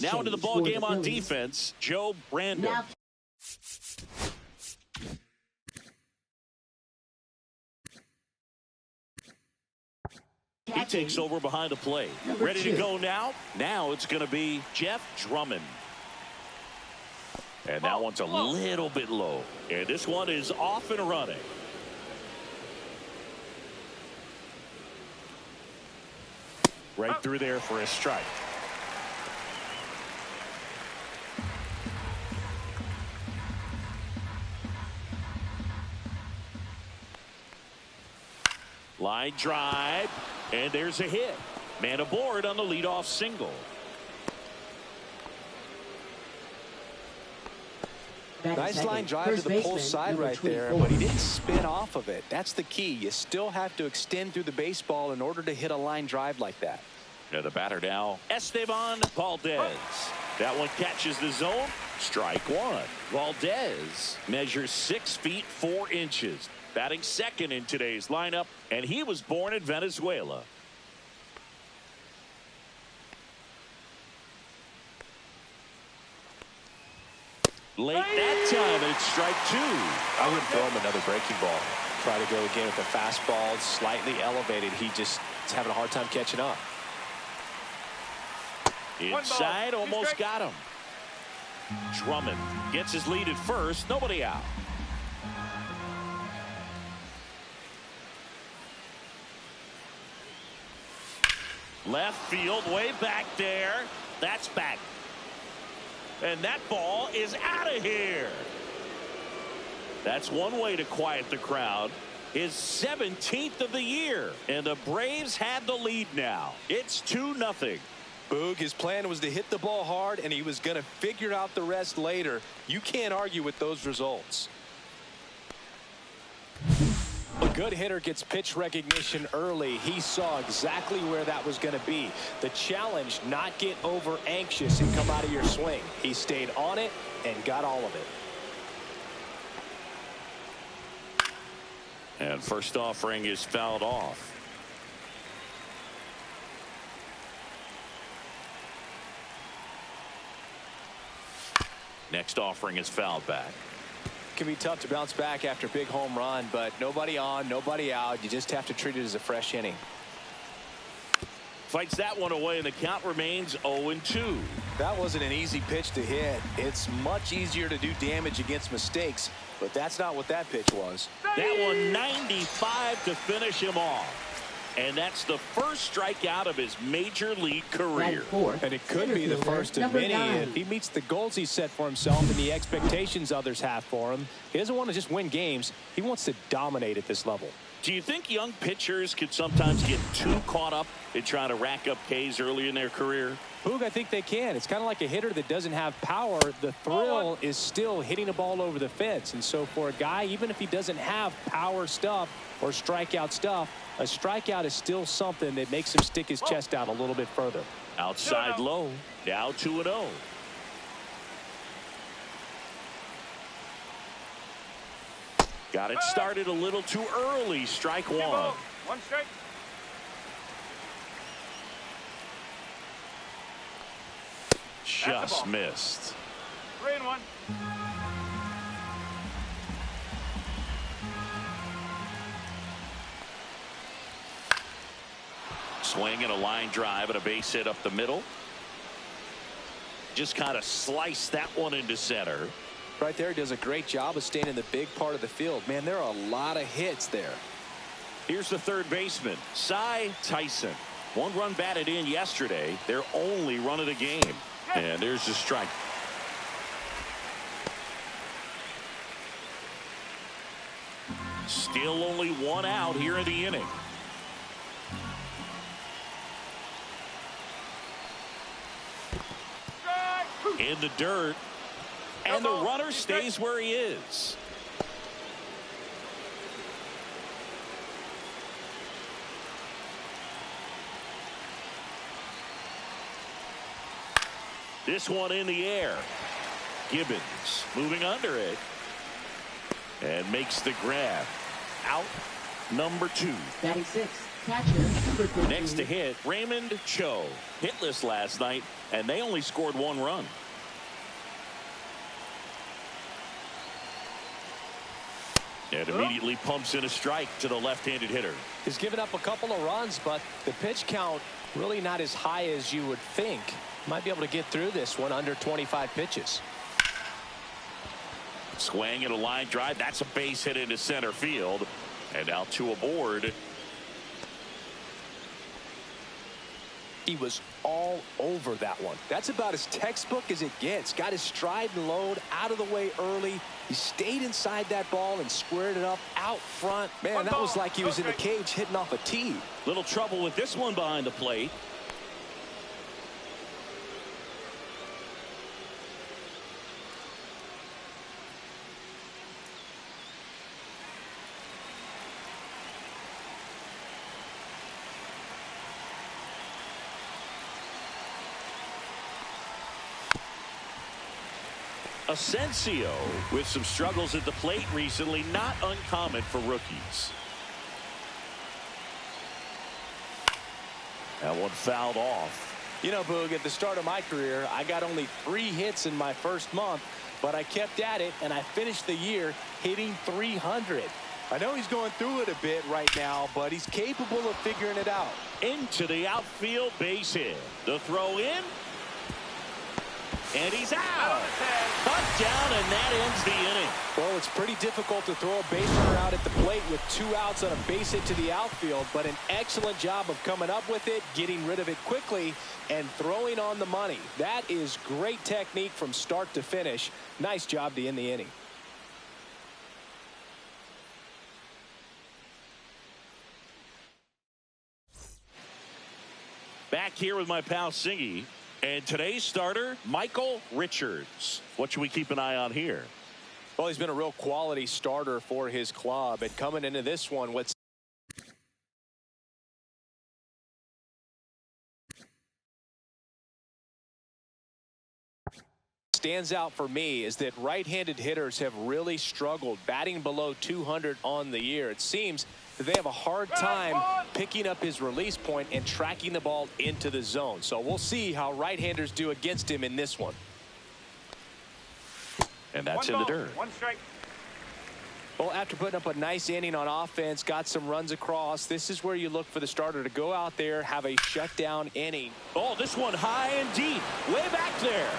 Now into the ball game on defense, Joe Brandon. He takes over behind the plate. Ready to go now? Now it's going to be Jeff Drummond. And that one's a little bit low. And this one is off and running. Right through there for a strike. Line drive, and there's a hit. Man aboard on the leadoff single. Nice line drive to the pull side right there, but he didn't spin off of it. That's the key. You still have to extend through the baseball in order to hit a line drive like that. Yeah, the batter now, Esteban Valdez. That one catches the zone. Strike one. Valdez measures 6 feet 4 inches. Batting second in today's lineup, and he was born in Venezuela. Late that time, and it's strike two. I wouldn't throw him another breaking ball. Try to go again with the fastball slightly elevated. He just is having a hard time catching up. Inside, almost got him. Drummond gets his lead at first. Nobody out. Left field, way back there. That's back. And that ball is out of here. That's one way to quiet the crowd. His 17th of the year. And the Braves had the lead now. It's 2-0. Boog, his plan was to hit the ball hard, and he was going to figure out the rest later. You can't argue with those results. A good hitter gets pitch recognition early. He saw exactly where that was going to be. The challenge, not get over anxious and come out of your swing. He stayed on it and got all of it. And first offering is fouled off. Next offering is fouled back. Can be tough to bounce back after a big home run, but nobody on, nobody out. You just have to treat it as a fresh inning. Fights that one away, and the count remains 0-2. That wasn't an easy pitch to hit. It's much easier to do damage against mistakes, but that's not what that pitch was. That one 95 to finish him off. And that's the first strikeout of his major league career. And it could be the first of many. If he meets the goals he set for himself and the expectations others have for him, he doesn't want to just win games. He wants to dominate at this level. Do you think young pitchers could sometimes get too caught up in trying to rack up Ks early in their career? Boog, I think they can. It's kind of like a hitter that doesn't have power. The thrill is still hitting a ball over the fence. And so for a guy, even if he doesn't have power stuff or strikeout stuff, a strikeout is still something that makes him stick his chest out a little bit further. Outside low. Now 2-0. Got it started a little too early. Strike one. One strike. Just missed. 3-1. Swing and a line drive and a base hit up the middle. Just kind of sliced that one into center. Right there, he does a great job of staying in the big part of the field. Man, there are a lot of hits there. Here's the third baseman, Cy Tyson. 1 run batted in yesterday. Their only run of the game. And there's the strike. Still only 1 out here in the inning. In the dirt, and the runner stays where he is. This one in the air. Gibbons moving under it and makes the grab. Out number 2. Batting 6, catcher Next to hit, Raymond Cho. Hitless last night, and they only scored 1 run. And immediately pumps in a strike to the left-handed hitter. He's given up a couple of runs, but the pitch count really not as high as you would think. Might be able to get through this one under 25 pitches. Swing and a line drive. That's a base hit into center field. And now 2 aboard. He was all over that one. That's about as textbook as it gets. Got his stride and load out of the way early. He stayed inside that ball and squared it up out front. Man, that was like he was in the cage hitting off a tee. Little trouble with this one behind the plate. Asensio with some struggles at the plate recently, not uncommon for rookies. That one fouled off. You know, Boog, at the start of my career, I got only 3 hits in my first month, but I kept at it, and I finished the year hitting 300. I know he's going through it a bit right now, but he's capable of figuring it out. Into the outfield, base hit. The throw in. And he's out. Cut down, and that ends the inning. Well, it's pretty difficult to throw a base runner out at the plate with 2 outs on a base hit to the outfield, but an excellent job of coming up with it, getting rid of it quickly, and throwing on the money. That is great technique from start to finish. Nice job to end the inning. Back here with my pal Singy. And today's starter, Michael Richards. What should we keep an eye on here? Well, he's been a real quality starter for his club. And coming into this one, what's stands out for me is that right-handed hitters have really struggled batting below 200 on the year. It seems that they have a hard time picking up his release point and tracking the ball into the zone. So we'll see how right-handers do against him in this one. And that's in the dirt. 1 strike. Well, after putting up a nice inning on offense, got some runs across, this is where you look for the starter to go out there, have a shutdown inning. Oh, this one high and deep, way back there.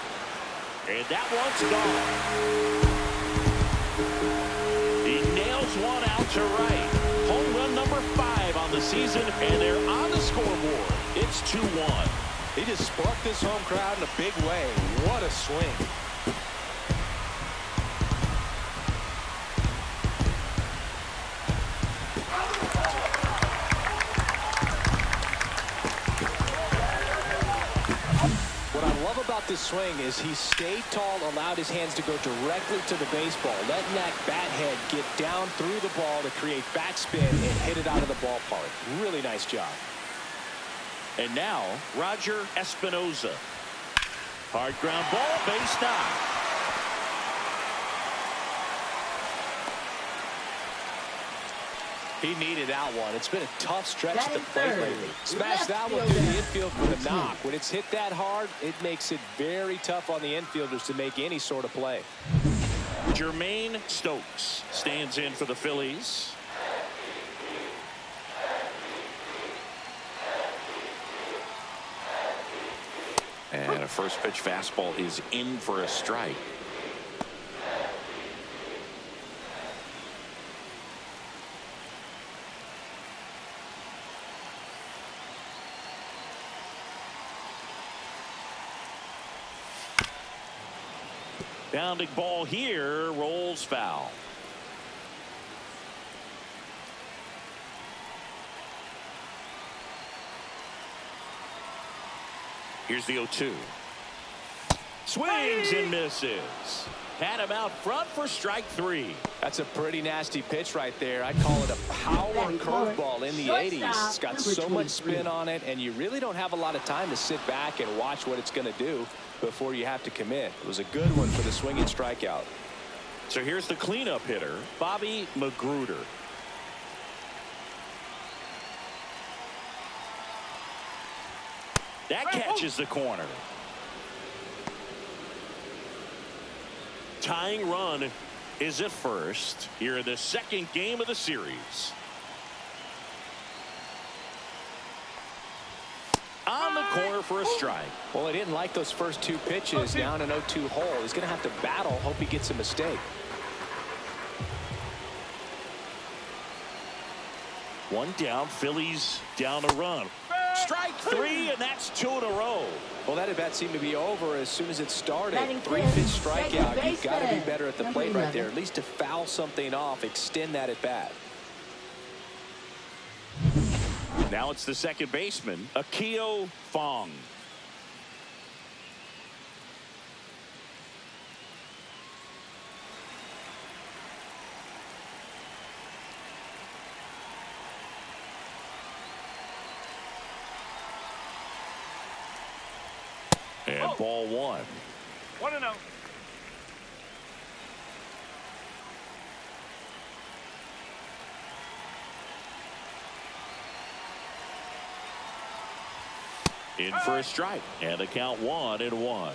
And that one's gone. He nails one out to right. Home run number 5 on the season, and they're on the scoreboard. It's 2-1. He just sparked this home crowd in a big way. What a swing. What I love about this swing is he stayed tall, allowed his hands to go directly to the baseball, letting that bat head get down through the ball to create backspin and hit it out of the ballpark. Really nice job. And now, Roger Espinoza. Hard ground ball, base knock. He needed that one. It's been a tough stretch at the plate lately. Smashed that one through the infield for the knock. When it's hit that hard, it makes it very tough on the infielders to make any sort of play. Jermaine Stokes stands in for the Phillies. And a first pitch fastball is in for a strike. Bounding ball here, rolls foul. Here's the 0-2. Swings and misses. Had him out front for strike 3. That's a pretty nasty pitch right there. I call it a power curveball in the 80s. It's got so much spin on it, and you really don't have a lot of time to sit back and watch what it's going to do before you have to commit. It was a good one for the swinging strikeout. So here's the cleanup hitter, Bobby Magruder. That catches the corner. Tying run is at first here in the second game of the series. On the corner for a strike. Well, he didn't like those first two pitches down an 0-2 hole. He's going to have to battle. Hope he gets a mistake. One down. Phillies down a run. Strike three, and that's 2 in a row. Well, that at bat seemed to be over as soon as it started. 3-pitch strikeout. You've got to be better at the plate right there. At least to foul something off, extend that at bat. Now it's the second baseman, Akio Fong. And ball one. 1-0. In for a strike. And the count 1-1.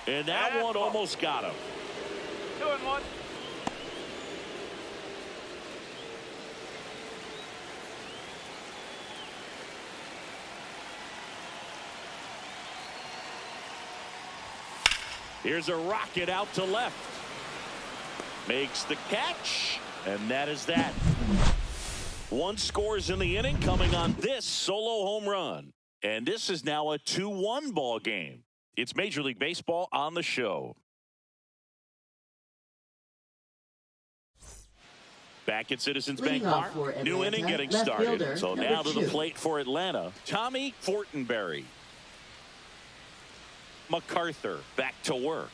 And that one almost got him. 2-1. Here's a rocket out to left. Makes the catch, and that is that. One scores in the inning coming on this solo home run. And this is now a 2-1 ball game. It's Major League Baseball on the show. Back at Citizens Bank Park. New inning getting started. So now to the plate for Atlanta, Tommy Fortenberry. MacArthur back to work.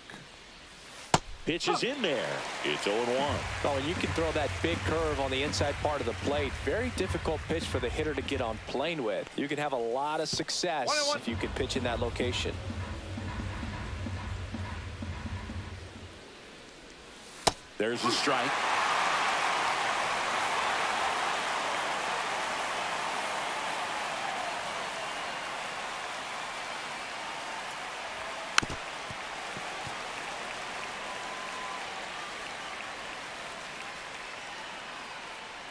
Pitch is in there. It's 0-1. Oh, and you can throw that big curve on the inside part of the plate. Very difficult pitch for the hitter to get on plane with. You can have a lot of success if you can pitch in that location. There's a strike.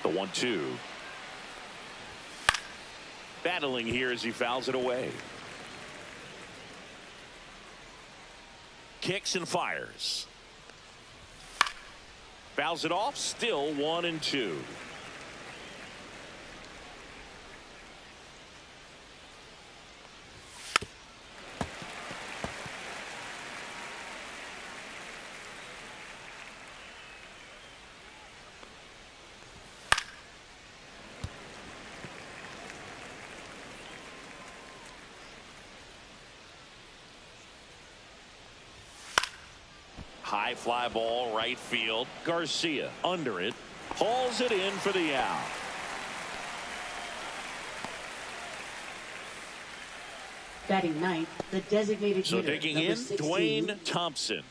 The 1-2. Battling here as he fouls it away. Kicks and fires. Fouls it off. Still 1-2. High fly ball right field. Garcia under it. Hauls it in for the out. Batting ninth, the designated So hitter, taking number in 16. Dwayne Thompson.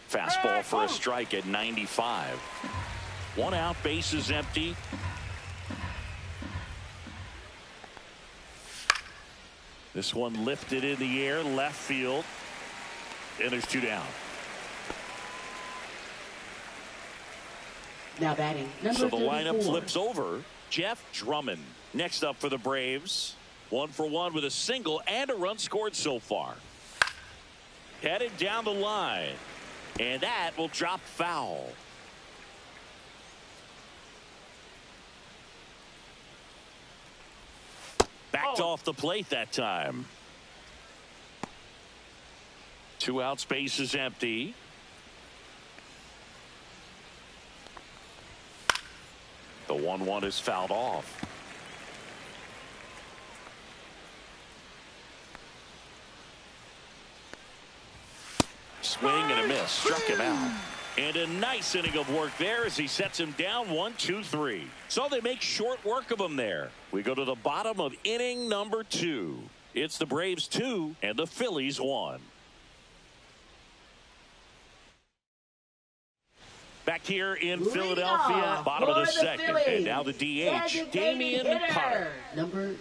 Fastball for a strike at 95. One out, bases empty. This one lifted in the air, left field. And there's 2 down. Now batting number So the 34. lineup flips over. Jeff Drummond next up for the Braves. 1 for 1 with a single and a run scored so far. Headed down the line. And that will drop foul. Backed off the plate that time. 2 outs, base is empty. The 1-1 is fouled off. Swing and a miss. Struck him out. And a nice inning of work there as he sets him down 1-2-3. So they make short work of him there. We go to the bottom of inning number 2. It's the Braves 2 and the Phillies 1. Back here in Philadelphia, bottom of the second. And now the DH, Damian Carter.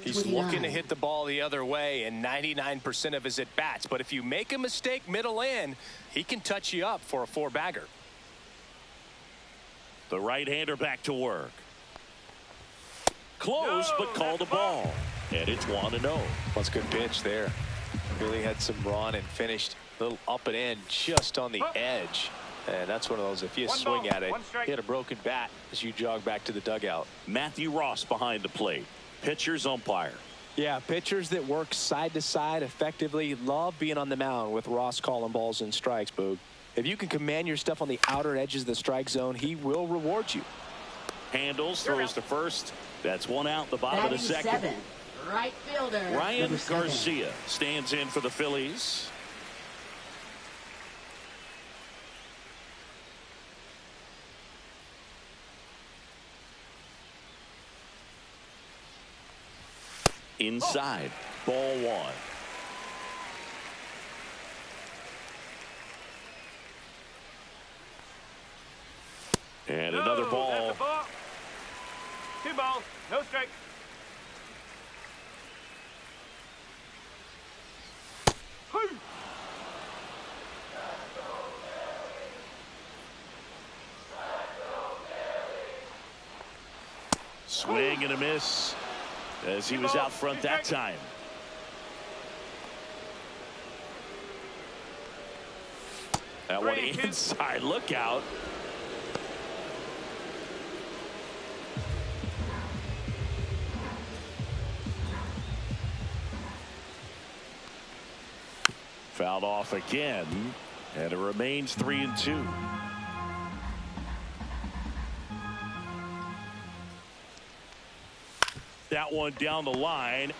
He's looking to hit the ball the other way in 99% of his at-bats. But if you make a mistake middle in, he can touch you up for a 4-bagger. The right-hander back to work. Close, but called a ball. And it's 1-0. That's a good pitch there. Really had some run and finished a little up and in just on the edge. And that's one of those, if you swing at it, hit a broken bat as you jog back to the dugout. Matthew Ross behind the plate. Pitcher's umpire. Yeah, pitchers that work side to side effectively love being on the mound with Ross calling balls and strikes, Boog. If you can command your stuff on the outer edges of the strike zone, he will reward you. Handles, throws to first. That's one out, the bottom of the second. Right fielder. Ryan Garcia stands in for the Phillies. Inside, ball 1. And another ball. That's a ball. 2 balls, no strike. Swing and a miss as he was out front that time. That one inside. Look out. Fouled off again, and it remains 3-2. That one down the line.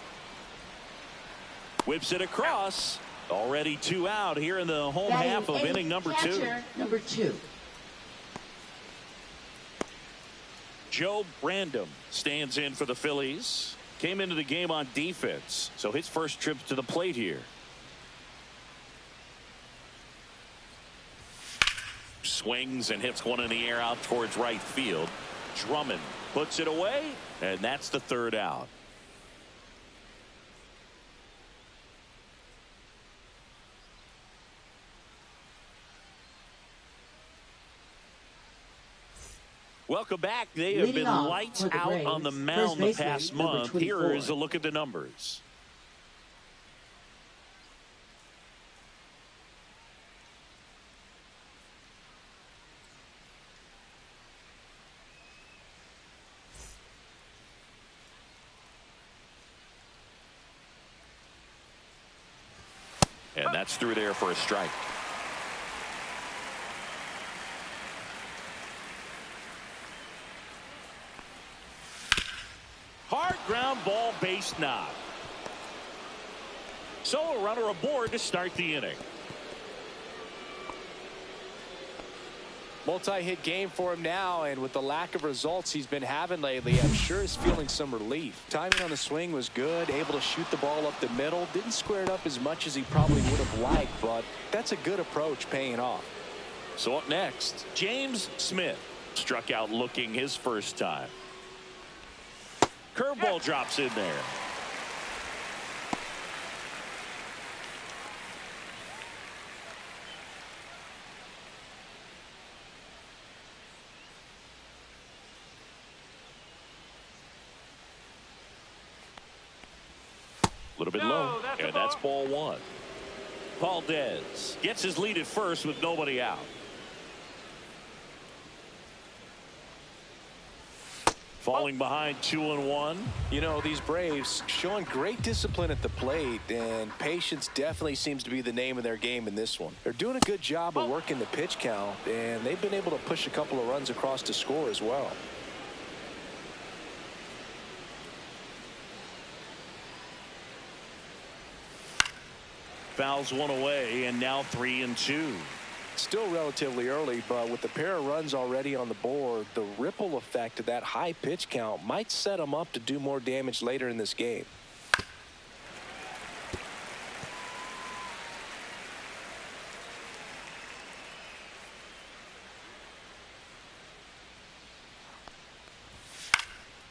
Whips it across. Already 2 out here in the home half of inning number 2. Number 2. Joe Brandom stands in for the Phillies. Came into the game on defense, so his first trip to the plate here. Swings and hits one in the air out towards right field. Drummond puts it away, and that's the 3rd out. Welcome back. They have been lights out on the mound the past month. Here is a look at the numbers. And that's through there for a strike. Hard ground ball, base knock. So a runner aboard to start the inning. Multi-hit game for him now, and with the lack of results he's been having lately, I'm sure he's feeling some relief. Timing on the swing was good, able to shoot the ball up the middle. Didn't square it up as much as he probably would have liked, but that's a good approach paying off. So up next, James Smith struck out looking his first time. Curveball drops in there. A little bit low, and that's ball 1. Valdez gets his lead at first with nobody out. Falling behind 2-1. You know, these Braves showing great discipline at the plate, and patience definitely seems to be the name of their game in this one. They're doing a good job of working the pitch count, and they've been able to push a couple of runs across to score as well. Fouls one away, and now 3-2. It's still relatively early, but with the pair of runs already on the board, the ripple effect of that high pitch count might set him up to do more damage later in this game.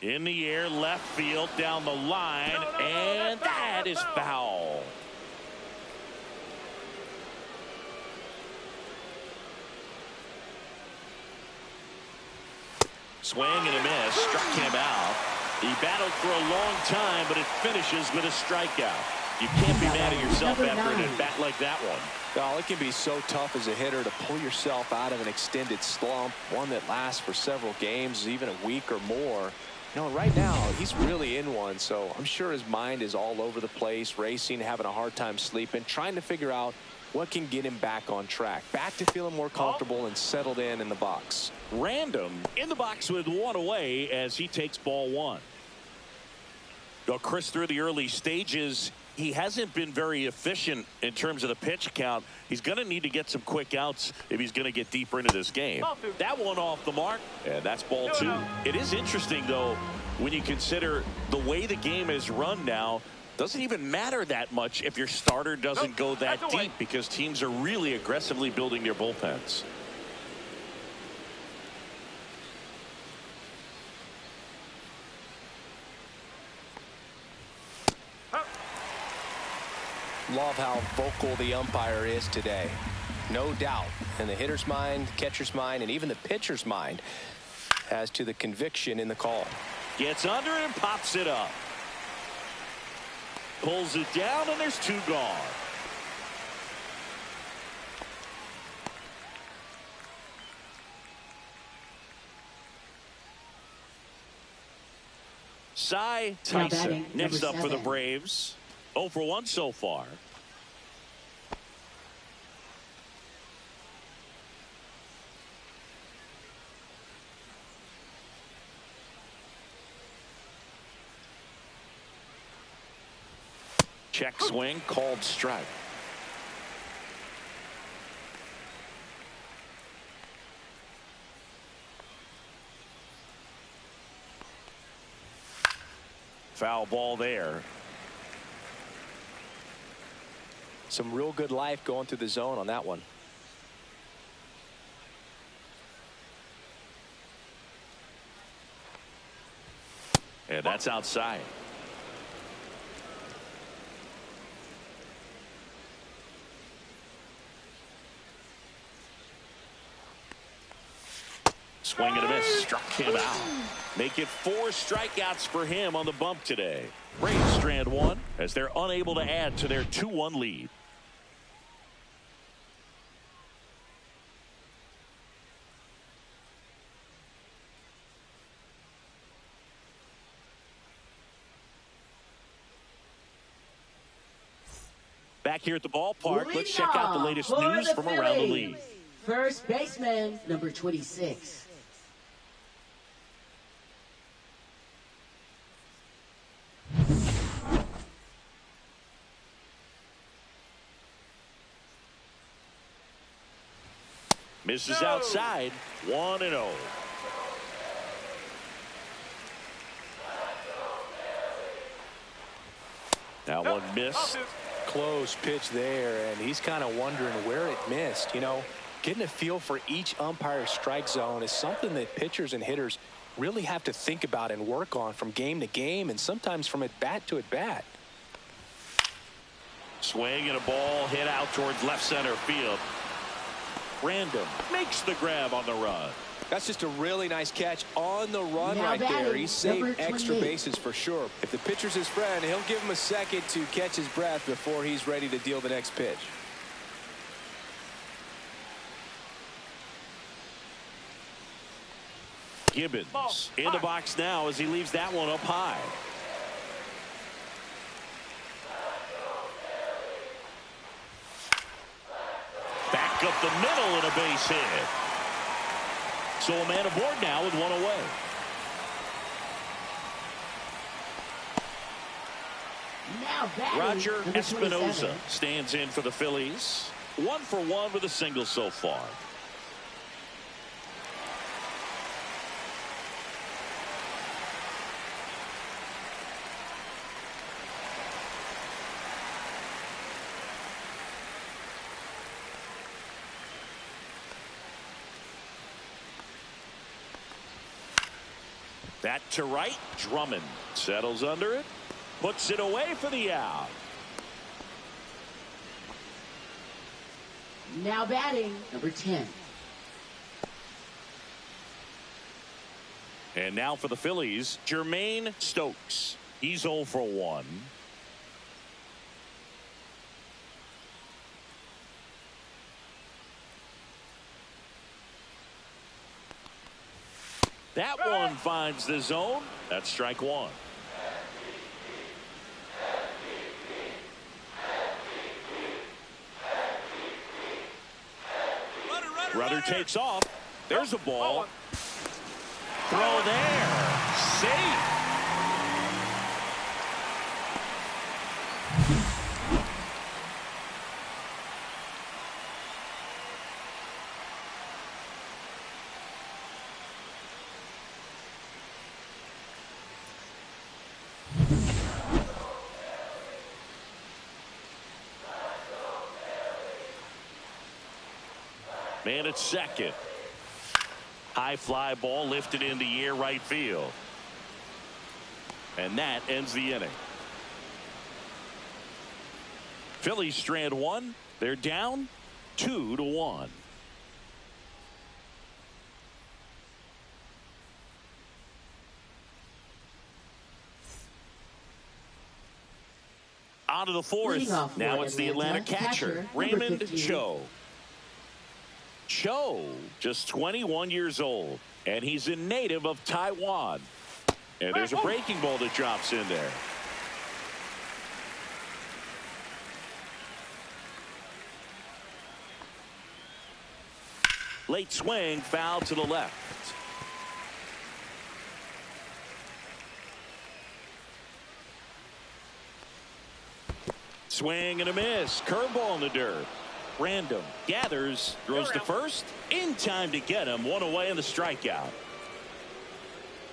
In the air, left field, down the line, and that is foul. Swing and a miss, struck him out. He battled for a long time, but it finishes with a strikeout. You can't be mad at yourself after an at-bat like that one. Well, it can be so tough as a hitter to pull yourself out of an extended slump, one that lasts for several games, even a week or more. You know, right now, he's really in one, so I'm sure his mind is all over the place, racing, having a hard time sleeping, trying to figure out what can get him back on track, back to feeling more comfortable and settled in the box. Random in the box with one away as he takes ball one. Well, Chris, through the early stages, he hasn't been very efficient in terms of the pitch count. He's going to need to get some quick outs if he's going to get deeper into this game. That one off the mark, and that's ball two. It is interesting, though, when you consider the way the game is run now. Doesn't even matter that much if your starter doesn't go that deep, because teams are really aggressively building their bullpens. Love how vocal the umpire is today. No doubt in the hitter's mind, catcher's mind, and even the pitcher's mind as to the conviction in the call. Gets under it and pops it up. Pulls it down, and there's two gone. Cy Tyson next up for the Braves. 0 for 1 so far. Check swing, called strike. Foul ball there. Some real good life going through the zone on that one. And that's outside. Swing and a miss, struck him out. Make it 4 strikeouts for him on the bump today. Braves strand one as they're unable to add to their 2-1 lead. Back here at the ballpark, let's check out the latest news from around the league. First baseman, number 26. Misses outside, 1-0. That one missed. Close pitch there, and he's kind of wondering where it missed. You know, getting a feel for each umpire's strike zone is something that pitchers and hitters really have to think about and work on from game to game, and sometimes from at bat to at bat. Swing and a ball hit out towards left center field. Random makes the grab on the run. That's just a really nice catch on the run Now right there. He saved number extra 28. bases for sure. If the pitcher's his friend, he'll give him a second to catch his breath before he's ready to deal the next pitch. Gibbons in the box now as he leaves that one up high. Back up the middle and a base hit. So a man aboard now with one away. Now batting, Roger number Espinoza 27. stands in for the Phillies. 1 for 1 with a single so far. That to right. Drummond settles under it. Puts it away for the out. Now batting, number 10. And now for the Phillies, Jermaine Stokes. He's 0 for 1. That one finds the zone. That's strike 1. Runner takes off. There's a ball. Throw there. Safe. Man at second. High fly ball lifted in the air right field. And that ends the inning. Phillies strand 1. They're down 2-1. Out of the fourth. Now it's the Atlanta catcher, Raymond Cho. Cho, just 21 years old, and he's a native of Taiwan. And there's a breaking ball that drops in there. Late swing, foul to the left. Swing and a miss. Curveball in the dirt. Random gathers, throws to first, in time to get him. One away in the strikeout.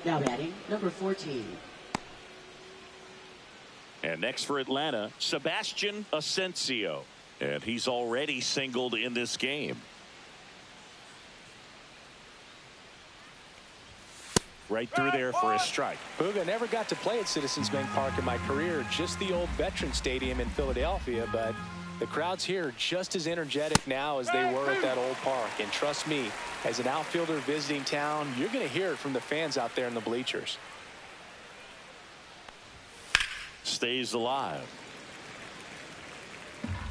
Now batting, number 14. And next for Atlanta, Sebastian Asensio. And he's already singled in this game. Right through there for a strike. Booga, never got to play at Citizens Bank Park in my career, just the old Veterans Stadium in Philadelphia, but the crowds here are just as energetic now as they were at that old park. And trust me, as an outfielder visiting town, you're going to hear it from the fans out there in the bleachers. Stays alive.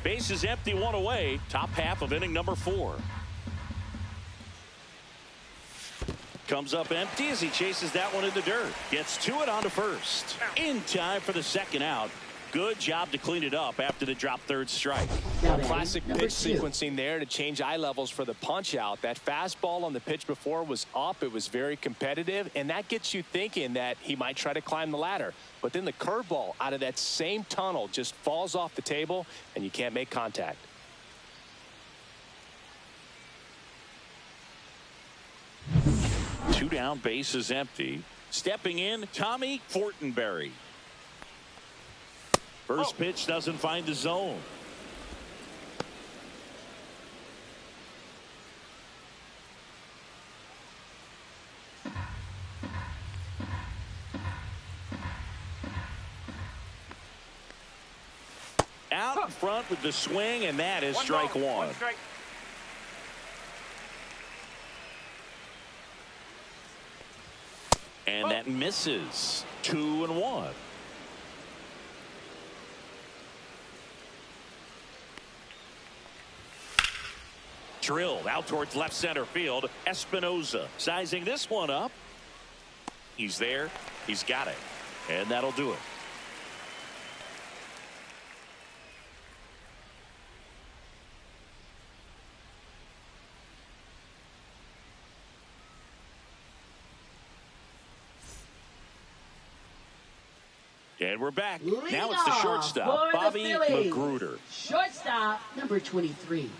Base is empty, one away. Top half of inning number 4. Comes up empty as he chases that one in the dirt. Gets to it onto first. In time for the second out. Good job to clean it up after the drop third strike. Classic pitch sequencing there to change eye levels for the punch out. That fastball on the pitch before was up. It was very competitive, and that gets you thinking that he might try to climb the ladder. But then the curveball out of that same tunnel just falls off the table, and you can't make contact. Two down, base is empty. Stepping in, Tommy Fortenberry. First pitch doesn't find the zone. Out in front with the swing, and that is strike 1. And that misses. 2-1. Drilled out towards left center field. Espinoza sizing this one up. He's there. He's got it. And that'll do it. And we're back. Lead Now it's the off shortstop, for the Bobby Phillies. Magruder. Shortstop, number 23.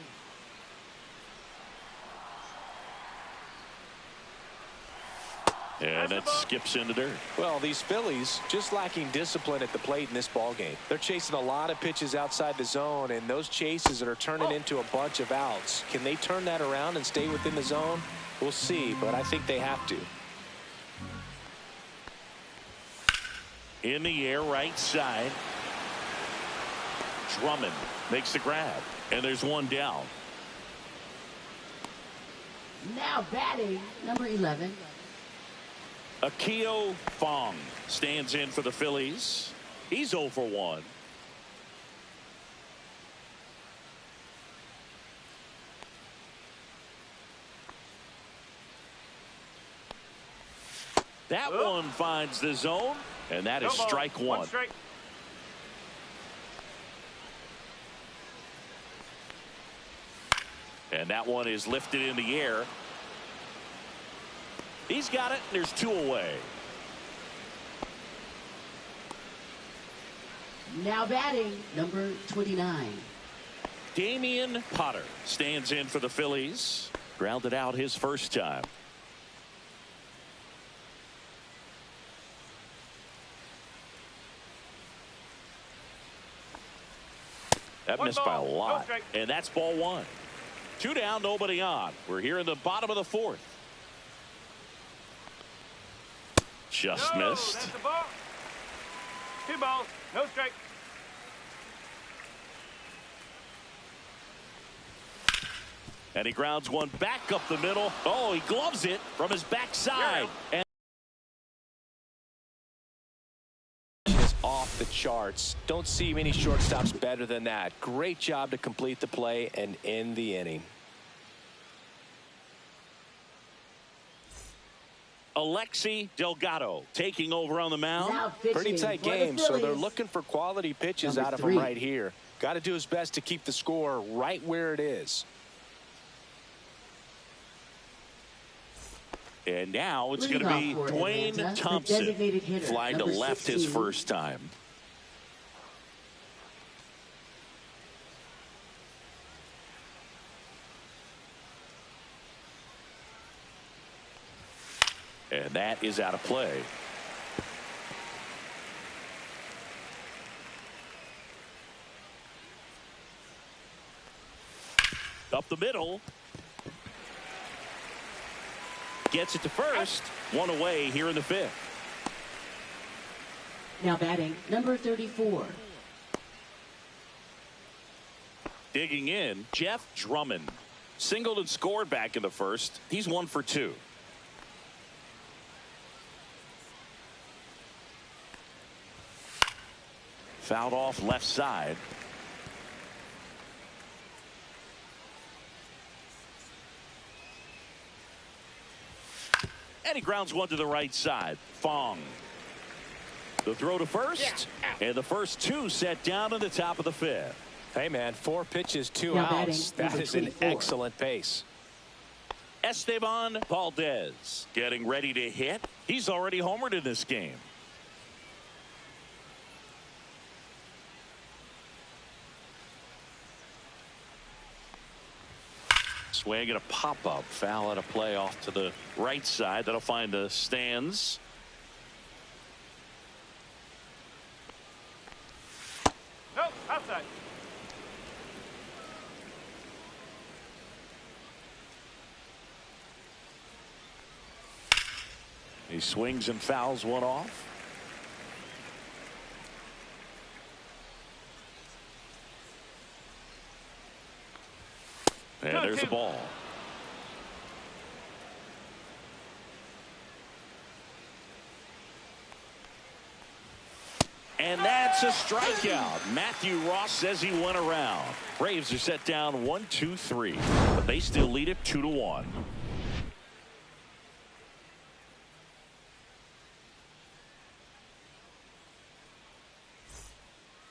And that skips into dirt. Well, these Phillies just lacking discipline at the plate in this ball game. They're chasing a lot of pitches outside the zone, and those chases that are turning into a bunch of outs. Can they turn that around and stay within the zone? We'll see, but I think they have to. In the air, right side. Drummond makes the grab, and there's one down. Now batting, number 11. Akio Fong stands in for the Phillies. He's 0 for 1. That one finds the zone, and that is strike one. Strike. And that one is lifted in the air. He's got it. There's 2 away. Now batting, number 29. Damian Potter stands in for the Phillies. Grounded out his first time. That missed by a lot. And that's ball 1. 2 down, nobody on. We're here in the bottom of the 4th. Just missed. That's the ball. 2 balls, no strike. And he grounds one back up the middle. Oh, he gloves it from his backside. And Is off the charts. Don't see many shortstops better than that. Great job to complete the play and end the inning. Alexi Delgado taking over on the mound. Now pitching Pretty tight for the game, so they're Phillies. looking for quality pitches Number out of 3. him right here. Got to do his best to keep the score right where it is. And now it's going Leadoff to be for Dwayne Atlanta, the Thompson designated hitter, flying to number left his 16. first time. And that is out of play. Up the middle. Gets it to first. 1 away here in the 5th. Now batting, number 34. Digging in, Jeff Drummond. Singled and scored back in the 1st. He's 1 for 2. Fouled off left side. And he grounds one to the right side. Fong. The throw to first. And the first 2 set down in the top of the 5th. Hey, man, 4 pitches, 2 Now outs. batting, That number is an 24. excellent pace. Esteban Valdez getting ready to hit. He's already homered in this game. Swing and a pop-up. Foul at a play off to the right side. That'll find the stands. Nope, outside. He swings and fouls one off. And there's the ball. And that's a strikeout. Matthew Ross says he went around. Braves are set down 1-2-3, but they still lead it 2-1.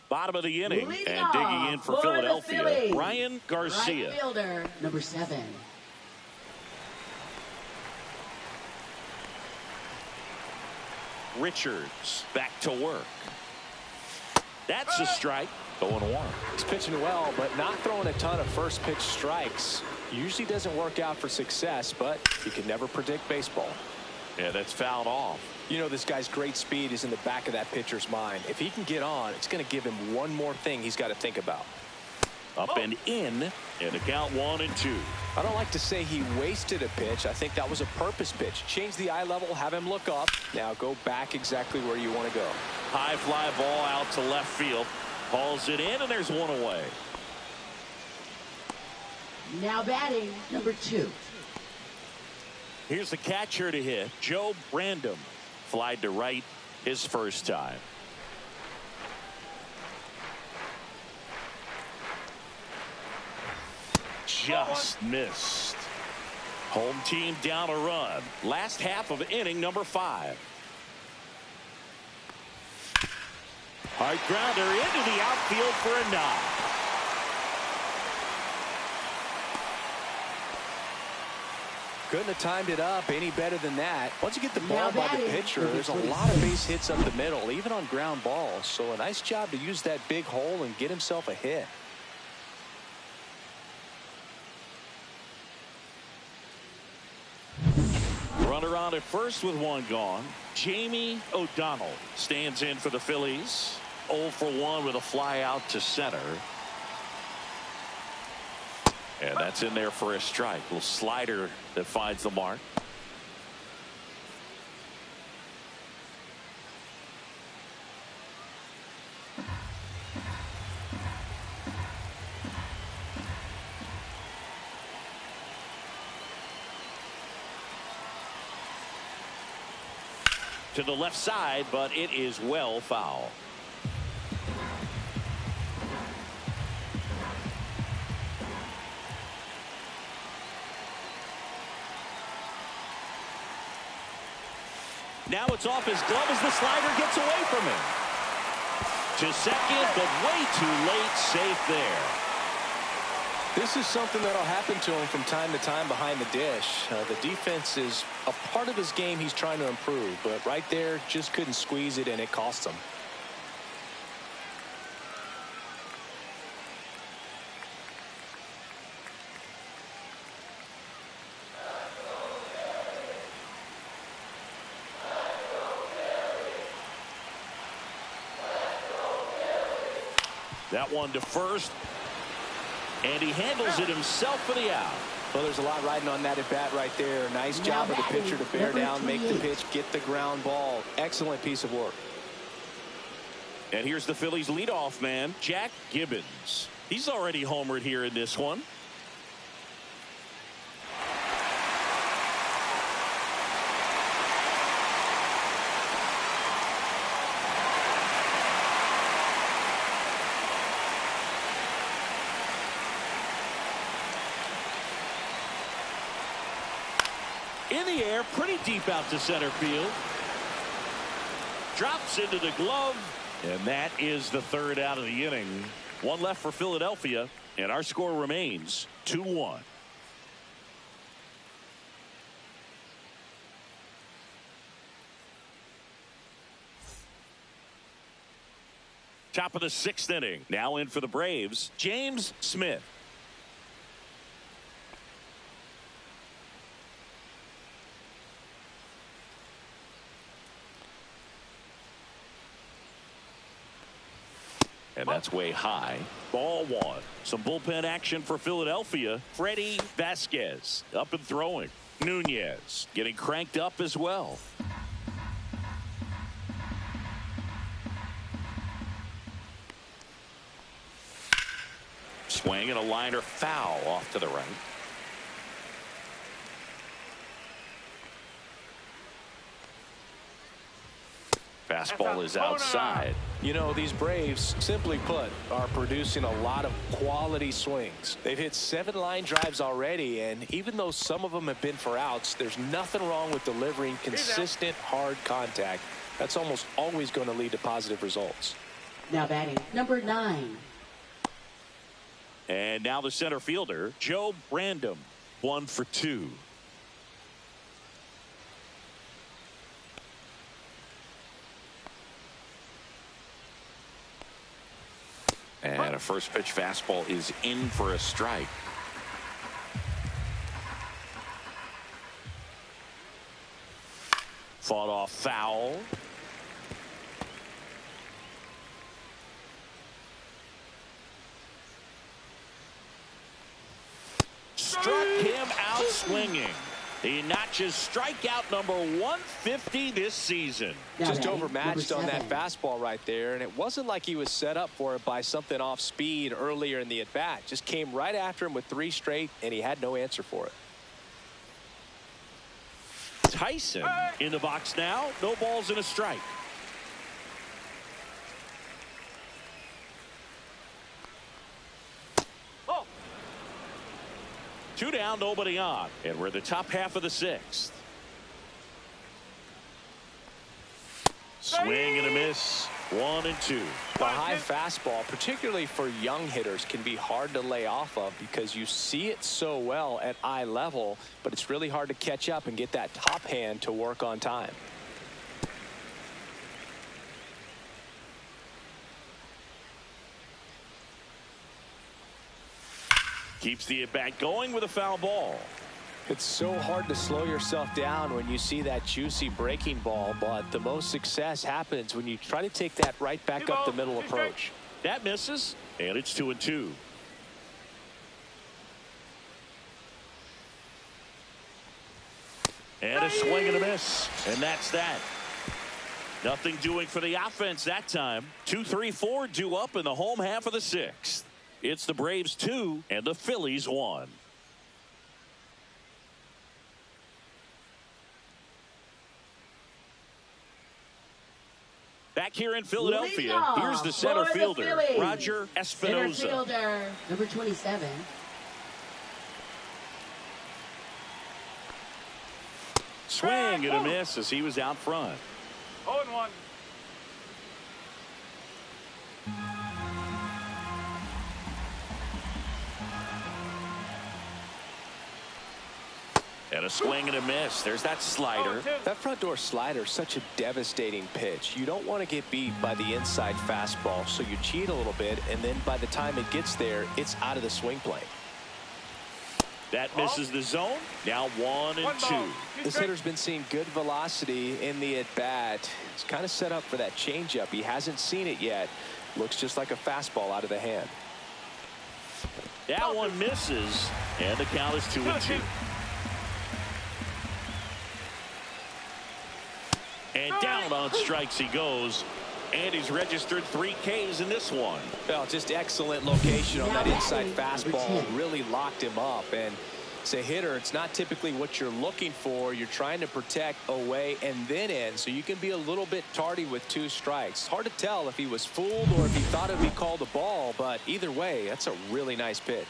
Bottom of the inning, Leading and digging in off for the Philadelphia, Phillies, Ryan Garcia. Right fielder, number 7. Richards back to work. That's a strike. 0-1. He's pitching well, but not throwing a ton of first pitch strikes. Usually doesn't work out for success, but you can never predict baseball. Yeah, that's fouled off. You know, this guy's great speed is in the back of that pitcher's mind. If he can get on, it's going to give him one more thing he's got to think about. Up and in, and a count 1-2. I don't like to say he wasted a pitch. I think that was a purpose pitch. Change the eye level, have him look up. Now go back exactly where you want to go. High fly ball out to left field. Hauls it in, and there's one away. Now batting, number 2. Here's the catcher to hit, Joe Brandom. Flied to right his first time. Just missed. Home team down a run. Last half of inning number 5. Hard grounder into the outfield for a knock. Couldn't have timed it up any better than that. Once you get the ball by the pitcher, there's a lot of base hits up the middle, even on ground balls. So a nice job to use that big hole and get himself a hit. Runner on at first with one gone. Jamie O'Donnell stands in for the Phillies. 0 for 1 with a fly out to center. And that's in there for a strike. Little slider that finds the mark. To the left side, but it is well foul. Now it's off his glove as the slider gets away from him. To second, but way too late. Safe there. This is something that'll happen to him from time to time behind the dish. The defense is a part of his game he's trying to improve, but right there just couldn't squeeze it, and it cost him. That one to first. And he handles it himself for the out. Well, there's a lot riding on that at bat right there. Nice job of the pitcher to bear down, make the pitch, get the ground ball. Excellent piece of work. And here's the Phillies leadoff man, Jack Gibbons. He's already homered here in this one. In the air, pretty deep out to center field. Drops into the glove, and that is the third out of the inning. One left for Philadelphia, and our score remains 2-1. Top of the 6th inning. Now in for the Braves, James Smith. And that's way high. Ball 1. Some bullpen action for Philadelphia. Freddie Vasquez up and throwing. Nunez getting cranked up as well. Swing and a liner foul off to the right. Fastball is outside. You know, these Braves, simply put, are producing a lot of quality swings. They've hit 7 line drives already, and even though some of them have been for outs, there's nothing wrong with delivering consistent, hard contact. That's almost always going to lead to positive results. Now batting, number 9. And now the center fielder, Joe Brandom, 1 for 2. And a first pitch fastball is in for a strike. Fought off foul. Struck him out swinging. He notches strikeout number 150 this season. Just overmatched on that fastball right there, and it wasn't like he was set up for it by something off speed earlier in the at-bat. Just came right after him with 3 straight, and he had no answer for it. Tyson in the box now. No balls and a strike. Oh. 2 down, nobody on, and we're in the top half of the 6th. Swing and a miss. 1 and 2. The high fastball, particularly for young hitters, can be hard to lay off of because you see it so well at eye level, but it's really hard to catch up and get that top hand to work on time. Keeps the at-bat going with a foul ball. It's so hard to slow yourself down when you see that juicy breaking ball, but the most success happens when you try to take that right back up the middle approach. That misses, and it's 2 and 2. And a swing and a miss, and that's that. Nothing doing for the offense that time. 2-3-4 due up in the home half of the 6th. It's the Braves 2 and the Phillies 1. Back here in Philadelphia, here's the center fielder, Roger Espinoza. Center fielder, number 27. Swing and a miss as he was out front. 0-1. And a swing and a miss. There's that slider. That front door slider is such a devastating pitch. You don't want to get beat by the inside fastball, so you cheat a little bit, and then by the time it gets there, it's out of the swing plane. That misses the zone. Now 1 and 2. This hitter's been seeing good velocity in the at-bat. It's kind of set up for that changeup. He hasn't seen it yet. Looks just like a fastball out of the hand. That one misses, and the count is 2 and 2. And down on strikes he goes. And he's registered 3 Ks in this one. Well, just excellent location on that inside fastball. Really locked him up. And as a hitter, it's not typically what you're looking for. You're trying to protect away and then in. So you can be a little bit tardy with 2 strikes. It's hard to tell if he was fooled or if he thought it would be called a ball. But either way, that's a really nice pitch.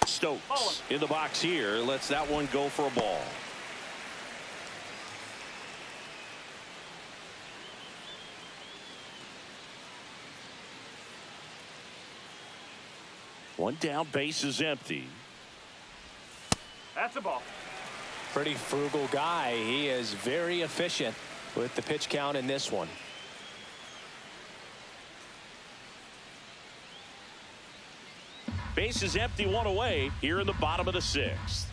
Stokes in the box here. Lets that one go for a ball. One down, base is empty. That's a ball. Pretty frugal guy. He is very efficient with the pitch count in this one. Base is empty, 1 away here in the bottom of the 6th.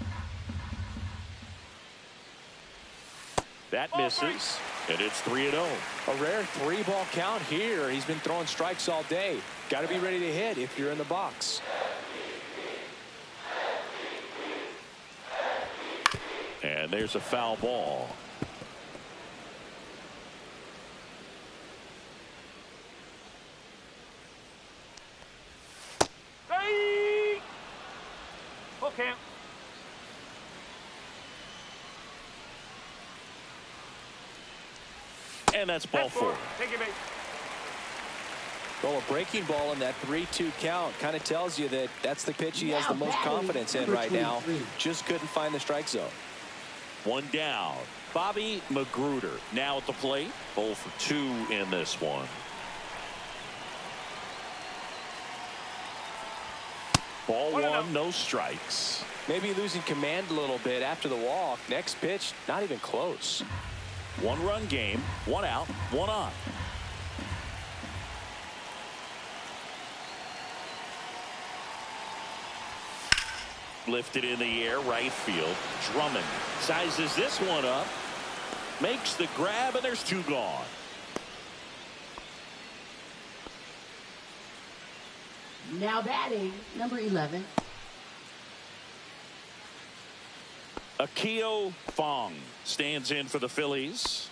That misses, and it's 3-0. A rare 3-ball count here. He's been throwing strikes all day. Got to be ready to hit if you're in the box. And there's a foul ball. Hey! Full count. And that's ball 4. Take your base. Well, a breaking ball in that 3-2 count kind of tells you that that's the pitch he has the most confidence in right now. Just couldn't find the strike zone. 1 down. Bobby Magruder now at the plate. 0 for 2 in this one. Ball 1, no strikes. Maybe losing command a little bit after the walk. Next pitch, not even close. 1-run game, 1 out, 1 on. Lifted in the air, right field. Drummond sizes this one up. Makes the grab, and there's two gone. Now batting, number 11. Akio Fong stands in for the Phillies.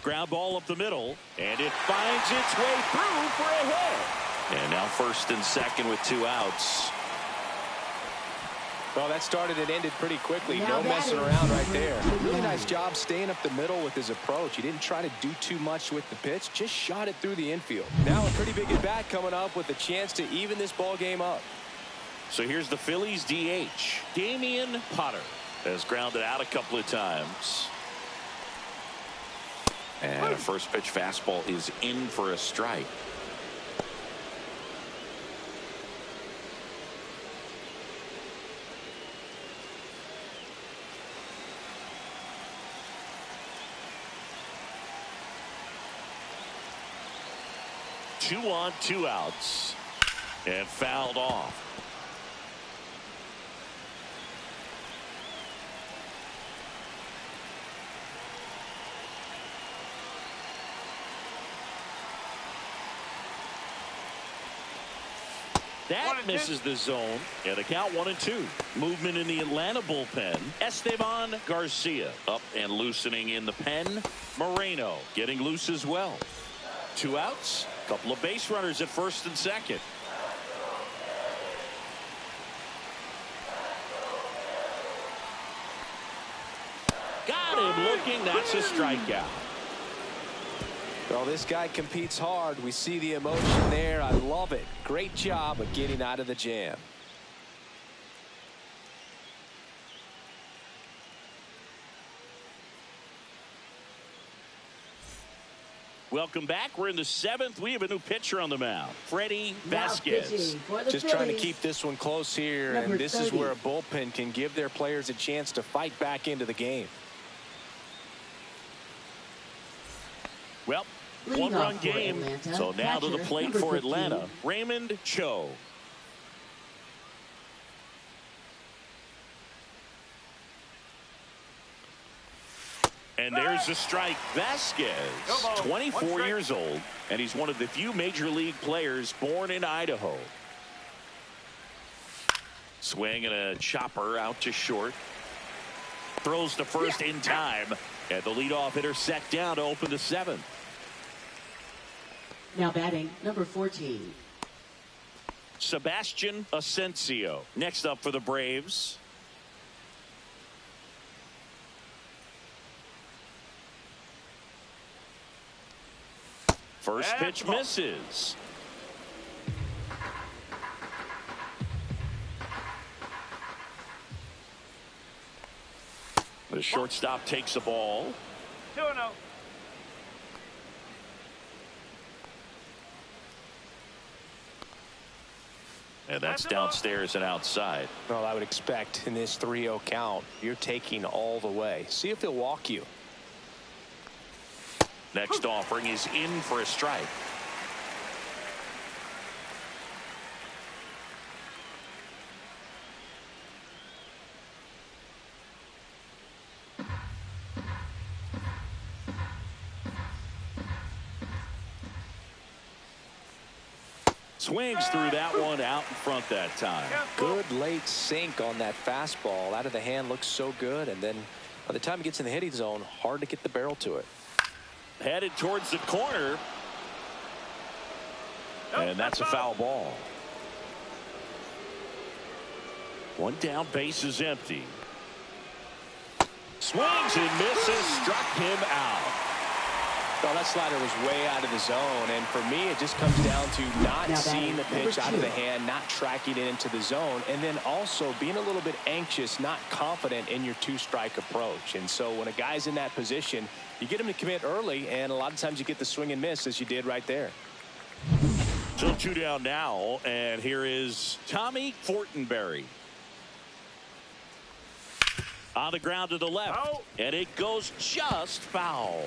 Ground ball up the middle, and it finds its way through for a hit. And now first and second with two outs. Well, that started and ended pretty quickly. Now No messing around right there. Really nice job staying up the middle with his approach. He didn't try to do too much with the pitch, just shot it through the infield. Now a pretty big at bat coming up with a chance to even this ball game up. So here's the Phillies DH. Damian Potter has grounded out a couple of times. And a first pitch fastball is in for a strike. Two on, two outs, and fouled off. That misses the zone, and a count 1-2. Movement in the Atlanta bullpen. Esteban Garcia up and loosening in the pen. Moreno getting loose as well. Two outs, couple of base runners at first and second. Got him looking. That's a strikeout. Well, this guy competes hard. We see the emotion there. I love it. Great job of getting out of the jam. Welcome back. We're in the seventh. We have a new pitcher on the mound, Freddie Now Vasquez. pitching for the Just trying to Phillies, keep this one close here, Number and this is 30. where a bullpen can give their players a chance to fight back into the game. Well, Leading one-run off for game. Atlanta, So now to the catcher, plate number for 15. Atlanta, Raymond Cho. And there's a strike. Vasquez, Go ball. 24 One strike. years old, and he's one of the few major league players born in Idaho. Swing and a chopper out to short. Throws to first in time, and the leadoff hitter set down to open the seventh. Now batting, number 14. Sebastian Asensio next up for the Braves. First pitch misses. The shortstop takes the ball. 2-0. And that's downstairs and outside. Well, I would expect in this 3-0 count, you're taking all the way. See if he'll walk you. Next offering is in for a strike. Swings through that one out in front that time. Good late sink on that fastball. Out of the hand looks so good, and then by the time it gets in the hitting zone, hard to get the barrel to it. Headed towards the corner. And that's a foul ball. One down, base is empty. Swings and misses, struck him out. Well, that slider was way out of the zone, and for me it just comes down to not Now seeing the batting, pitch number out of the 2. hand, not tracking it into the zone, and then also being a little bit anxious, not confident in your two-strike approach. And so when a guy's in that position, you get him to commit early, and a lot of times you get the swing and miss as you did right there. Still two down now, and here is Tommy Fortenberry. On the ground to the left. Oh. And it goes just foul.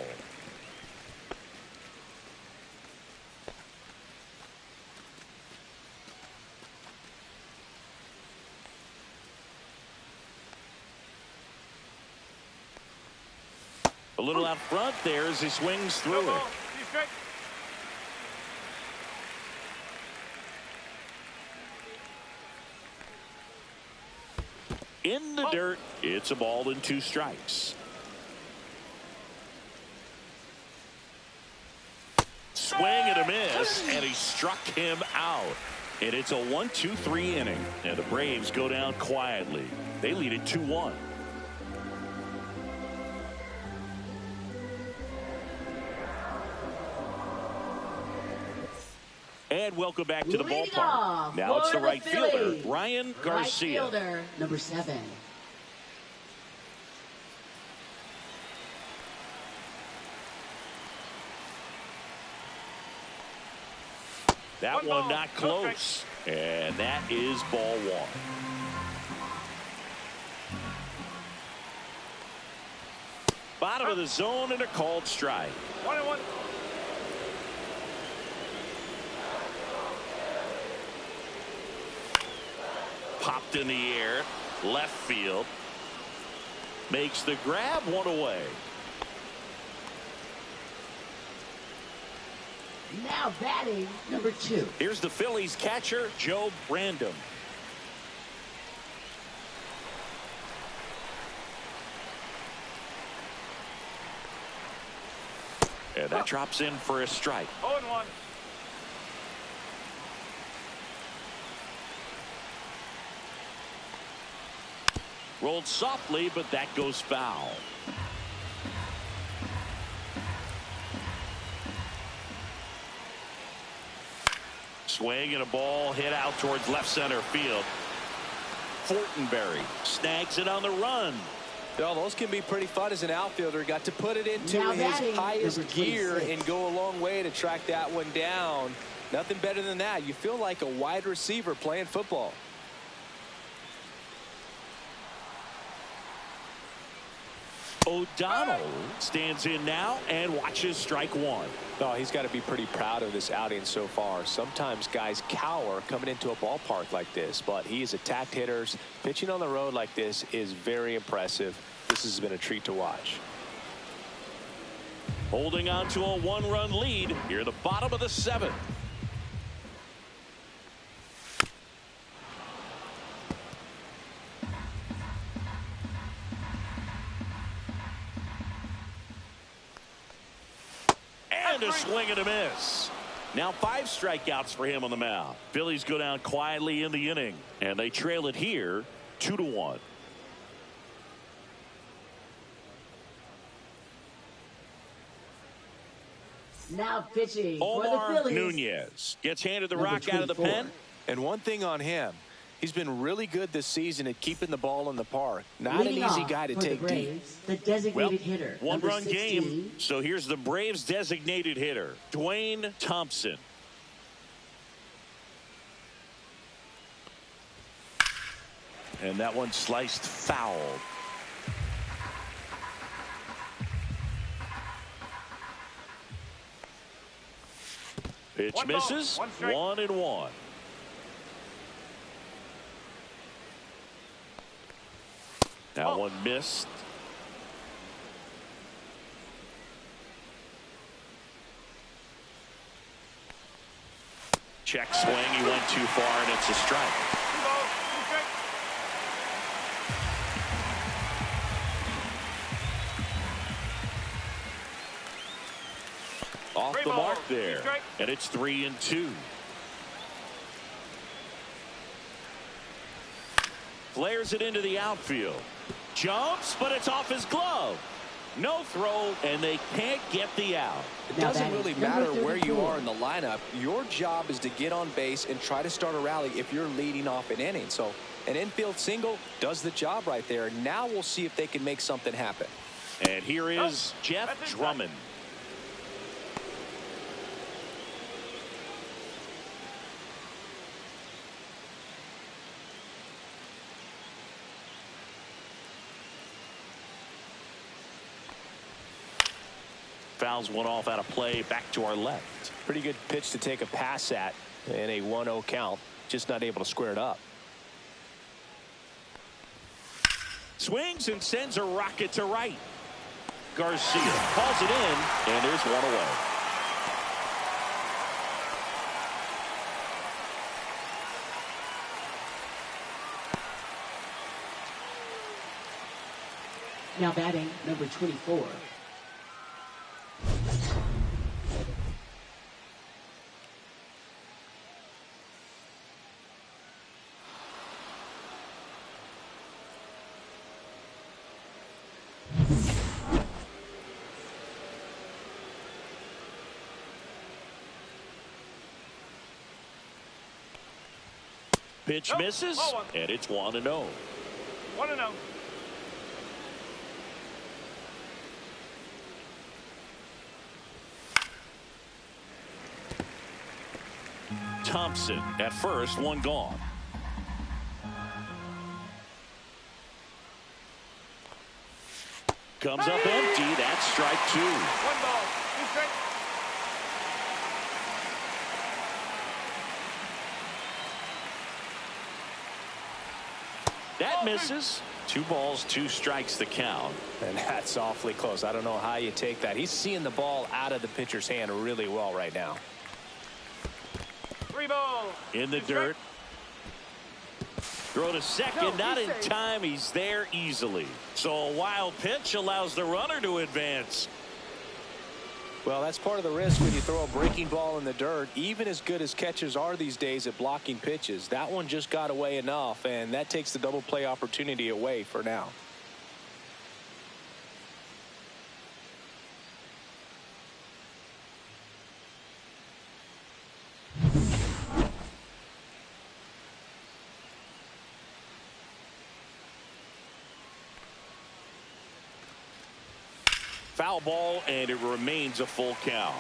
A little out front there as he swings through it. In the dirt, it's a ball and 2 strikes. Swing and a miss, and he struck him out. And it's a 1-2-3 inning, and the Braves go down quietly. They lead it 2-1. And welcome back to the ballpark. Now it's the right fielder, Ryan Garcia. Right fielder, number 7. That one not close. And that is ball 1. Bottom of the zone and a called strike. 1-1. Popped in the air, left field. Makes the grab, 1 away. Now batting, number 2. Here's the Phillies catcher, Joe Brandon. And that drops in for a strike. 0-1. Rolled softly, but that goes foul. Swing and a ball hit out towards left center field. Fortenberry snags it on the run. Well, those can be pretty fun as an outfielder. Got to put it into Now his batting, highest number gear 26. and go a long way to track that one down. Nothing better than that. You feel like a wide receiver playing football. O'Donnell stands in now and watches strike 1. Oh, he's got to be pretty proud of this outing so far. Sometimes guys cower coming into a ballpark like this, but he has attacked hitters. Pitching on the road like this is very impressive. This has been a treat to watch. Holding on to a 1-run lead here at the bottom of the 7th. And a swing and a miss. Now 5 strikeouts for him on the mound. Phillies go down quietly in the inning, and they trail it here 2-1. Now pitching for the Omar Phillies. Nunez gets handed the Number rock out of the 24. pen. And one thing on him, he's been really good this season at keeping the ball in the park. Not Leading an easy off guy to for the take deep. Braves, the designated Well, hitter, number 1-run 16. game. So here's the Braves designated hitter, Dwayne Thompson. And that one sliced foul. Pitch One ball, misses. 1 strike. 1-1. That one missed. Check swing. He went too far, and it's a strike. 2 balls, 2 strikes. Off Three the balls, mark 2 there. strikes. And it's 3-2. Flares it into the outfield. Jumps, but it's off his glove. No throw, and they can't get the out. It Now doesn't batting, really number matter where you 34. are in the lineup. Your job is to get on base and try to start a rally if you're leading off an inning. So an infield single does the job right there. Now we'll see if they can make something happen. And here is Jeff that's it. Drummond. fouls one off out of play. Back to our left. Pretty good pitch to take a pass at in a 1-0 count. Just not able to square it up. Swings and sends a rocket to right. Garcia calls it in, and there's one away. Now batting, number 24. Pitch misses, and it's 1-0. 1-0. Thompson at first, one gone. Comes up empty. That's strike 2. 1 ball, 2 strikes. That misses. 2 balls, 2 strikes the count. And that's awfully close. I don't know how you take that. He's seeing the ball out of the pitcher's hand really well right now. 3 balls. In the dirt. Throw to second, not in time. He's there easily. So a wild pitch allows the runner to advance. Well, that's part of the risk when you throw a breaking ball in the dirt. Even as good as catchers are these days at blocking pitches, that one just got away enough, and that takes the double play opportunity away for now. Foul ball, and it remains a full count.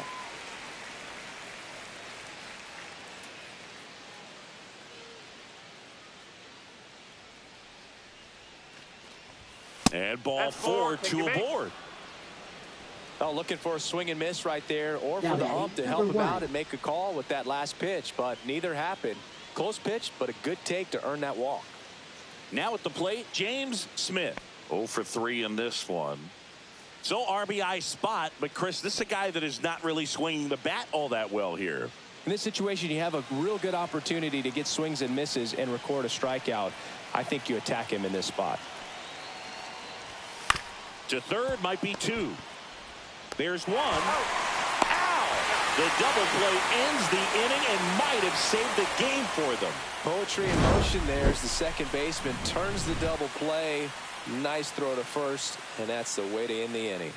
And ball 4, 2 aboard. Oh, looking for a swing and miss right there, or Now for the batting, ump to help him number 1. out and make a call with that last pitch, but neither happened. Close pitch, but a good take to earn that walk. Now at the plate, James Smith. 0 for 3 in this one. So RBI spot, but Chris, this is a guy that is not really swinging the bat all that well here. In this situation, you have a real good opportunity to get swings and misses and record a strikeout. I think you attack him in this spot. To third, might be 2. There's 1. Ow! The double play ends the inning and might have saved the game for them. Poetry in motion there as the second baseman turns the double play. Nice throw to first, and that's the way to end the inning.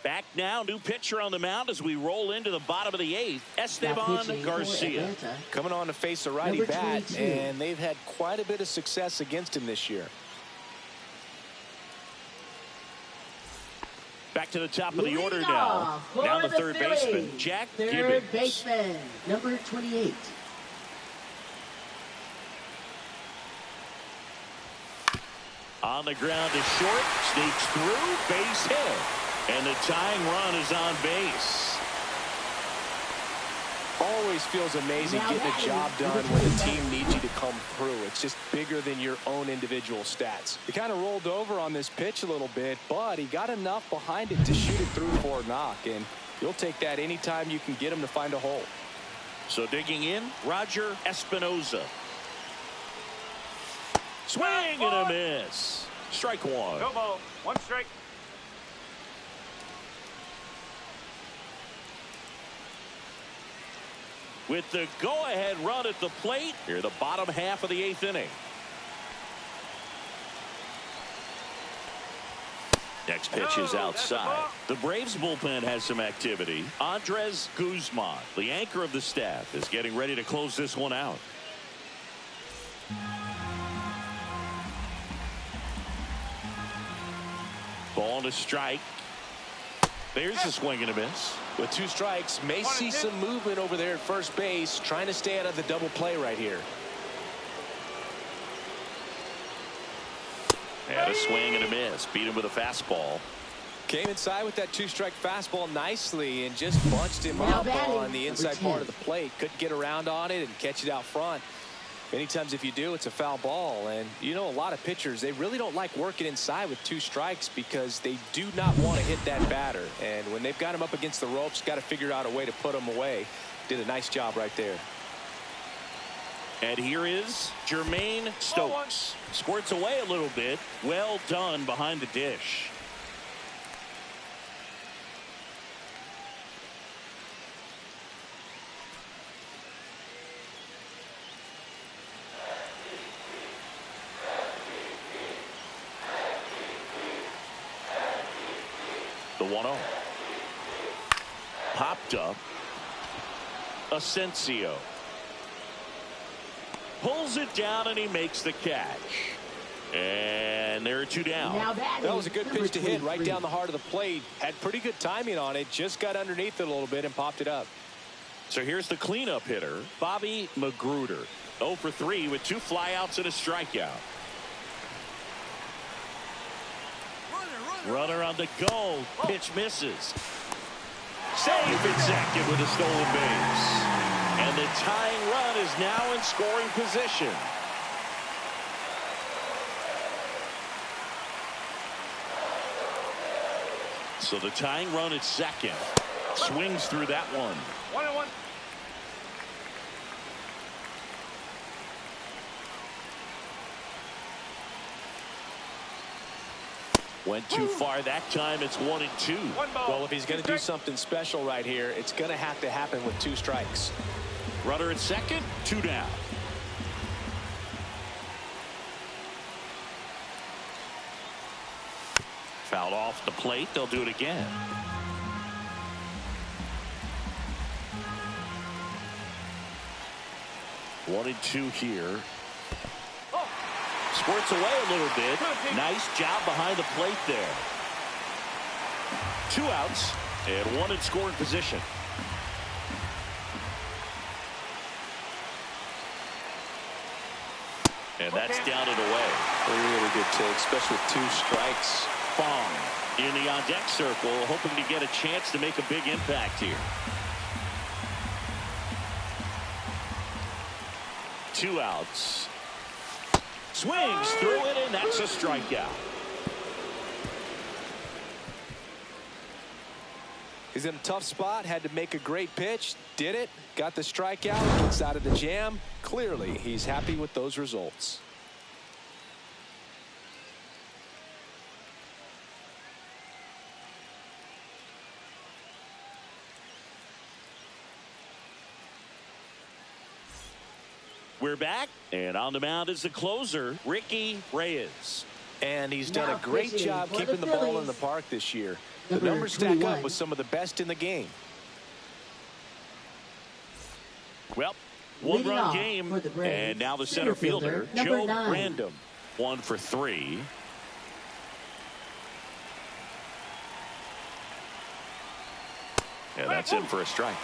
Back now, new pitcher on the mound as we roll into the bottom of the 8th. Esteban Garcia. Coming on to face a righty Number bat, 22. and they've had quite a bit of success against him this year. Back to the top of the order Leading now. off for Now the the third Phillies, baseman, Jack third Gibbons. baseman, number 28. On the ground to short, sneaks through, base hit. And the tying run is on base. Always feels amazing Now getting a batting, job done number when the 29. team needs you to come through. It's just bigger than your own individual stats. He kind of rolled over on this pitch a little bit, but he got enough behind it to shoot it through for a knock, and you'll take that anytime you can get him to find a hole. So digging in, Roger Espinoza. Swing and a miss. Strike 1. No ball, 1 strike. With the go-ahead run at the plate, here the bottom half of the 8th inning. Next pitch is outside. The Braves bullpen has some activity. Andres Guzman, the anchor of the staff, is getting ready to close this one out. Ball to strike. There's a swing and a miss. With 2 strikes, may see some movement over there at first base, trying to stay out of the double play right here. And a swing and a miss. Beat him with a fastball. Came inside with that 2-strike fastball nicely and just bunched him up on the inside part of the plate. Couldn't get around on it and catch it out front. Many times if you do, it's a foul ball. And you know, a lot of pitchers, they really don't like working inside with 2 strikes because they do not want to hit that batter. And when they've got him up against the ropes, got to figure out a way to put him away. Did a nice job right there. And here is Jermaine Stokes. Squirts away a little bit. Well done behind the dish. The 1-0. Popped up. Asensio. Pulls it down and he makes the catch. And there are 2 down. That was a good pitch to hit right down the heart of the plate. Had pretty good timing on it. Just got underneath it a little bit and popped it up. So here's the cleanup hitter, Bobby Magruder. 0 for 3 with 2 flyouts and a strikeout. Runner on the go. Pitch misses. Safe at second with a stolen base. And the tying run is now in scoring position. So the tying run at second. Swings through that one. 1-1. Went too far that time. It's 1-2. Well, if he's going to do something special right here, it's going to have to happen with 2 strikes. Runner at second, 2 down. Fouled off the plate. They'll do it again. One and 2 here. Squirts away a little bit. Nice job behind the plate there. 2 outs and 1 in scoring position. And that's down and away. Really good take, especially with 2 strikes. Fong in the on-deck circle, hoping to get a chance to make a big impact here. 2 outs. Swings through it, and that's a strikeout. He's in a tough spot, had to make a great pitch, did it, got the strikeout, gets out of the jam. Clearly, he's happy with those results. We're back, and on the mound is the closer, Ricky Reyes. And he's done a great job keeping the ball in the park this year. The numbers stack up with some of the best in the game. Well, 1-run game, and now the center fielder, Joe Random, 1 for 3. And that's in for a strike.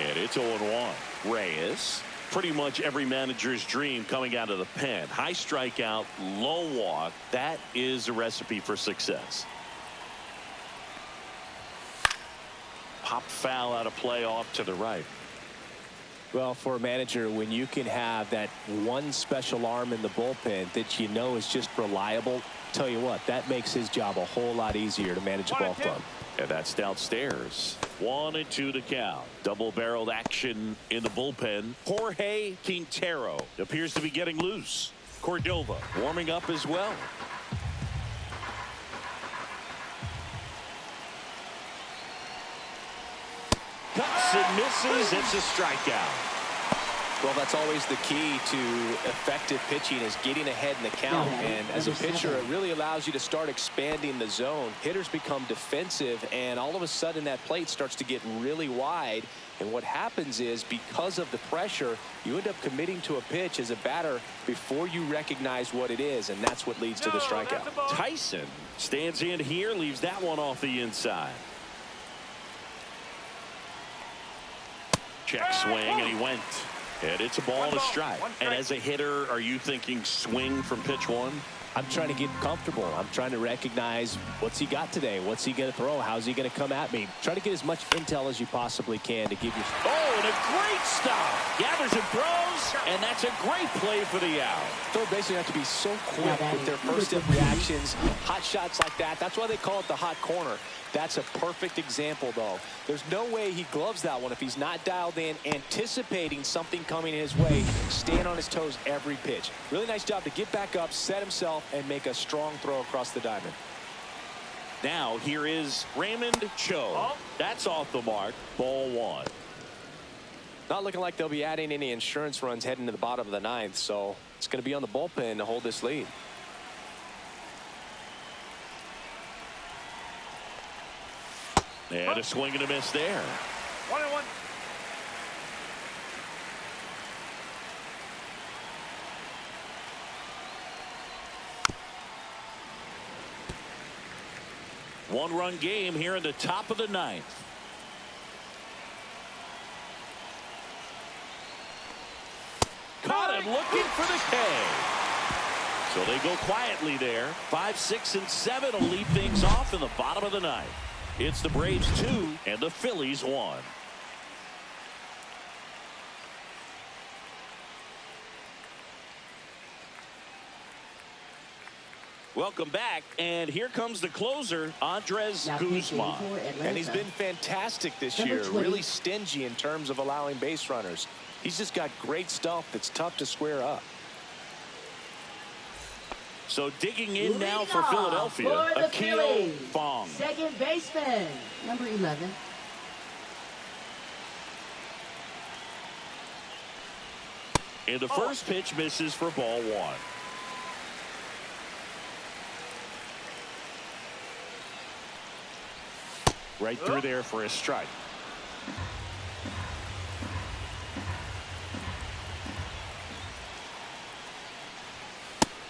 And it's 0-1. Reyes. Pretty much every manager's dream coming out of the pen. High strikeout, low walk. That is a recipe for success. Pop foul out of play off to the right. Well, for a manager, when you can have that one special arm in the bullpen that you know is just reliable, tell you what, that makes his job a whole lot easier to manage a ball from. And that's downstairs. 1-2 to count. Double-barreled action in the bullpen. Jorge Quintero appears to be getting loose. Cordova warming up as well. Cuts and misses. It's a strikeout. Well, that's always the key to effective pitching, is getting ahead in the count. And as a pitcher, it really allows you to start expanding the zone. Hitters become defensive, and all of a sudden that plate starts to get really wide. And what happens is, because of the pressure, you end up committing to a pitch as a batter before you recognize what it is, and that's what leads to the strikeout. Tyson stands in here, leaves that one off the inside. Check swing, and he went. And it's a ball and a strike. One And strike. as a hitter, are you thinking swing from pitch one? I'm trying to get comfortable. I'm trying to recognize what's he got today. What's he going to throw? How's he going to come at me? Try to get as much intel as you possibly can to give you. Oh, and a great stop. Gathers and throws, and that's a great play for the out. Third basemen have to be so quick with their first step reactions. Hot shots like that. That's why they call it the hot corner. That's a perfect example, though. There's no way he gloves that one if he's not dialed in, anticipating something coming his way, staying on his toes every pitch. Really nice job to get back up, set himself, and make a strong throw across the diamond. Now here is Raymond Cho. That's off the mark. Ball one. Not looking like they'll be adding any insurance runs heading to the bottom of the ninth, so it's going to be on the bullpen to hold this lead. And a swing and a miss there. 1-1. One-run game here in the top of the ninth. Caught him looking for the K. So they go quietly there. 5, 6, and 7 will lead things off in the bottom of the ninth. It's the Braves 2 and the Phillies 1. Welcome back, and here comes the closer, Andres Now Guzman. pitching for Atlanta. And he's been fantastic this Number year. 20. Really stingy in terms of allowing base runners. He's just got great stuff that's tough to square up. So digging in now Leading for off Philadelphia, for the Akil Phillies, Fong. second baseman, number 11. And the first pitch misses for ball one. Right through there for a strike.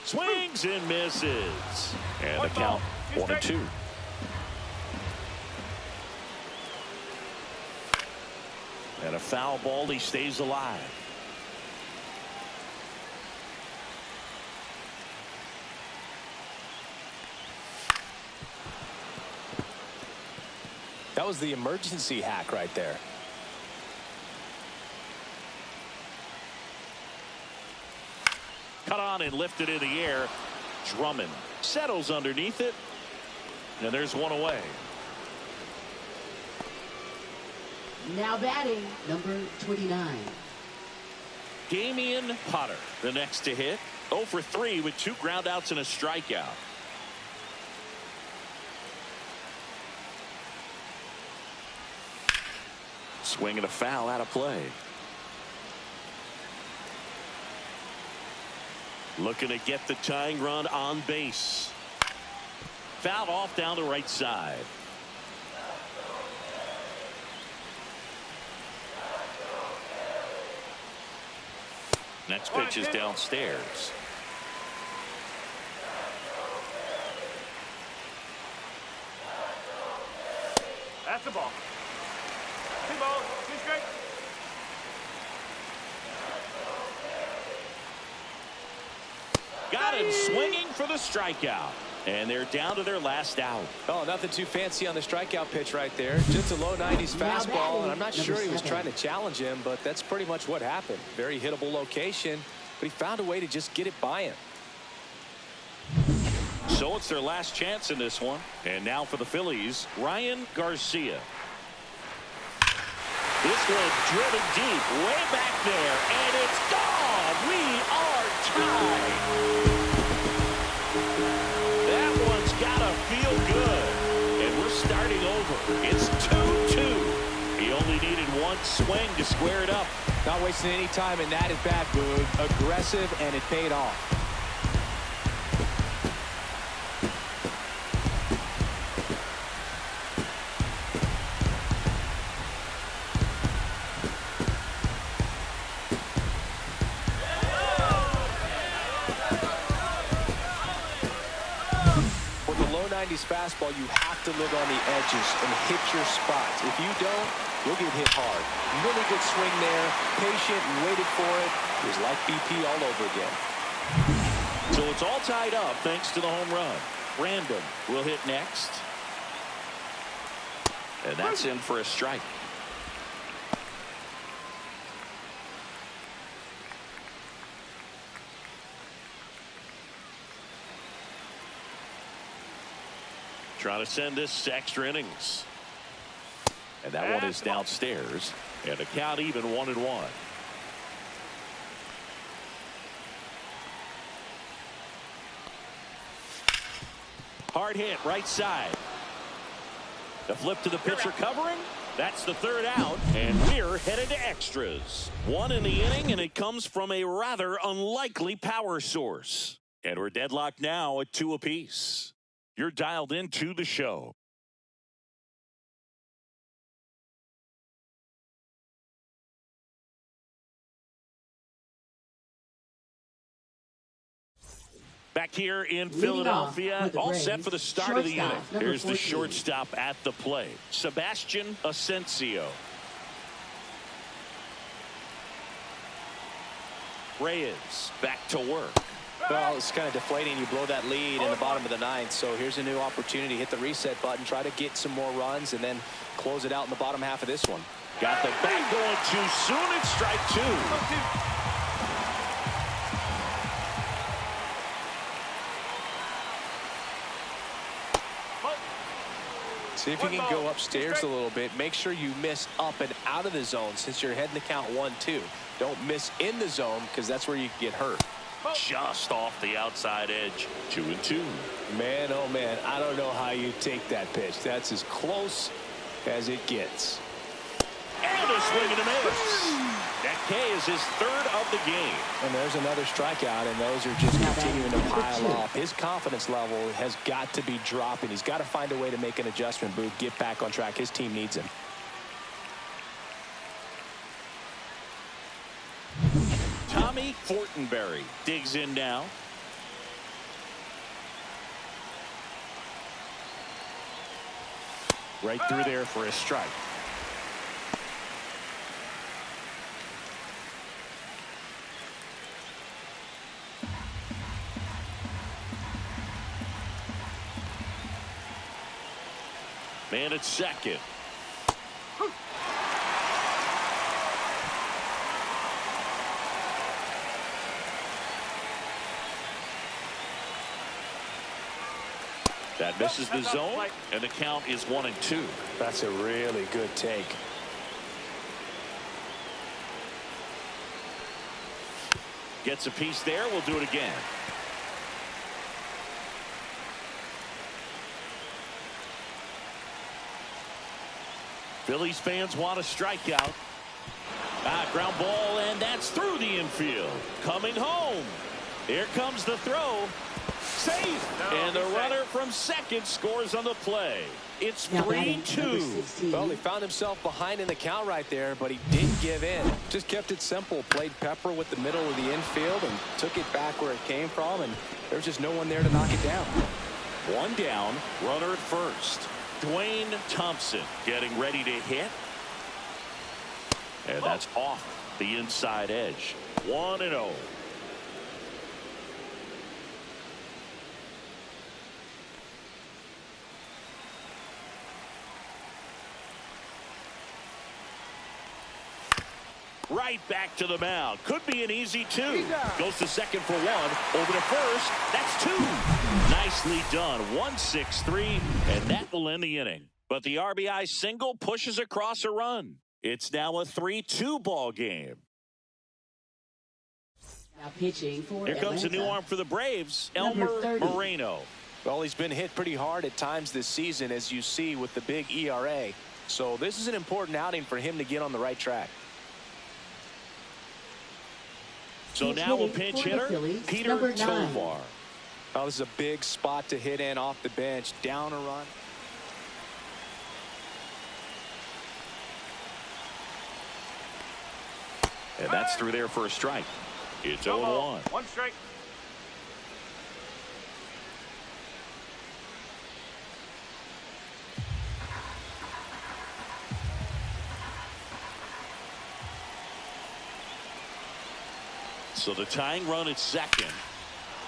Swings and misses. And the count 1-2. And a foul ball. He stays alive. That was the emergency hack right there. Cut on and lifted in the air. Drummond settles underneath it. And there's one away. Now batting, number 29. Damian Potter, the next to hit. 0 for 3 with 2 groundouts and a strikeout. Swing and a foul out of play. Looking to get the tying run on base. Fouled off down the right side. Next pitch is downstairs. That's the ball. 2 balls, 2 strikes. Got him swinging for the strikeout. And they're down to their last out. Oh, nothing too fancy on the strikeout pitch right there. Just a low 90s fastball, and I'm not sure he was trying to challenge him, but that's pretty much what happened. Very hittable location, but he found a way to just get it by him. So it's their last chance in this one. And now for the Phillies, Ryan Garcia. This one driven deep, way back there, and it's gone. We are tied. That one's gotta feel good. And we're starting over. It's 2-2. He only needed one swing to square it up. Not wasting any time in that at-bat, Boog. Aggressive, and it paid off. low 90s fastball, you have to look on the edges and hit your spots. If you don't, you'll get hit hard. Really good swing there. Patient and waited for it. It was like BP all over again. So it's all tied up thanks to the home run. Random will hit next. And that's in for a strike. Trying to send this to extra innings. And that one is downstairs. And the count even 1-1. Hard hit right side. The flip to the pitcher covering. That's the third out. And we're headed to extras. One in the inning, and it comes from a rather unlikely power source. And we're deadlocked now at 2 apiece. You're dialed into the show. Back here in Philadelphia, all set for the start of the inning. Here's the shortstop at the plate, Sebastian Asensio. Reyes back to work. Well, it's kind of deflating. You blow that lead in the bottom of the ninth. So here's a new opportunity. Hit the reset button. Try to get some more runs and then close it out in the bottom half of this one. Got the bat going too soon. It's strike 2. See if you can go upstairs a little bit. Make sure you miss up and out of the zone since you're heading to count 1-2. Don't miss in the zone because that's where you get hurt. Just off the outside edge. 2-2. Man, oh man, I don't know how you take that pitch. That's as close as it gets. And a swing and a miss. That K is his third of the game. And there's another strikeout, and those are just continuing to pile up. His confidence level has got to be dropping. He's got to find a way to make an adjustment, Booth, get back on track. His team needs him. Tommy Fortenberry digs in now. Right through there for a strike. Man at second. That misses the zone, and the count is 1-2. That's a really good take. Gets a piece there. We'll do it again. Phillies fans want a strikeout. Ground ball, and that's through the infield. Coming home. Here comes the throw. Safe. And the runner from second scores on the play. It's 3-2. Well, he found himself behind in the count right there, but he didn't give in. Just kept it simple. Played pepper with the middle of the infield and took it back where it came from, and there's just no one there to knock it down. One down, runner at first. Dwayne Thompson getting ready to hit. And that's off the inside edge. 1-0. Right back to the mound. Could be an easy 2. Goes to second for 1. Over to first. That's 2. Nicely done. 1-6-3. And that will end the inning. But the RBI single pushes across a run. It's now a 3-2 ball game. Now pitching for Here comes a new arm for the Braves, Elmer Moreno. Well, he's been hit pretty hard at times this season, as you see with the big ERA. So this is an important outing for him to get on the right track. So now a pinch hitter, Peter Tovar. Oh, this is a big spot to hit in off the bench. Down a run. And that's through there for a strike. It's 0-1. 1 strike. So the tying run at second.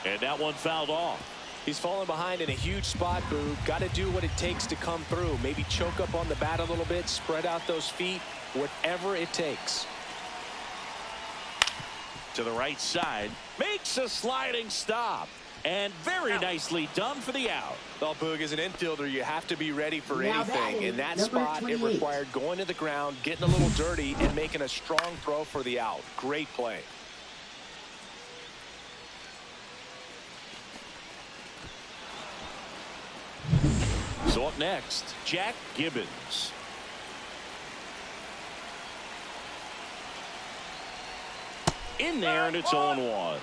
And that one fouled off. He's falling behind in a huge spot, Boo. Got to do what it takes to come through. Maybe choke up on the bat a little bit, spread out those feet, whatever it takes. To the right side, makes a sliding stop. And very nicely done for the out. Well, Boog, as an infielder, you have to be ready for Now anything. batting, In that number spot, 28. it required going to the ground, getting a little dirty, and making a strong throw for the out. Great play. So up next, Jack Gibbons. In there, and it's 0-1.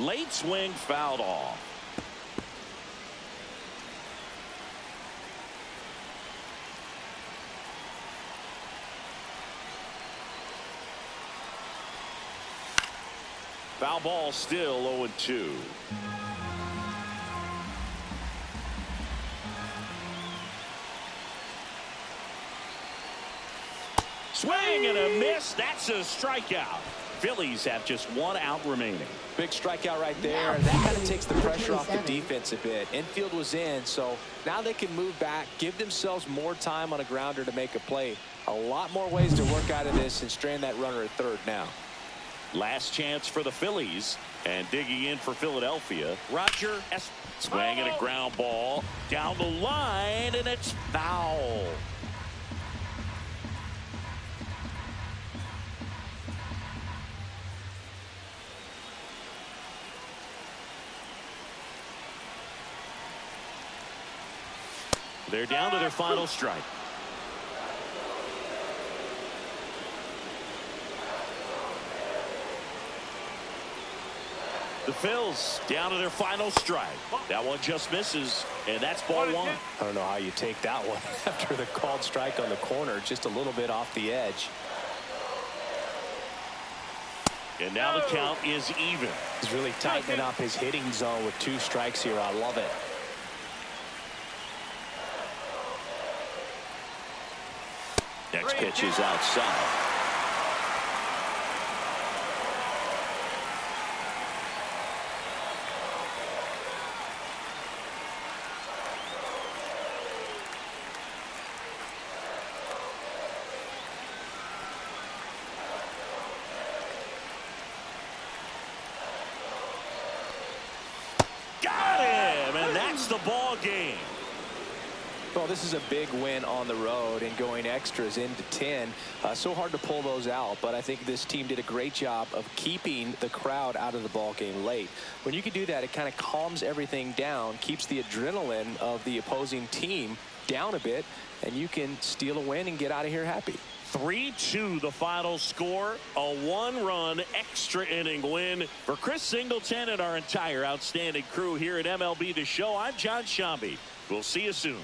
Late swing fouled off. Foul ball, still 0-2. Swing and a miss. That's a strikeout. Phillies have just one out remaining. Big strikeout right there. That kind of takes the pressure off the defense a bit. Infield was in, so now they can move back, give themselves more time on a grounder to make a play. A lot more ways to work out of this and strand that runner at third now. Last chance for the Phillies, and digging in for Philadelphia, Roger S. Swinging a ground ball down the line, and it's foul. They're down to their final strike. The Phils down to their final strike. That one just misses, and that's ball one. I don't know how you take that one after the called strike on the corner, just a little bit off the edge. And now the count is even. He's really tightening up his hitting zone with 2 strikes here. I love it. Next pitch is outside. Got him, and that's the ball game. Well, this is a big win on the road and going extras into 10. So hard to pull those out, but I think this team did a great job of keeping the crowd out of the ball game late. When you can do that, it kind of calms everything down, keeps the adrenaline of the opposing team down a bit, and you can steal a win and get out of here happy. 3-2 the final score. A 1-run extra inning win for Chris Singleton and our entire outstanding crew here at MLB The Show. I'm John Shambi. We'll see you soon.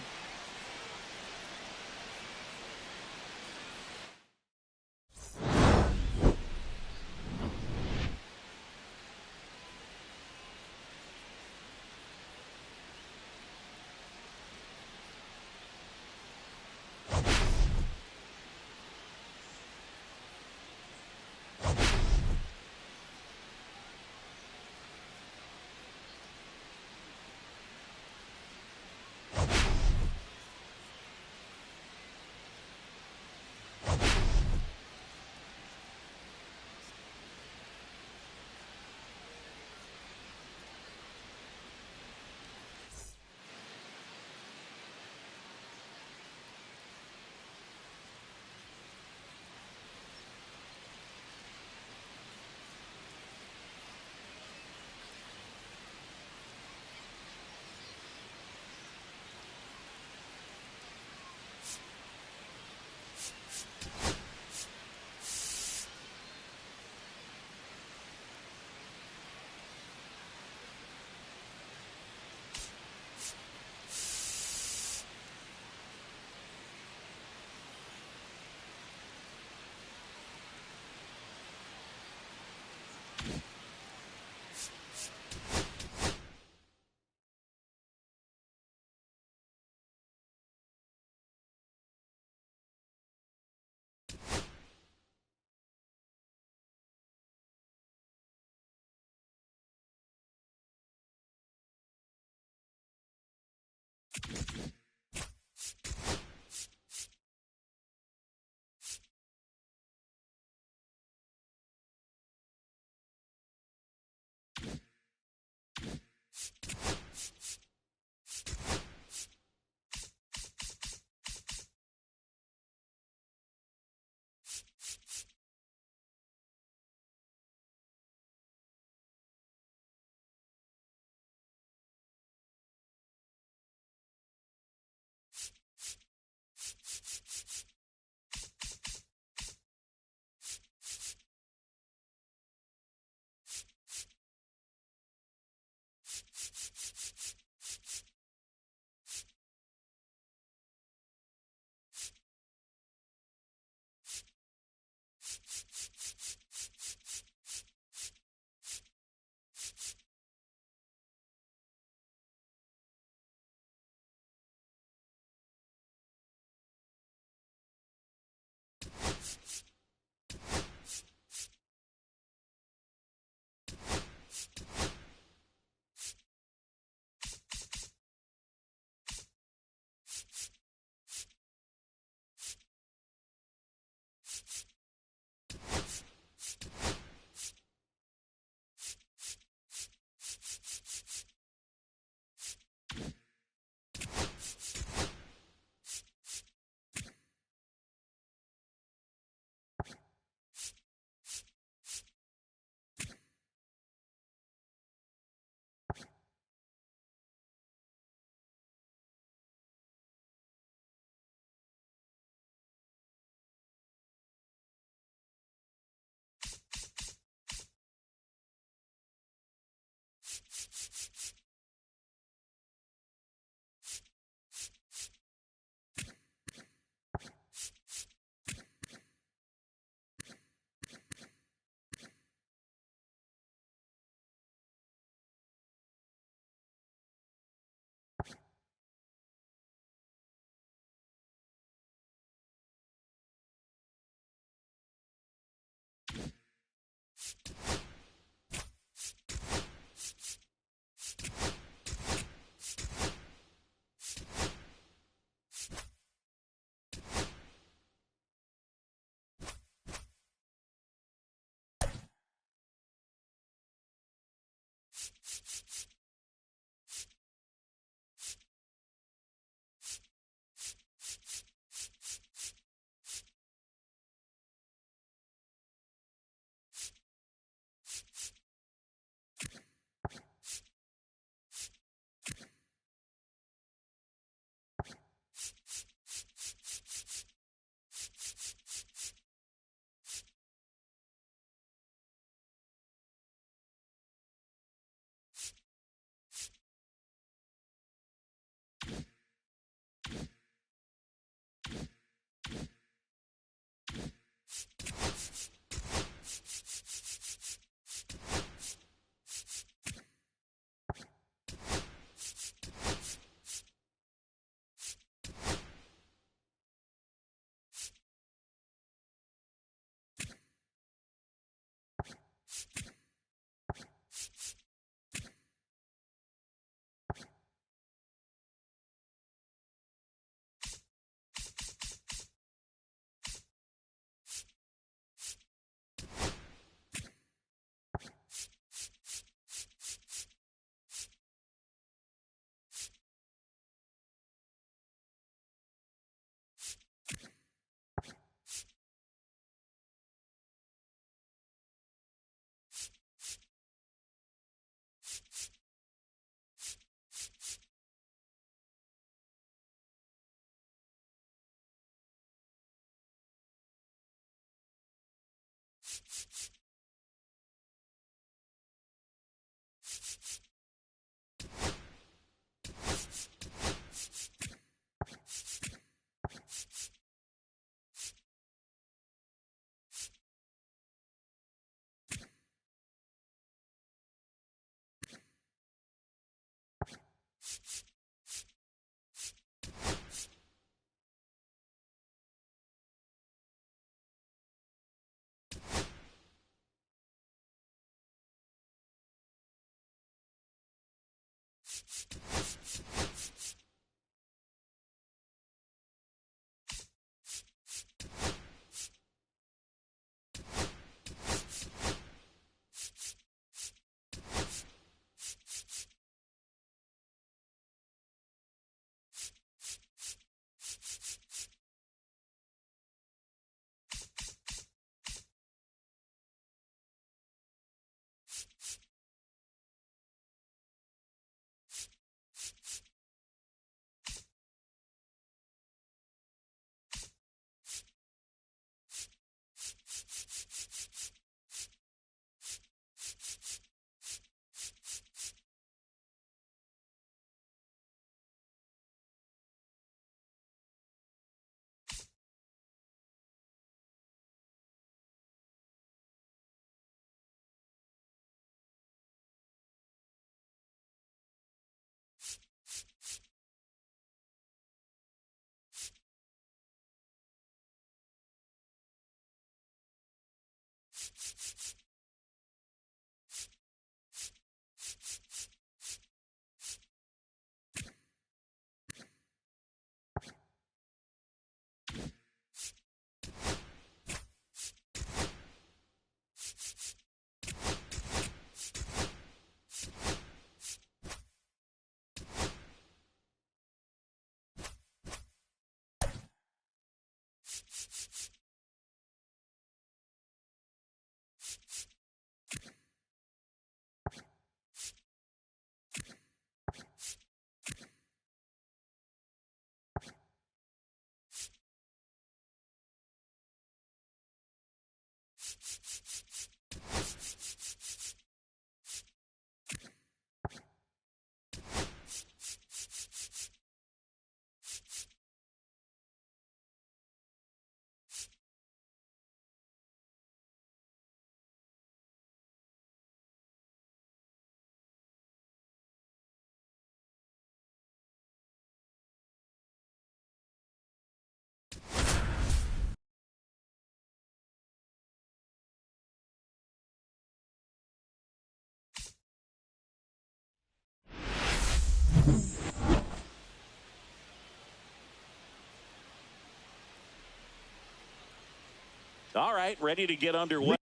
All right, ready to get underway.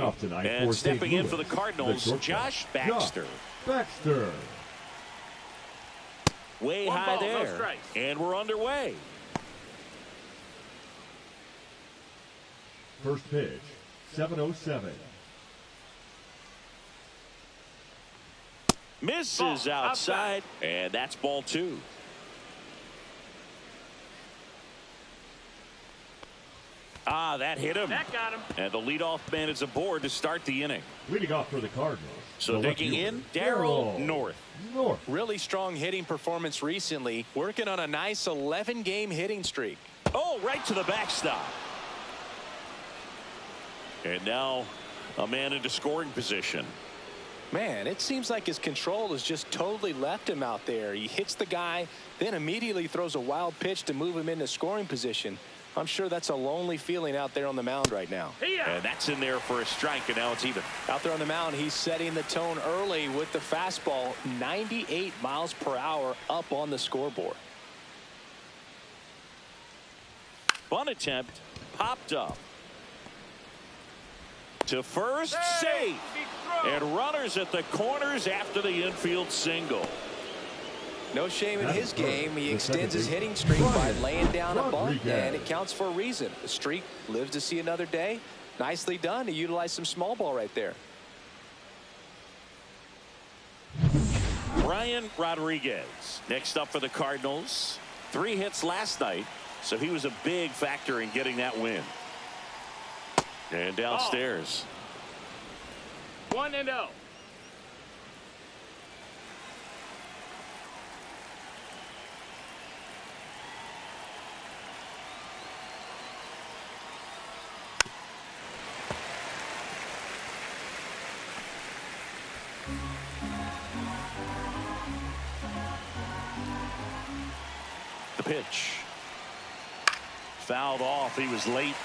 Off tonight and for stepping St. in for the Cardinals, Josh Baxter. Baxter. Way One high ball, no there. strikes. And we're underway. First pitch, 7:07. Misses Ball, outside, and that's ball 2. That hit him. That got him. And the leadoff man is aboard to start the inning. Leading off for the Cardinals. So the left digging fielder, in, Darryl North. North. Really strong hitting performance recently, working on a nice 11-game hitting streak. Oh, right to the backstop. And now a man into scoring position. Man, it seems like his control has just totally left him out there. He hits the guy, then immediately throws a wild pitch to move him into scoring position. I'm sure that's a lonely feeling out there on the mound right now. And that's in there for a strike, and now it's even. Out there on the mound, he's setting the tone early with the fastball, 98 miles per hour up on the scoreboard. Bunt attempt, popped up. To first, safe. And runners at the corners after the infield single. No shame in his game. He extends his hitting streak by laying down a bunt, and it counts for a reason. The streak lives to see another day. Nicely done to utilize some small ball right there. Brian Rodriguez next up for the Cardinals. 3 hits last night, so he was a big factor in getting that win. And downstairs. 1-0. The pitch. Fouled off. He was late.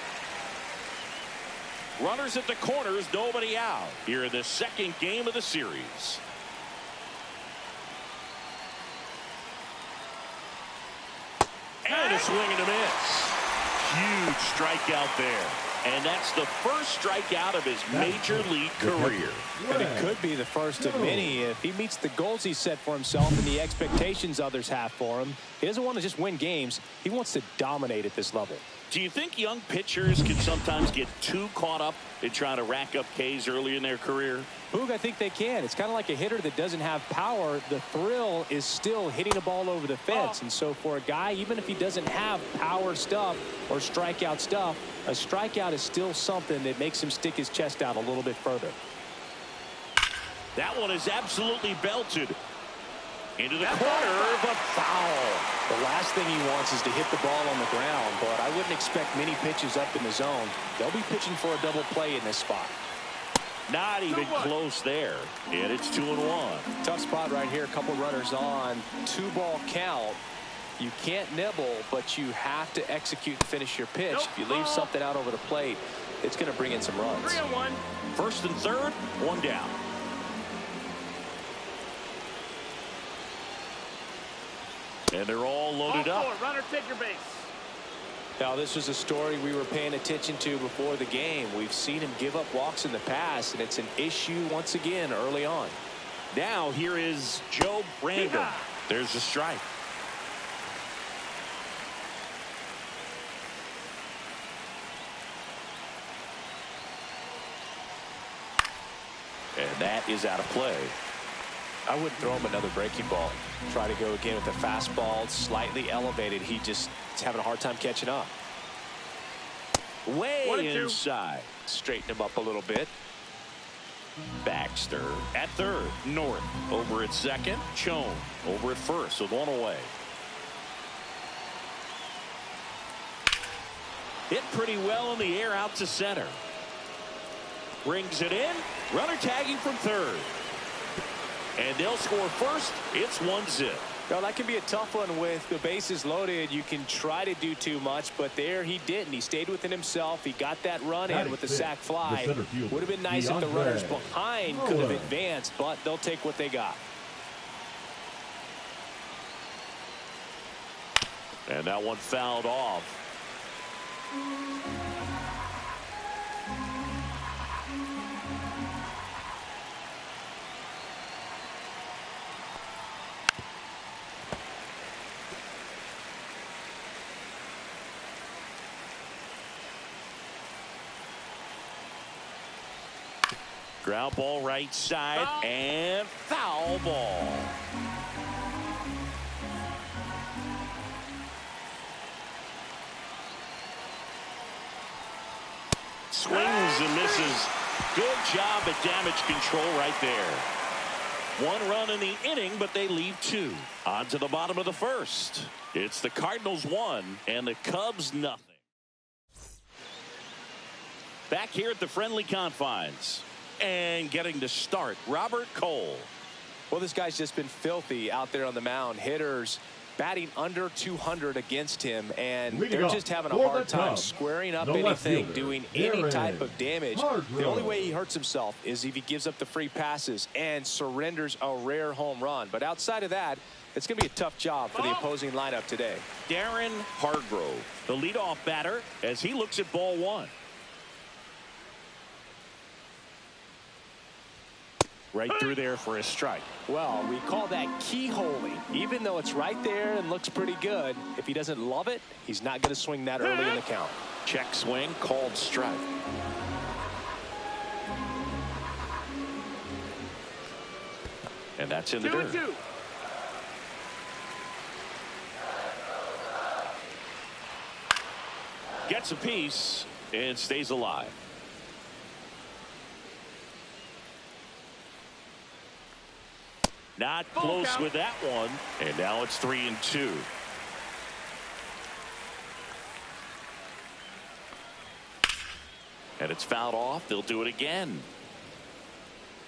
Runners at the corners, nobody out here in the second game of the series. And a swing and a miss. Huge strikeout there. And that's the first strikeout of his major league career. And it could be the first of many if he meets the goals he set for himself and the expectations others have for him. He doesn't want to just win games. He wants to dominate at this level. Do you think young pitchers can sometimes get too caught up in trying to rack up Ks early in their career? Boog, I think they can. It's kind of like a hitter that doesn't have power. The thrill is still hitting a ball over the fence. And so for a guy, even if he doesn't have power stuff or strikeout stuff, a strikeout is still something that makes him stick his chest out a little bit further. That one is absolutely belted. Into the corner, but foul. The last thing he wants is to hit the ball on the ground, but I wouldn't expect many pitches up in the zone. They'll be pitching for a double play in this spot. Not even close there. And it's 2-1. Tough spot right here. A couple runners on. 2-ball count. You can't nibble, but you have to execute and finish your pitch. If you leave something out over the plate, it's going to bring in some runs. 3-1. First and third, one down. And they're all loaded up. Runner, take your base. Now, this was a story we were paying attention to before the game. We've seen him give up walks in the past, and it's an issue once again early on. Now here is Joe Brandon. There's a strike. And that is out of play. I wouldn't throw him another breaking ball. Try to go again with the fastball, slightly elevated. He just is having a hard time catching up. Way inside. Straighten him up a little bit. Baxter at third. North over at second. Chone over at first with one away. Hit pretty well in the air out to center. Brings it in. Runner tagging from third. And they'll score first. It's 1-0. Now, that can be a tough one with the bases loaded. You can try to do too much, but there he didn't. He stayed within himself. He got that run in with the sac fly. Would have been nice if the runners behind could have advanced, but they'll take what they got. And that one fouled off. Ground ball right side and foul ball. Swings and misses. Good job at damage control right there. One run in the inning, but they leave two. On to the bottom of the first. It's the Cardinals 1 and the Cubs nothing. Back here at the friendly confines. And getting to start, Robert Cole. Well, this guy's just been filthy out there on the mound. Hitters batting under 200 against him, and they're just having a hard time squaring up anything, doing any type of damage. The only way he hurts himself is if he gives up the free passes and surrenders a rare home run. But outside of that, it's going to be a tough job for the opposing lineup today. Darren Hargrove, the leadoff batter, as he looks at ball one. Right through there for a strike. Well, we call that keyholing. Even though it's right there and looks pretty good, if he doesn't love it, he's not going to swing that early in the count. Check swing, called strike. And that's in the dirt. 2-2. Gets a piece and stays alive. Not close with that one. And now it's 3-2. And it's fouled off. They'll do it again.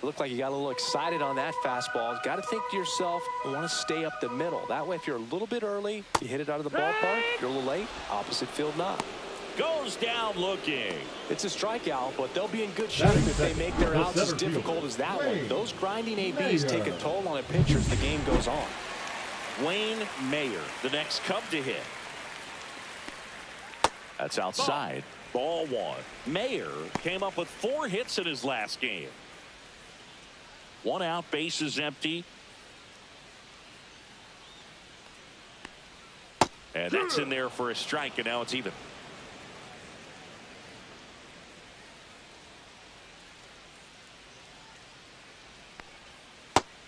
Looked like you got a little excited on that fastball. Got to think to yourself, you want to stay up the middle. That way, if you're a little bit early, you hit it out of the ballpark. You're a little late. Opposite field not. Goes down looking. It's a strikeout, but they'll be in good shape if they make their outs as difficult as that one. Those grinding ABs take a toll on a pitcher as the game goes on. Wayne Mayer, the next Cub to hit. That's outside. Ball one. Mayer came up with 4 hits in his last game. 1 out, bases empty. And that's in there for a strike, and now it's even.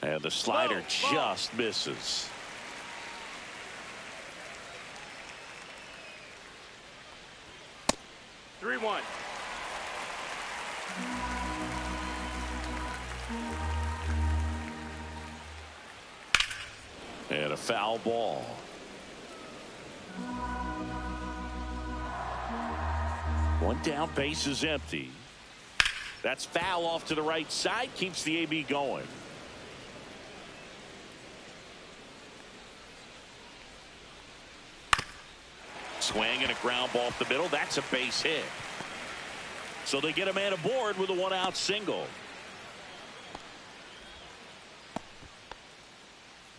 And the slider just misses. Three one. And a foul ball. One down, base is empty. That's foul off to the right side. Keeps the AB going. Swing and a ground ball up the middle. That's a base hit. So they get a man aboard with a one-out single.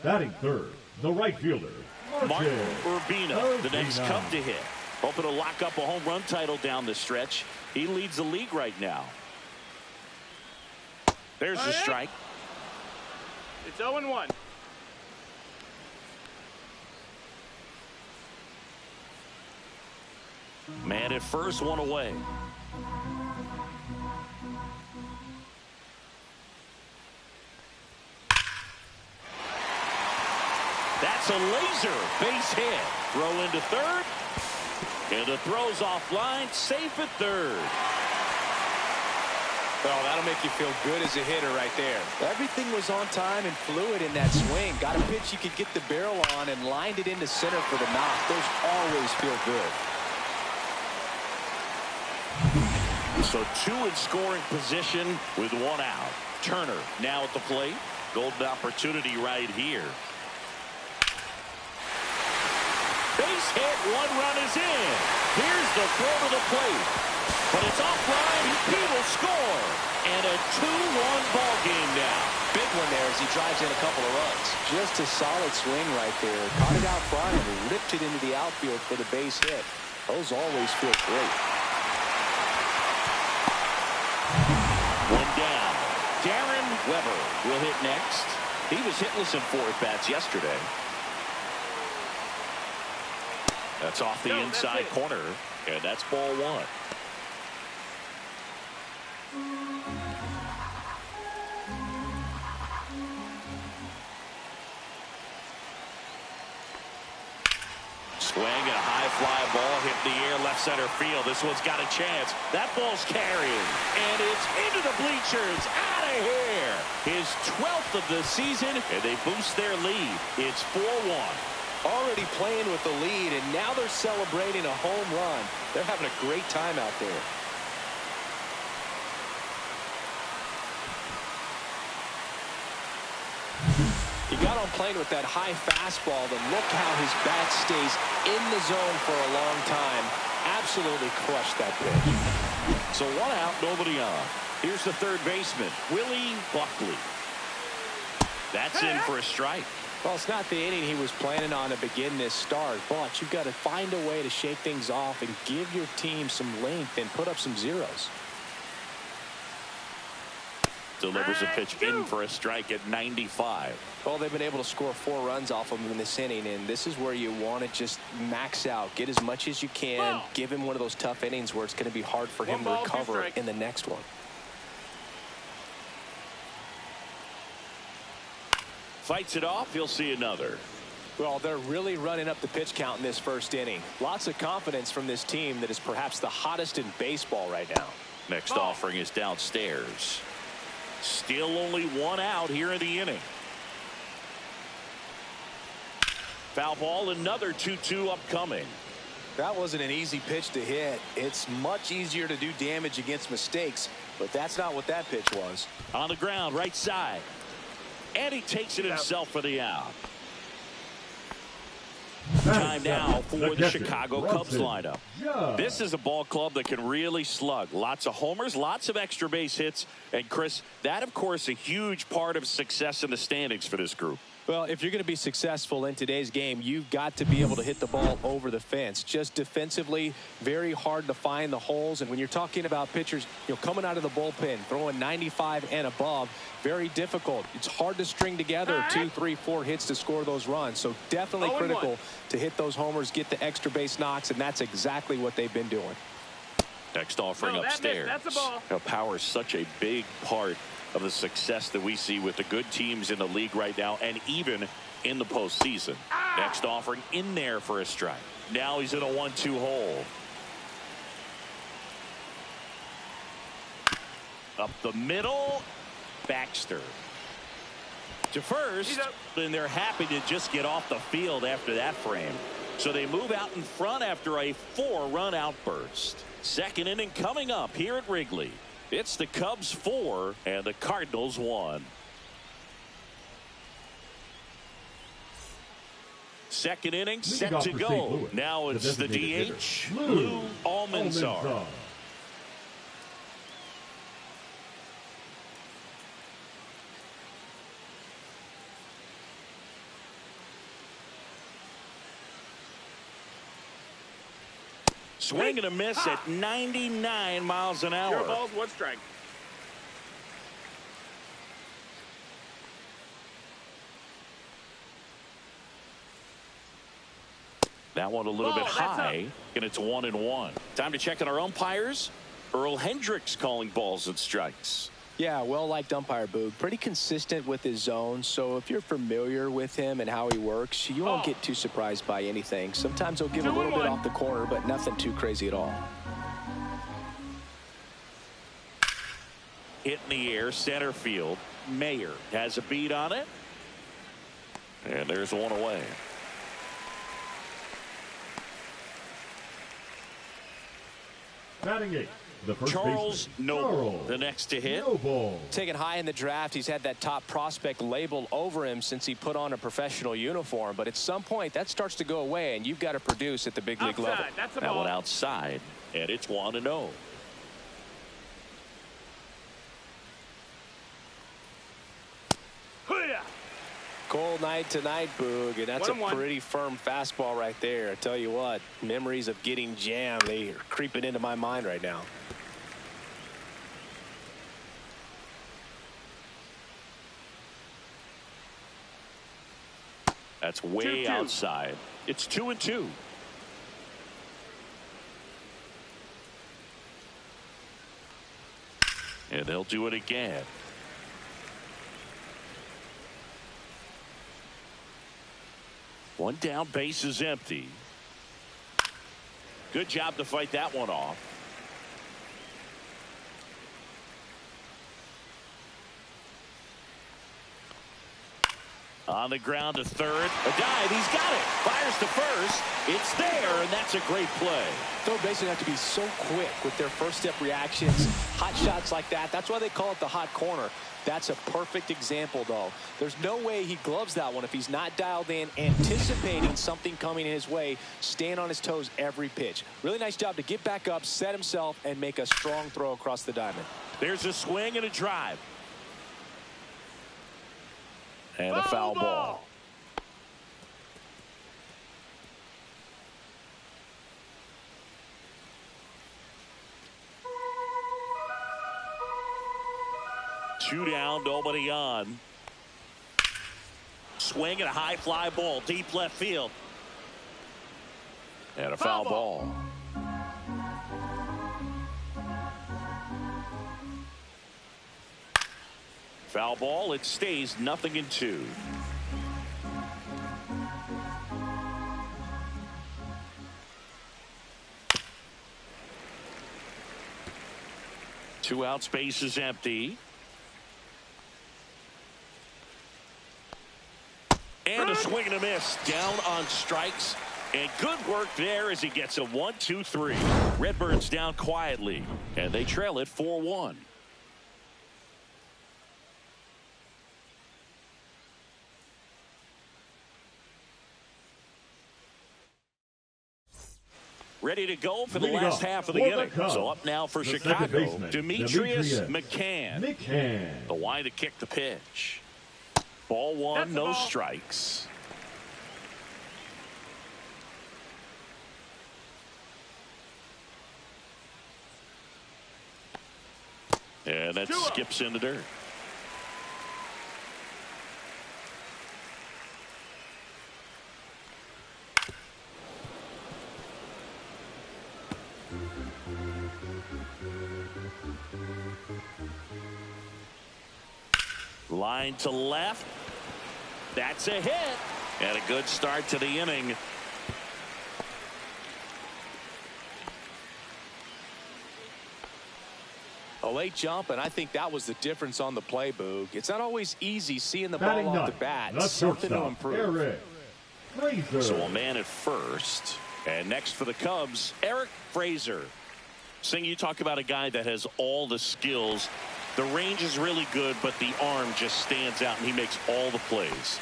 Batting third, the right fielder, Martin Urbina, the next Cub to hit. Hoping to lock up a home run title down the stretch. He leads the league right now. There's the strike. It's 0-1. Man at first, one away. That's a laser base hit. Throw into third. And the throw's offline. Safe at third. Well, that'll make you feel good as a hitter right there. Everything was on time and fluid in that swing. Got a pitch you could get the barrel on and lined it into center for the knock. Those always feel good. So two in scoring position with one out. Turner now at the plate. Golden opportunity right here. Base hit, one run is in. Here's the throw to the plate. But it's offline, he will score. And a 2-1 ball game now. Big one there as he drives in a couple of runs. Just a solid swing right there. Caught it out front and ripped it into the outfield for the base hit. Those always feel great. One down. Darren Weber will hit next. He was hitless in 4 at-bats yesterday. That's off the inside corner, and that's ball one. Swing and a high fly ball hit the air left center field. This one's got a chance. That ball's carrying, and it's into the bleachers. Out of here. His 12th of the season, and they boost their lead. It's 4-1. Already playing with the lead, and now they're celebrating a home run. They're having a great time out there. He got on playing with that high fastball, but look how his bat stays in the zone for a long time. Absolutely crushed that pitch. So one out, nobody on. Here's the third baseman, Willie Buckley. That's in for a strike. Well, it's not the inning he was planning on to begin this start, but you've got to find a way to shake things off and give your team some length and put up some zeros. Delivers a pitch in for a strike at 95. Well, they've been able to score 4 runs off of him in this inning, and this is where you want to just max out. Get as much as you can. Give him one of those tough innings where it's going to be hard for him to recover in the next one. Fights it off. He'll see another. Well, they're really running up the pitch count in this first inning. Lots of confidence from this team that is perhaps the hottest in baseball right now. Next offering is downstairs. Still only one out here in the inning. Foul ball, another 2-2 upcoming. That wasn't an easy pitch to hit. It's much easier to do damage against mistakes, but that's not what that pitch was. On the ground, right side. And he takes it himself for the out. Time now for the Chicago Cubs lineup. This is a ball club that can really slug. Lots of homers, lots of extra base hits. And Chris, that of course a huge part of success in the standings for this group. Well, if you're going to be successful in today's game, you've got to be able to hit the ball over the fence. Just defensively, very hard to find the holes. And when you're talking about pitchers, coming out of the bullpen, throwing 95 and above, very difficult. It's hard to string together 2, 3, 4 hits to score those runs. So definitely critical to hit those homers, get the extra base knocks, and that's exactly what they've been doing. Next offering upstairs. That's a ball. Power is such a big part of the success that we see with the good teams in the league right now, and even in the postseason. Next offering in there for a strike. Now he's in a 1-2 hole. Up the middle, Baxter to first, and they're happy to just get off the field after that frame. So they move out in front after a 4-run outburst. Second inning coming up here at Wrigley. It's the Cubs 4 and the Cardinals 1. Second inning set to go. Now it's the DH, Lou Almanzar. Swing and a miss at 99 miles an hour. 0 balls, 1 strike. That one a little bit high, and it's 1-1. Time to check on our umpires. Earl Hendricks calling balls and strikes. Yeah, well-liked umpire, Boog. Pretty consistent with his zone, so if you're familiar with him and how he works, you won't get too surprised by anything. Sometimes he'll give a little bit off the corner, but nothing too crazy at all. Hit in the air, center field. Mayer has a beat on it. And there's one away. Batting 8. The first Charles baseman, Noble, the next to hit. Noble. Taken high in the draft, he's had that top prospect label over him since he put on a professional uniform. But at some point, that starts to go away, and you've got to produce at the big league level. That's a that ball. one outside, and it's 1-0. Cold night tonight, Boog, and that's a 1-1. pretty firm fastball right there. I tell you what, memories of getting jammed, they are creeping into my mind right now. That's way 2-2. outside. It's 2-2. And they'll do it again. One down, base is empty. Good job to fight that one off. On the ground to third. A dive. He's got it. Fires to first. It's there, and that's a great play. Third basemen have to be so quick with their first step reactions. Hot shots like that. That's why they call it the hot corner. That's a perfect example, though. There's no way he gloves that one if he's not dialed in, anticipating something coming his way, staying on his toes every pitch. Really nice job to get back up, set himself, and make a strong throw across the diamond. There's a swing and a drive. And a foul ball. Two down, nobody on. Swing and a high fly ball, deep left field. And a foul ball. Foul ball, it stays 0-2. Two out, space is empty. And a swing and a miss. Down on strikes. And good work there as he gets a 1-2-3. Redbirds down quietly. And they trail it 4-1. Ready to go for the last half of the inning. So up now for Chicago, Demetrius McCann. The line to kick the pitch. Ball one, no strikes. And that skips in the dirt. Line to left. That's a hit. And a good start to the inning. A late jump, and I think that was the difference on the play, Boog. It's not always easy seeing the ball off the bat. Something to improve. So a man at first. And next for the Cubs, Eric Fraser. Sing, you talk about a guy that has all the skills. The range is really good, but the arm just stands out, and he makes all the plays.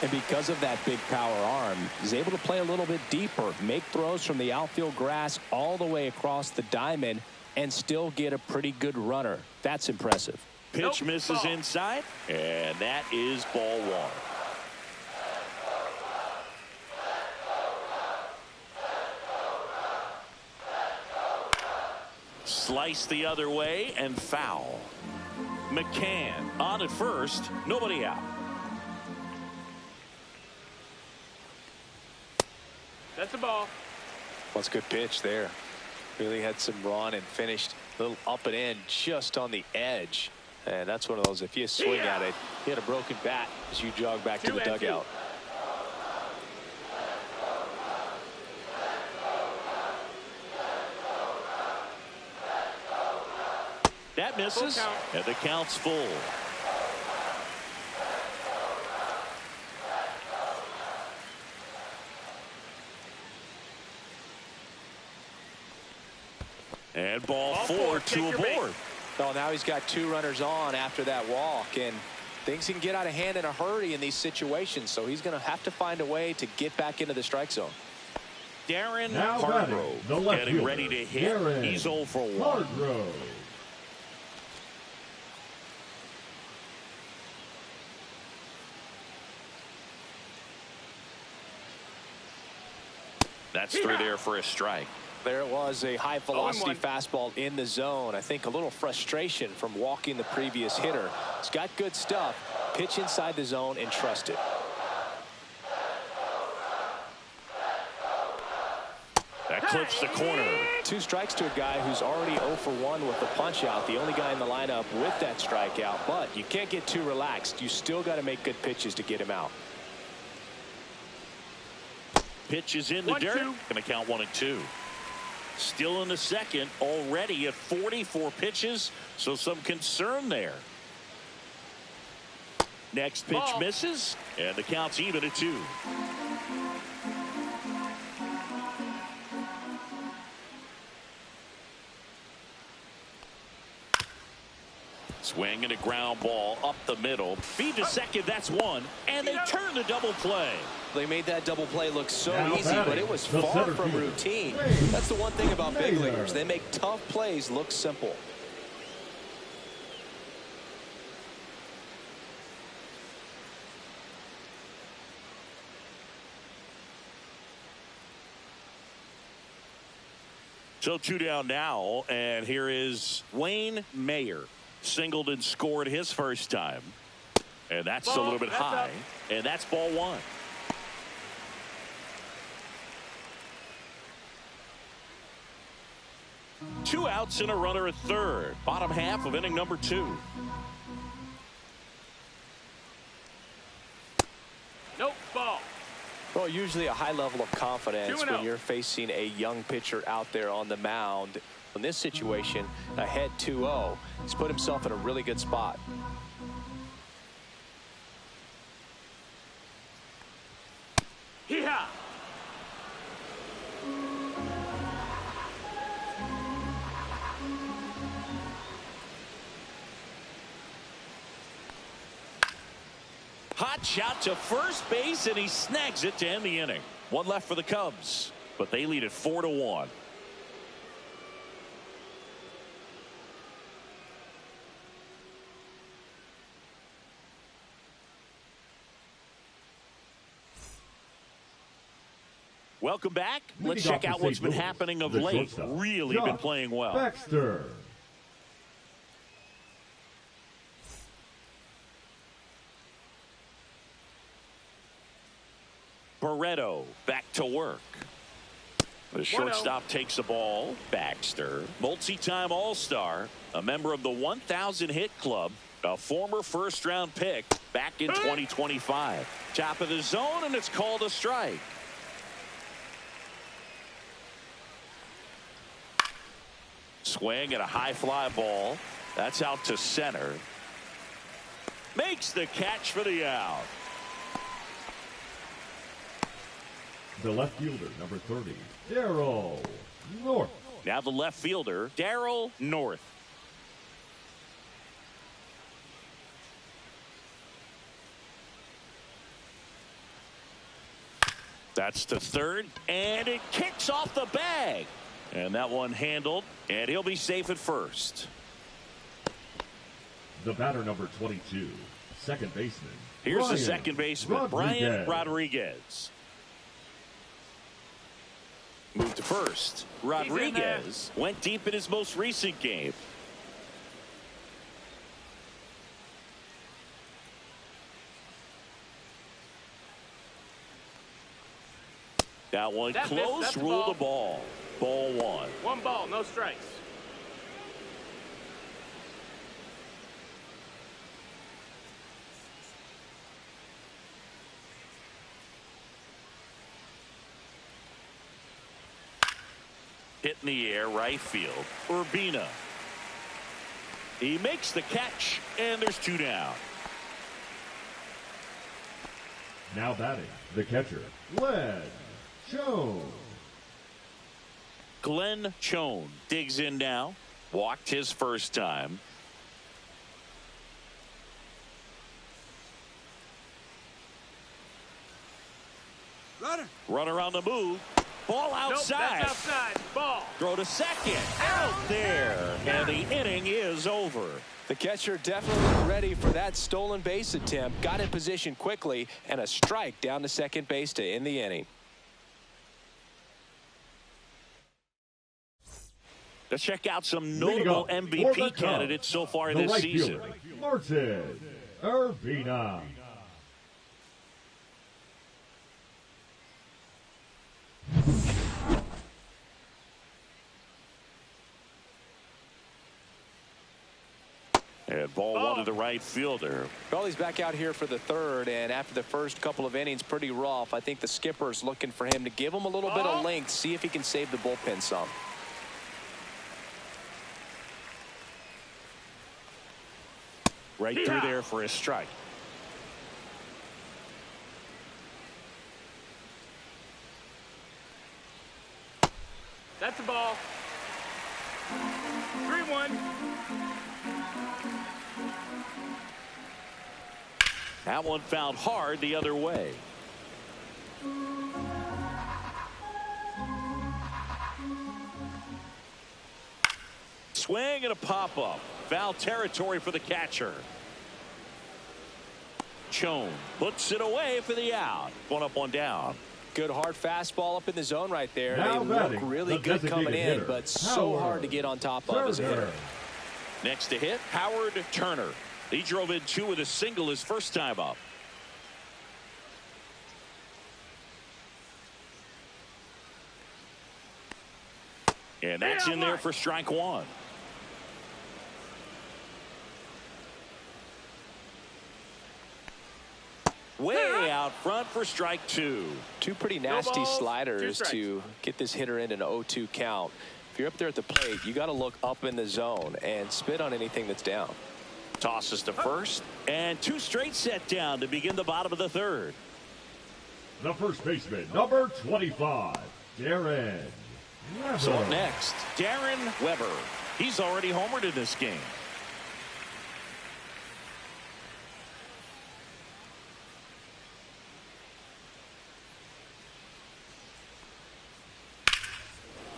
And because of that big power arm, he's able to play a little bit deeper, make throws from the outfield grass all the way across the diamond, and still get a pretty good runner. That's impressive. Pitch misses inside, and that is ball one. Slice the other way and foul. McCann on at first, nobody out. That's a ball. Well, it's a good pitch there. Really had some run and finished a little up and in just on the edge. And that's one of those, if you swing at it, you had a broken bat as you jog back to the dugout. That misses, and the count's full. And ball four to a board. Well, now he's got 2 runners on after that walk, and things can get out of hand in a hurry in these situations, so he's going to have to find a way to get back into the strike zone. Darren Hargrove getting ready to hit. He's 0 for 1. That's through there for a strike. There it was, a high velocity fastball in the zone. I think a little frustration from walking the previous hitter. He's got good stuff. Pitch inside the zone and trust it. That clips the corner. 2 strikes to a guy who's already 0 for 1 with the punch out. The only guy in the lineup with that strikeout. But you can't get too relaxed. You still got to make good pitches to get him out. Pitch is in the dirt. Going to count 1 and 2. Still in the second, already at 44 pitches, so some concern there. Next pitch misses, and the count's even at 2. Swing and a ground ball up the middle. Feed to second, that's 1. And they turn the double play. They made that double play look so easy, but it was far from routine. That's the one thing about big leaguers. They make tough plays look simple. So 2 down now, and here is Wayne Mayer. Singled and scored his first time. And that's a little bit high. And that's ball 1. Two outs and a runner at third. Bottom half of inning number 2. Nope, ball. Well, usually a high level of confidence when you're facing a young pitcher out there on the mound. In this situation, ahead 2-0, he's put himself in a really good spot. Hee-haw! Hot shot to first base, and he snags it to end the inning. 1 left for the Cubs, but they lead it 4-1. Welcome back. Let's check out what's been happening of late. Really been playing well. Baxter. Barreto back to work. The shortstop takes the ball. Baxter, multi-time All-Star, a member of the 1,000 hit club, a former first-round pick back in 2025. Top of the zone, and it's called a strike. Swing at a high fly ball. That's out to center. Makes the catch for the out. The left fielder, number 30, Darryl North. Now the left fielder, Daryl North. That's to third, and it kicks off the bag. And that one handled, and he'll be safe at first. The batter, number 22, second baseman. Here's the second baseman, Brian Rodriguez. Moved to first. Rodriguez went deep in his most recent game. That one close, ruled the ball. Ball one. One ball, no strikes. Hit in the air, right field. Urbina. He makes the catch, and there's two down. Now batting, the catcher, Glenn Jones. Glenn Chone digs in now. Walked his first time. Runner on the move. Ball outside. Nope, that's outside. Ball. Throw to second. Out there. And the inning is over. The catcher definitely ready for that stolen base attempt. Got in position quickly, and a strike down to second base to end the inning. Let's check out some notable MVP candidates so far this season. Martin Urbina. And ball one to the right fielder. Well, he's back out here for the third, and after the first couple of innings, pretty rough. I think the skipper's looking for him to give him a little bit of length, see if he can save the bullpen some. Right through there for a strike. That's a ball. 3-1. That one found hard the other way. Swing and a pop-up. Foul territory for the catcher. Chone puts it away for the out. One up, one down. Good hard fastball up in the zone right there. Now they look really good coming in, but so hard to get on top of as a hitter. Next to hit, Howard Turner. He drove in two with a single his first time up. And that's in there for strike one. Way out front for strike two. Two pretty nasty sliders to get this hitter in an 0-2 count. If you're up there at the plate, you got to look up in the zone and spit on anything that's down. Tosses to first, and two straight set down to begin the bottom of the third. The first baseman, number 25, Darren Weber. So up next, Darren Weber. He's already homered in this game.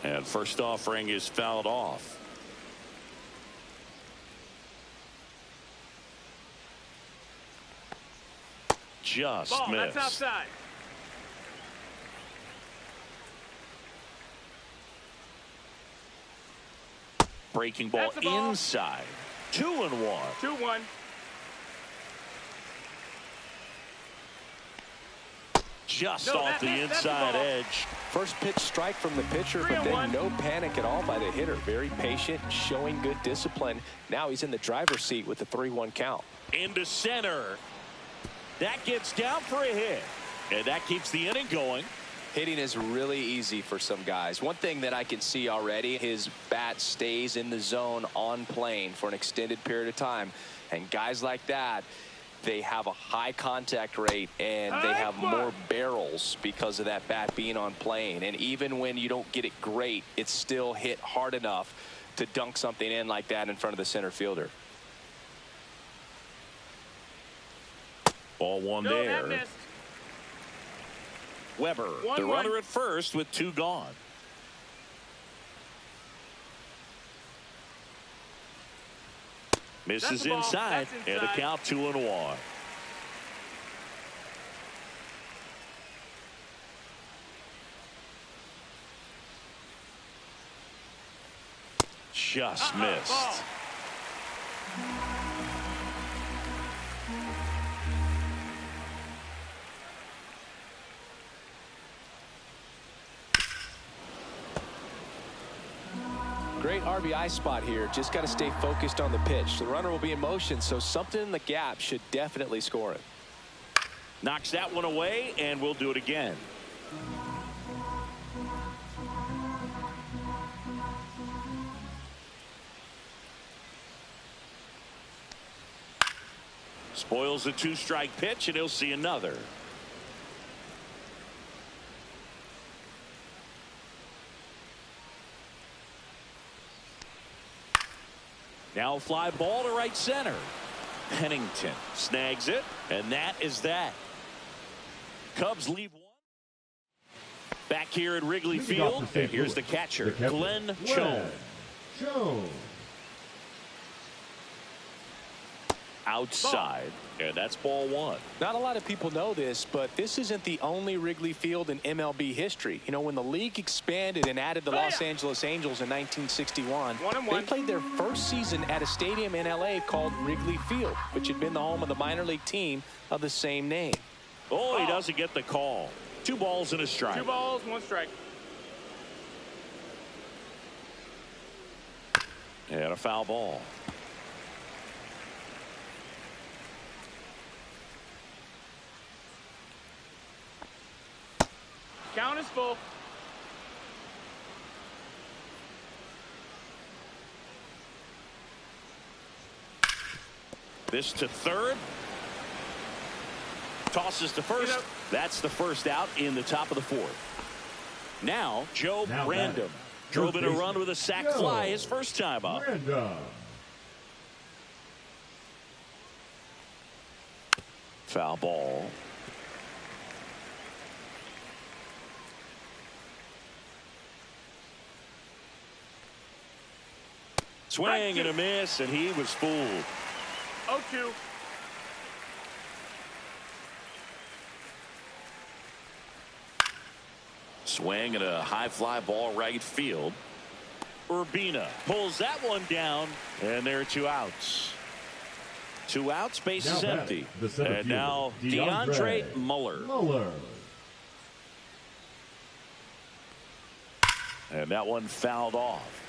And first offering is fouled off. Just ball, missed. that's outside. Breaking ball inside. 2-1. 2-1. Just off the inside edge. First pitch strike from the pitcher, but then no panic at all by the hitter. Very patient, showing good discipline. Now he's in the driver's seat with the 3-1 count. Into center. That gets down for a hit. And that keeps the inning going. Hitting is really easy for some guys. One thing that I can see already, his bat stays in the zone on plane for an extended period of time. And guys like that, they have a high contact rate and they have more barrels because of that bat being on plane. And even when you don't get it great, it's still hit hard enough to dunk something in like that in front of the center fielder. Ball one there. Weber, the runner at first with 2 gone. Misses inside, and the count 2-1. Just missed. Great RBI spot here. Just got to stay focused on the pitch. The runner will be in motion, so something in the gap should definitely score it. Knocks that one away, and we'll do it again. Spoils the 2-strike pitch, and he'll see another. Now a fly ball to right center. Pennington snags it, and that is that. Cubs leave one. Back here at Wrigley Field, and here's the catcher, Glenn Jones. Outside, and that's ball 1. Not a lot of people know this, but this isn't the only Wrigley Field in MLB history. You know, when the league expanded and added the Los Angeles Angels in 1961, they played their first season at a stadium in LA called Wrigley Field, which had been the home of the minor league team of the same name. Oh, he doesn't get the call. 2 balls and a strike. 2 balls, 1 strike. And a foul ball. Count is full. This to third. Tosses to first. That's the first out in the top of the 4th. Now, Joe Random drove in a run with a sac fly his first time up. Foul ball. Swing and a miss, and he was fooled. 0-2. Swing and a high fly ball right field. Urbina pulls that one down, and there are 2 outs. 2 outs, base is empty. And now DeAndre Muller. And that one fouled off.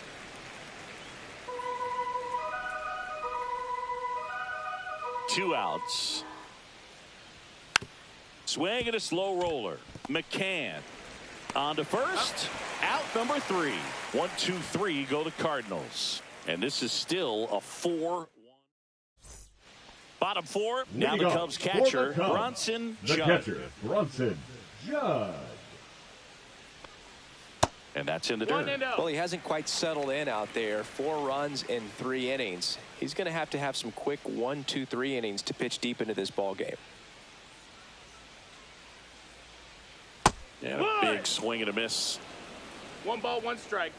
Two outs. Swing and a slow roller. McCann on to first. Out number 3. 1, 2, 3 go the Cardinals. And this is still a 4-1. Bottom 4. Now the Cubs catcher, Bronson Judd. And that's in the dirt. Well, he hasn't quite settled in out there. 4 runs in 3 innings. He's going to have some quick 1, 2, 3 innings to pitch deep into this ball game. And a big swing and a miss. 1 ball, 1 strike.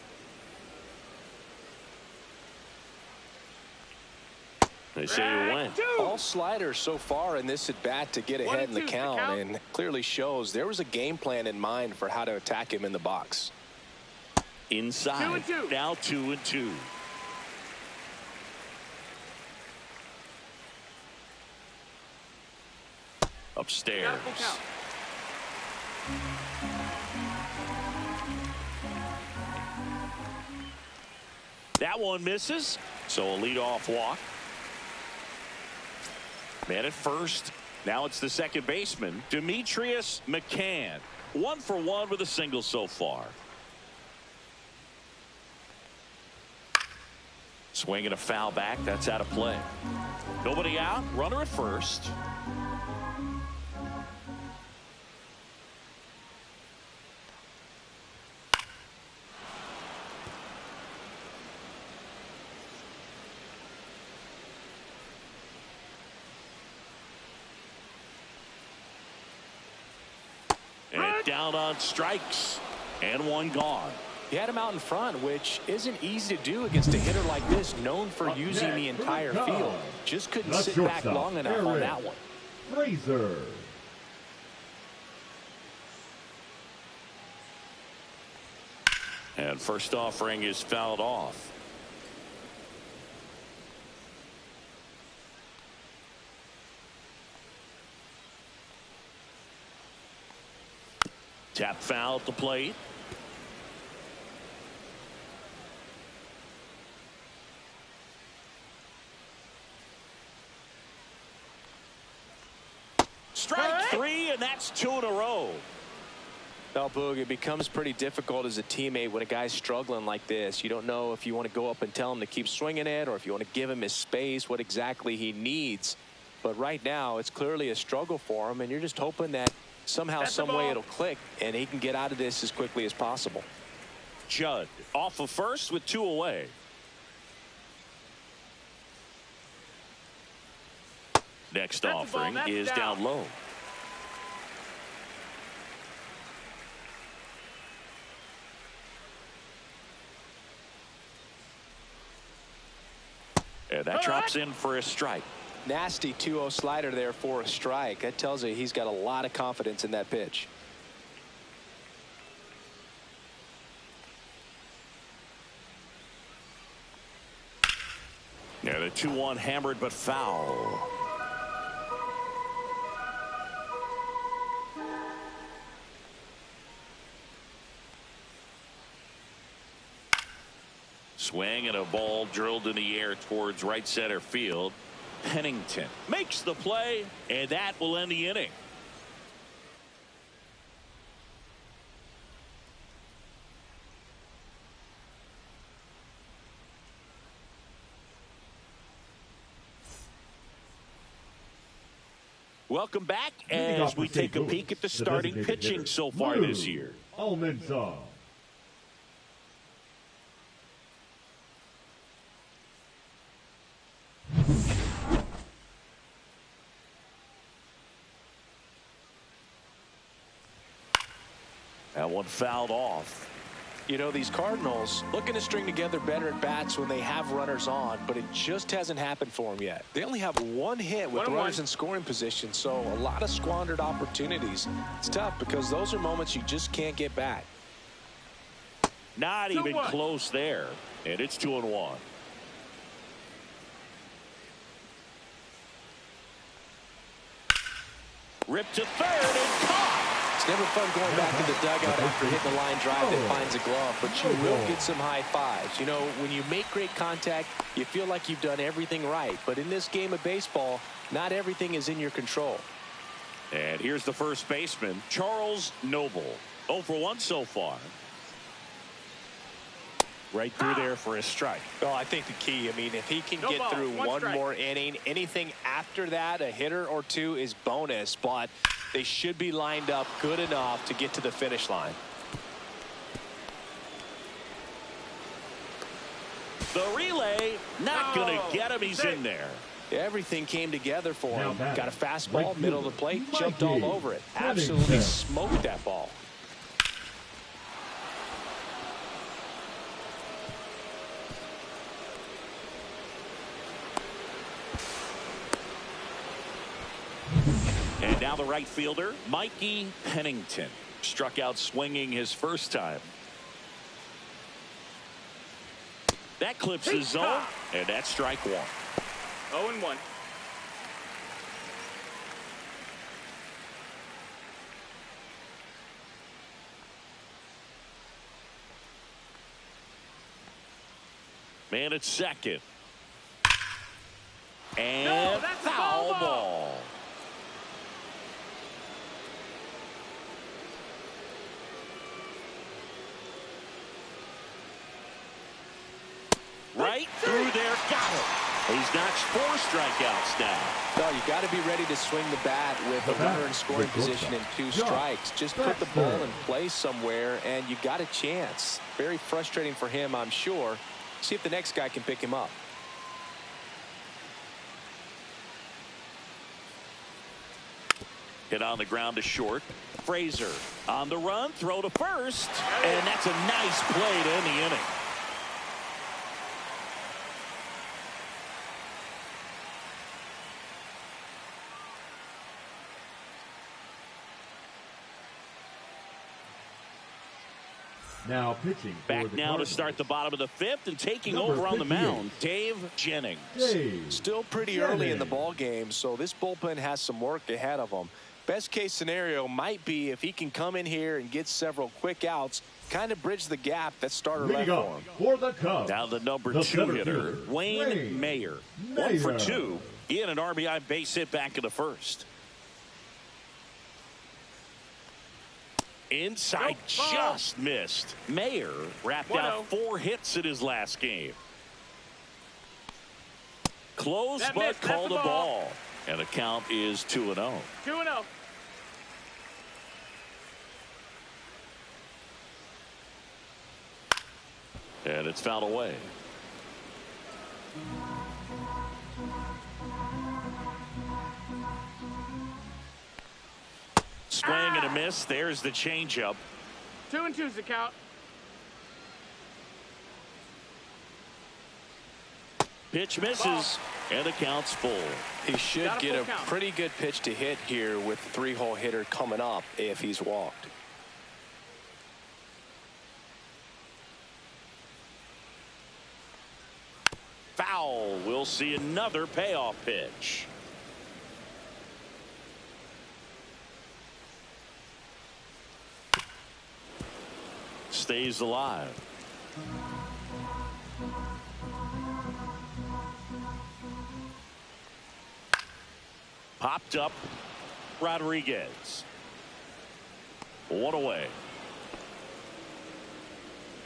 They say you win. All sliders so far in this at bat to get ahead in the count, and clearly shows there was a game plan in mind for how to attack him in the box. Inside. 2-2. Now 2-2. Upstairs. That one misses, so a leadoff walk. Man at first. Now it's the second baseman, Demetrius McCann. 1 for 1 with a single so far. Swing and a foul back. That's out of play. Nobody out. Runner at first. And down on strikes. And one gone. He had him out in front, which isn't easy to do against a hitter like this, known for using the entire field. Just couldn't sit back long enough on that one. Fraser. And first offering is fouled off. Tap foul at the plate. Strike three, and that's 2 in a row. Well, Boog, it becomes pretty difficult as a teammate when a guy's struggling like this. You don't know if you want to go up and tell him to keep swinging it or if you want to give him his space, what exactly he needs. But right now, it's clearly a struggle for him, and you're just hoping that somehow, some way it'll click, and he can get out of this as quickly as possible. Judd off of first with 2 away. Next offering is down low. And that drops in for a strike. Nasty 2-0 slider there for a strike. That tells you he's got a lot of confidence in that pitch. And a 2-1 hammered but foul. Swing and a ball drilled in the air towards right center field. Pennington makes the play, and that will end the inning. Welcome back as we take a peek at the starting pitching so far this year. Almanzar. That one fouled off. You know, these Cardinals looking to string together better at bats when they have runners on, but it just hasn't happened for them yet. They only have 1 hit with runners in scoring position, so a lot of squandered opportunities. It's tough because those are moments you just can't get back. Not even close there, and it's 2-1. Ripped to third and caught. It's never fun going back to the dugout after hitting a line drive that finds a glove, but you will get some high fives. You know, when you make great contact, you feel like you've done everything right. But in this game of baseball, not everything is in your control. And here's the first baseman, Charles Noble. 0 for 1 so far. Right through there for a strike. Well, I think the key, I mean, if he can get through one more inning, anything after that, a hitter or 2 is bonus, but they should be lined up good enough to get to the finish line. The relay, not going to get him. He's in there. Everything came together for him. Got a fastball, right middle of the plate, jumped all over it. Absolutely smoked that ball. And now the right fielder, Mikey Pennington, struck out swinging his first time. That clips the zone, and that's strike 1. 0-1. Man at second. And foul ball. Right through there got it. He's notched 4 strikeouts now. No, you got to be ready to swing the bat with a runner in scoring position and 2 strikes. Just put the ball in play somewhere, and you got a chance. Very frustrating for him, I'm sure. See if the next guy can pick him up. Hit on the ground to short. Frazier on the run, throw to first, and that's a nice play to end the inning. Now pitching. Back now to start the bottom of the 5th and taking over on the mound, Dave Jennings. Still pretty early in the ball game, so this bullpen has some work ahead of them. Best case scenario might be if he can come in here and get several quick outs, kind of bridge the gap that starter left for him. For the Cubs. Now the number 2 hitter, Wayne Mayer. 1 for 2. He had an RBI base hit back in the 1st. Inside, just missed. Mayer wrapped out 4 hits in his last game. Close, but called a ball. And the count is 2-0. 2-0. And it's fouled away. Swing and a miss. There's the changeup. 2-2's the count. Pitch misses, and the count's full. He should get a pretty good pitch to hit here with the 3-hole hitter coming up if he's walked. Foul. We'll see another payoff pitch. Stays alive. Popped up. Rodriguez. 1 away.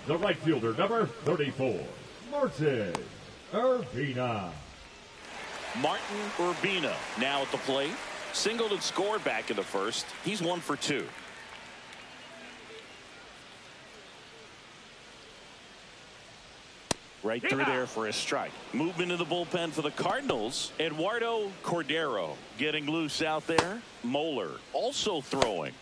The right fielder, number 34, Martin Urbina. Martin Urbina now at the plate. Singled and scored back in the 1st. He's 1 for 2. Right through there for a strike. Movement in the bullpen for the Cardinals. Eduardo Cordero getting loose out there. Moeller also throwing.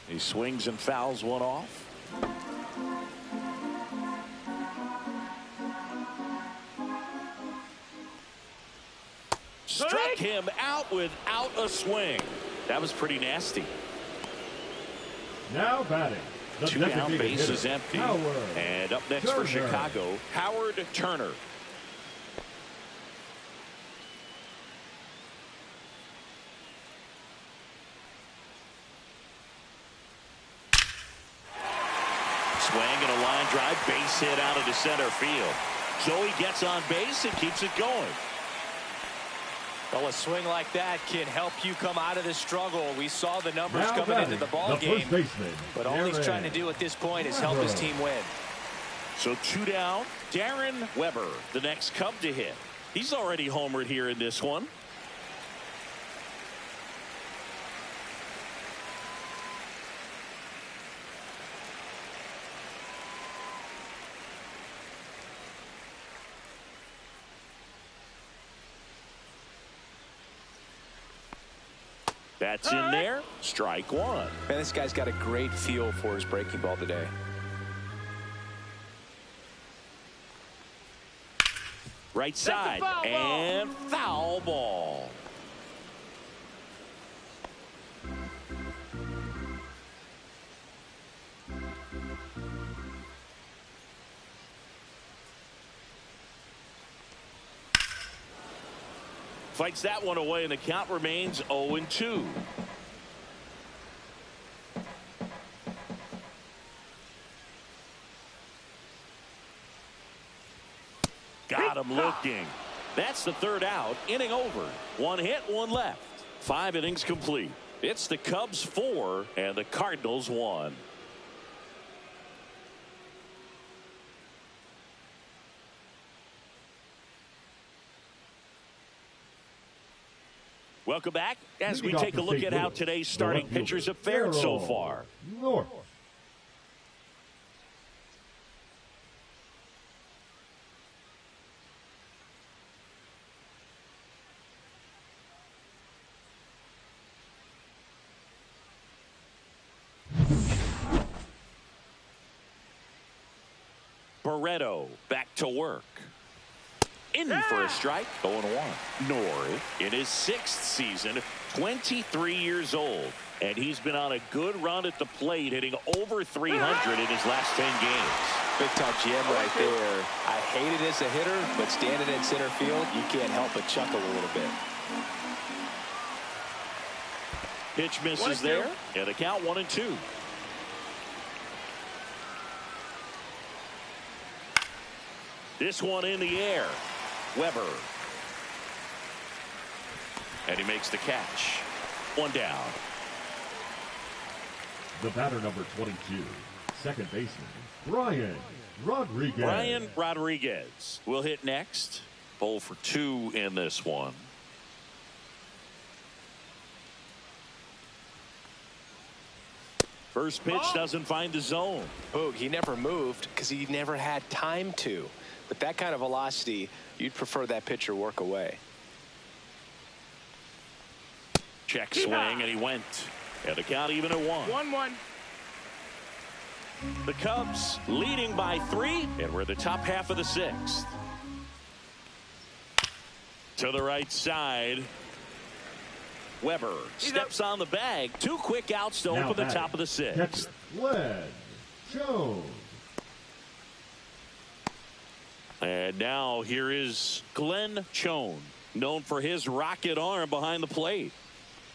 He swings and fouls one off. Struck him out without a swing. That was pretty nasty. Now batting. 2 down, base is empty. And up next for Chicago, Howard Turner. Swing and a line drive, base hit out into center field. Joey gets on base and keeps it going. Well, a swing like that can help you come out of the struggle. We saw the numbers coming into the ball game, but all he's trying to do at this point is help his team win. So 2 down. Darren Weber, the next Cub to hit. He's already homered here in this one. That's in there. Strike 1. Man, this guy's got a great feel for his breaking ball today. Right side and foul ball. Fights that one away, and the count remains 0-2. Got him looking. That's the 3rd out. Inning over. 1 hit, 1 left. 5 innings complete. It's the Cubs 4 and the Cardinals 1. Welcome back as we take a look at how today's starting pitchers have fared so far. North. Barreto back to work. In for a strike, 0-1. North in his 6th season, 23 years old. And he's been on a good run at the plate, hitting over 300 in his last 10 games. Big time gem right there. I hate it as a hitter, but standing in center field, you can't help but chuckle a little bit. Pitch misses there, and the count 1-2. This one in the air. Weber. And he makes the catch. 1 down. The batter number 22, second baseman, Brian Rodriguez. Brian Rodriguez will hit next. 0 for 2 in this one. First pitch doesn't find the zone. Oh, he never moved because he never had time to. But that kind of velocity, you'd prefer that pitcher work away. Check swing, and he went. And the count even at 1-1. The Cubs leading by 3, and we're the top half of the 6th. To the right side. Weber steps on the bag. 2 quick outs to open the top of the 6th. Led Jones. And now here is Glenn Chone, known for his rocket arm behind the plate.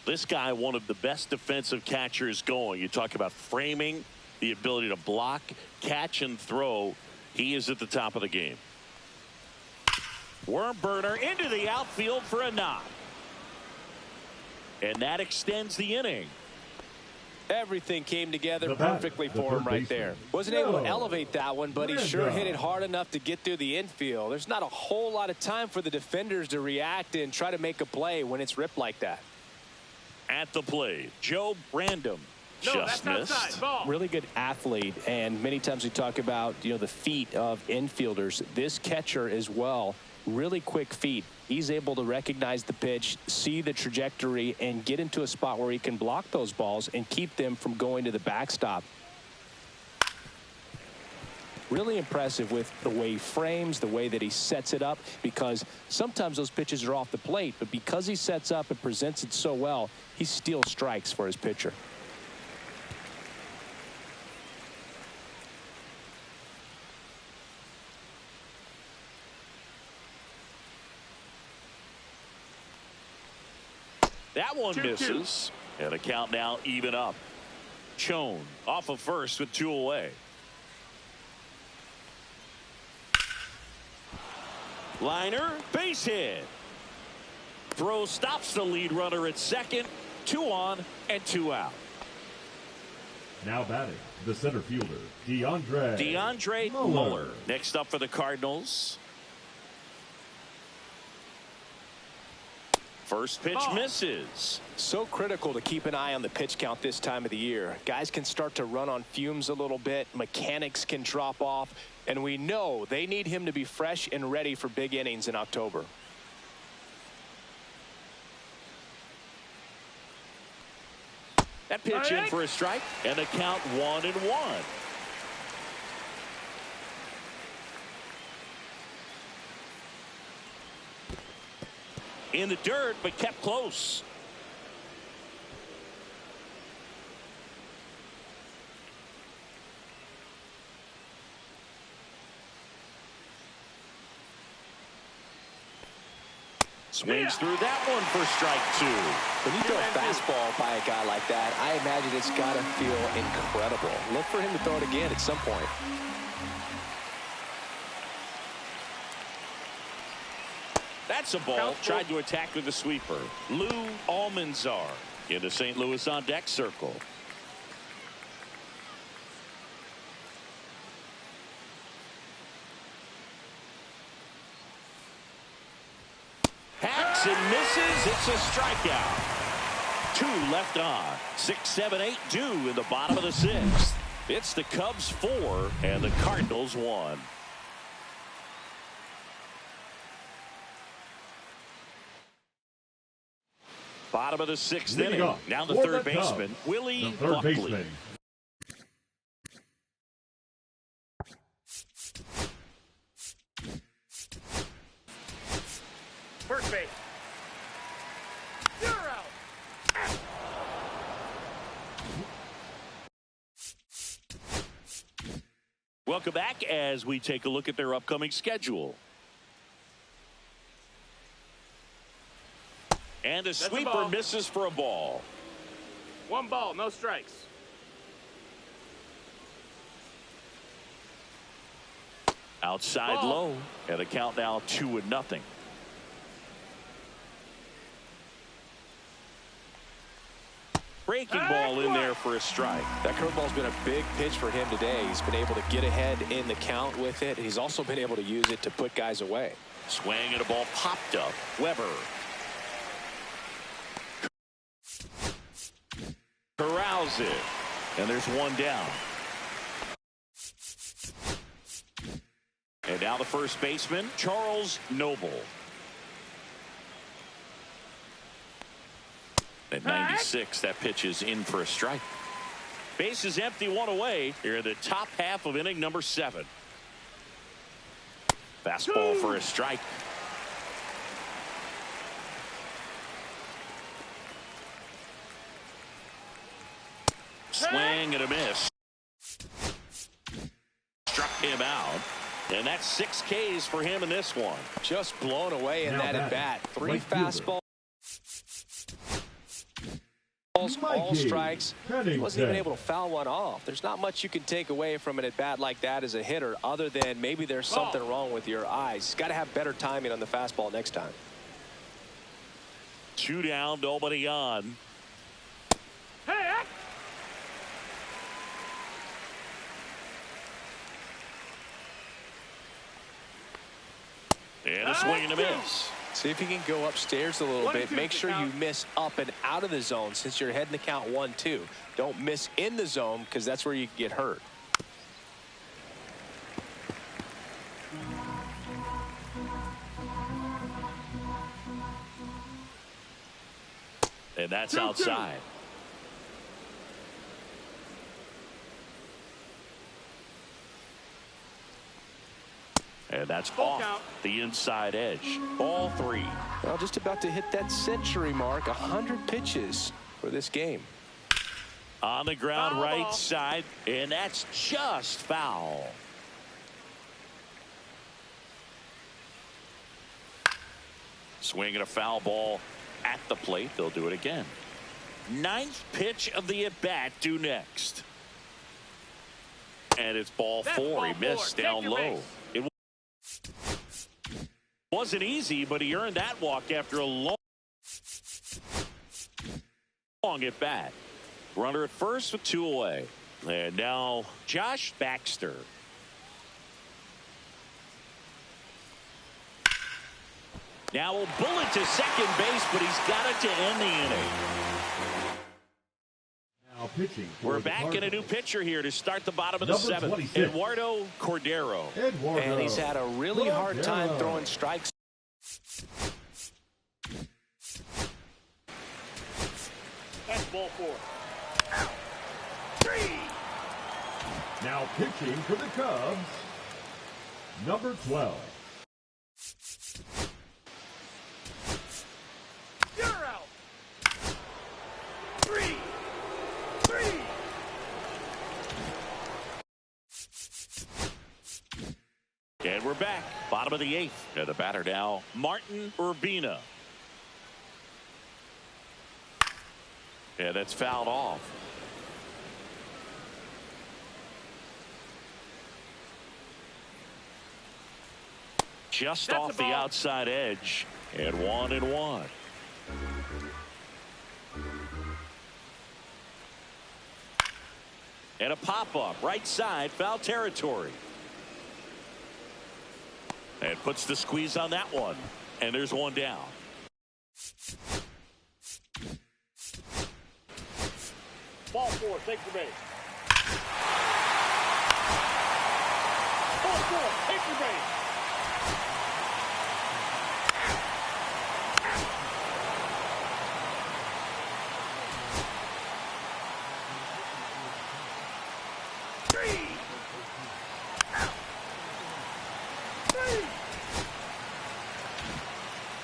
This guy, one of the best defensive catchers going. You talk about framing, the ability to block, catch, and throw. He is at the top of the game. Worm burner into the outfield for a knock. And that extends the inning. Everything came together perfectly for him right there. Wasn't able to elevate that one, but he sure hit it hard enough to get through the infield. There's not a whole lot of time for the defenders to react and try to make a play when it's ripped like that. At the plate, Joe Brandom just missed. Really good athlete, and many times we talk about, the feet of infielders. This catcher as well, really quick feet. He's able to recognize the pitch, see the trajectory, and get into a spot where he can block those balls and keep them from going to the backstop. Really impressive with the way he frames, the way that he sets it up, because sometimes those pitches are off the plate, but because he sets up and presents it so well, he steals strikes for his pitcher. That one misses, and the count now even up. Chone off of first with 2 away. Liner, base hit. Throw stops the lead runner at second. 2 on and 2 out. Now batting, the center fielder, DeAndre Muller. Next up for the Cardinals. First pitch misses. So critical to keep an eye on the pitch count this time of the year. Guys can start to run on fumes a little bit. Mechanics can drop off. And we know they need him to be fresh and ready for big innings in October. That pitch in for a strike, and the count 1-1. In the dirt, but kept close. Swings through that one for strike 2. When you throw a fastball by a guy like that, I imagine it's got to feel incredible. Look for him to throw it again at some point. That's a ball. Tried to attack with a sweeper. Lou Almanzar Into St. Louis on deck circle. Hacks and misses. It's a strikeout. 2 left on. 6, 7, 8 due in the bottom of the 6th. It's the Cubs 4 and the Cardinals 1. Bottom of the 6th inning. Now the third baseman, Willie Buckley. First base. You're out. Welcome back as we take a look at their upcoming schedule. And a sweeper misses for a ball. 1 ball, no strikes. Outside Ball. low, and the count now 2-0. Breaking ball in there for a strike. That curveball's been a big pitch for him today. He's been able to get ahead in the count with it. He's also been able to use it to put guys away. Swing and a ball popped up. Weber. Corrals it. And there's 1 down. And now the first baseman, Charles Noble. At 96, that pitch is in for a strike. Base is empty, 1 away. Here in the top half of inning number 7. Fastball for a strike. Swing and a miss. Struck him out. And that's 6 Ks for him in this one. Just blown away in that at bat. 3 fastballs. All strikes. He wasn't even able to foul one off. There's not much you can take away from an at bat like that as a hitter, other than maybe there's something wrong with your eyes. He's got to have better timing on the fastball next time. 2 down, nobody on. Hey, And a swing and a miss. See if you can go upstairs a little bit. Make sure you miss up and out of the zone since you're heading the count 1-2. Don't miss in the zone because that's where you can get hurt. And that's outside. And that's off the inside edge. Ball 3. Well, just about to hit that century mark. 100 pitches for this game. On the ground, right side, and that's just foul. Swinging a foul ball at the plate. They'll do it again. 9th pitch of the at-bat due next. And it's ball 4. He missed down low. It wasn't easy, but he earned that walk after a long at bat. Runner at first with 2 away. And now Josh Baxter. Now a bullet to second base, but he's got it to end the inning. Now pitching. We're back in a new pitcher here to start the bottom of the 7th. Eduardo Cordero. And he's had a really hard time throwing strikes. that's ball 4. Now pitching for the Cubs, number 12. You're out. 3. And we're back. Bottom of the 8th. And the batter now, Martin Urbina. Yeah, that's fouled off. Just That's off the outside edge. And 1-1. And a pop-up right side, foul territory. And puts the squeeze on that one. And there's one down. Ball four, take your base. Ball four, take your base. Three.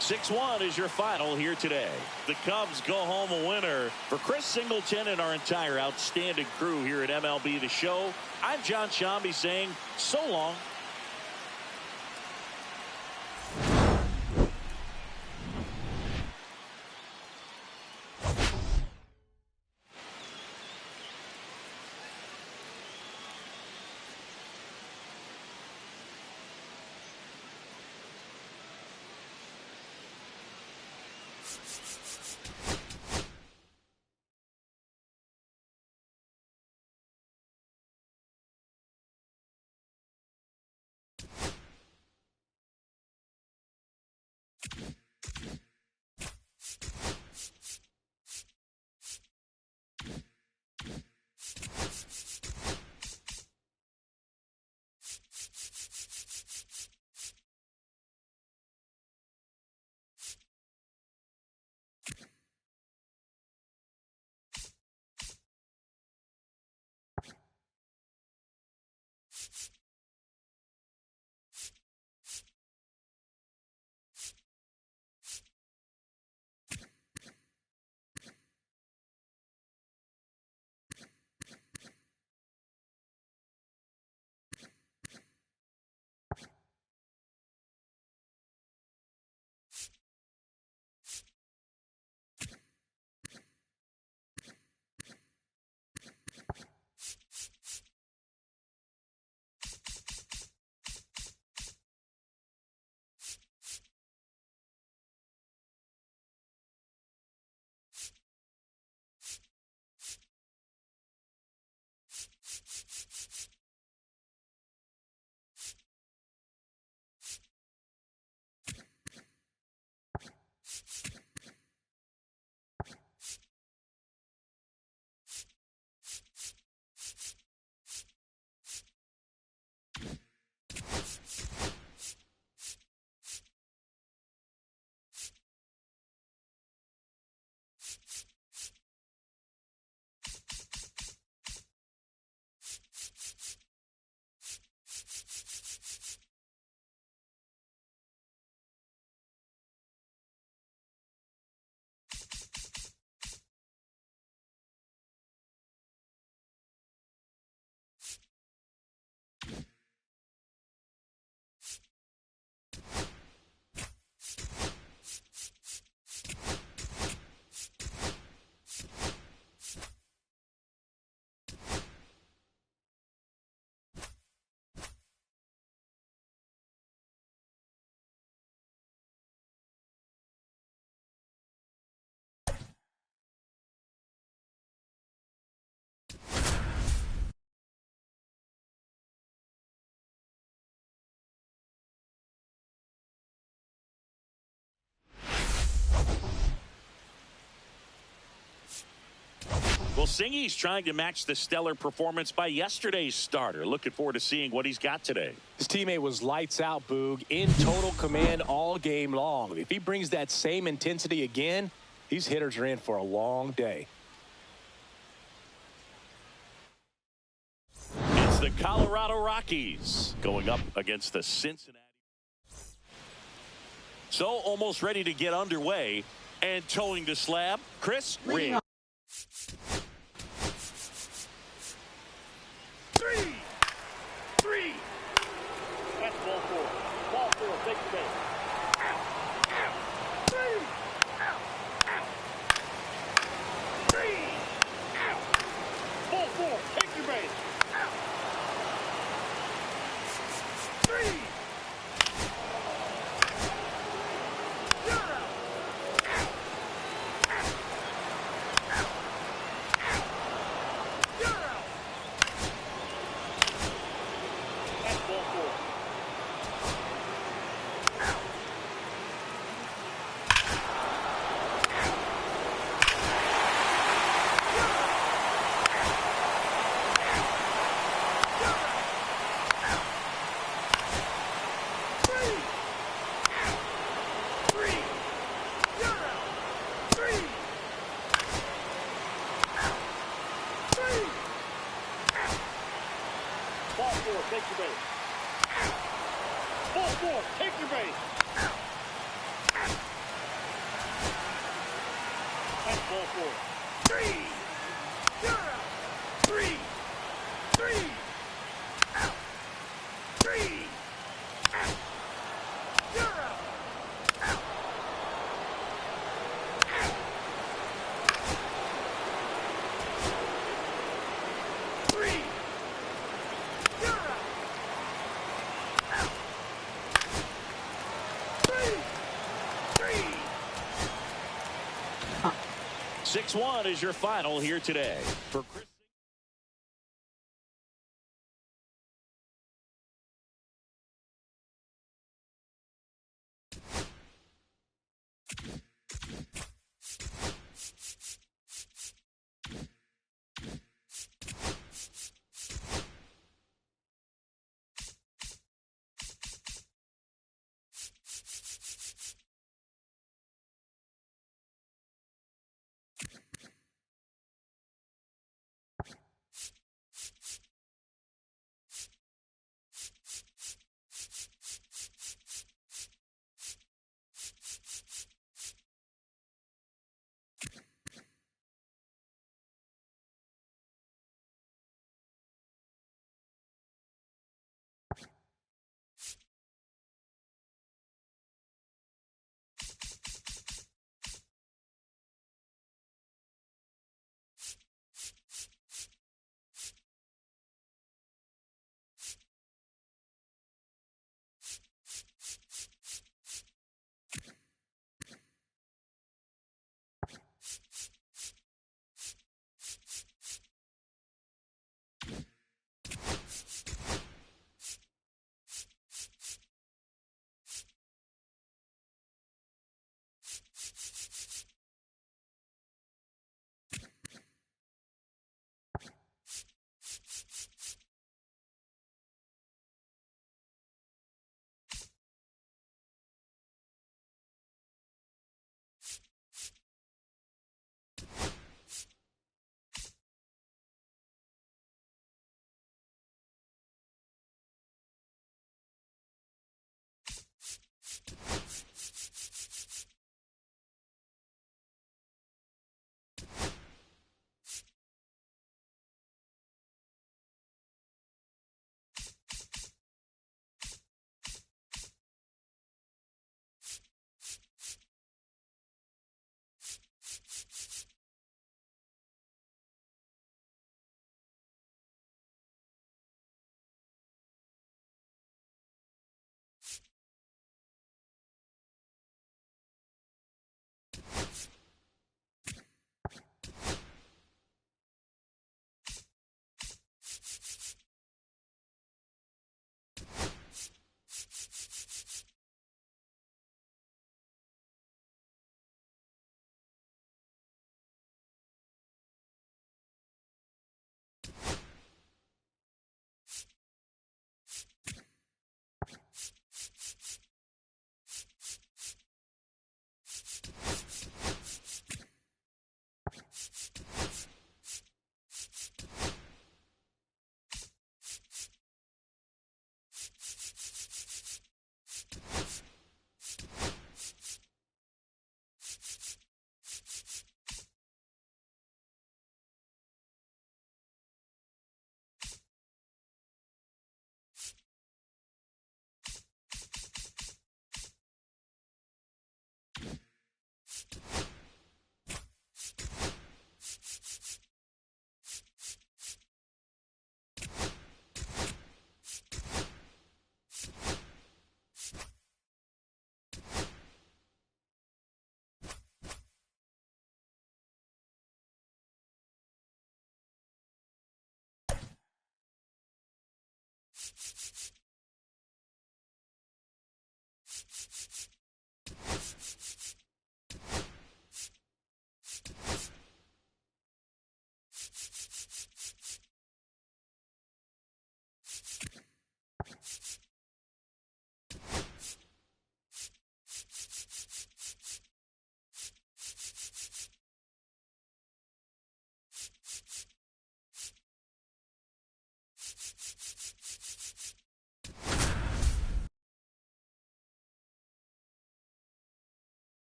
6-1 is your final here today. The Cubs go home a winner. For Chris Singleton and our entire outstanding crew here at MLB The Show, I'm John Shambi saying so long. Well, Singy's trying to match the stellar performance by yesterday's starter. Looking forward to seeing what he's got today. His teammate was lights out, Boog, in total command all game long. If he brings that same intensity again, these hitters are in for a long day. It's the Colorado Rockies going up against the Cincinnati. So almost ready to get underway and towing the slab, Chris Rigg. Three. That's ball four. Ball four, take the base. Three. Ball four, take your base. Three. You're out. You're out. 4, take your base. Ball 4, take your base. That's ball 4. 3. You're out. 3. 3. Out. 3. Out. You're out. Out. Out. 3. You're out. Out. 3. 3. 6-1 is your final here today. For Chris.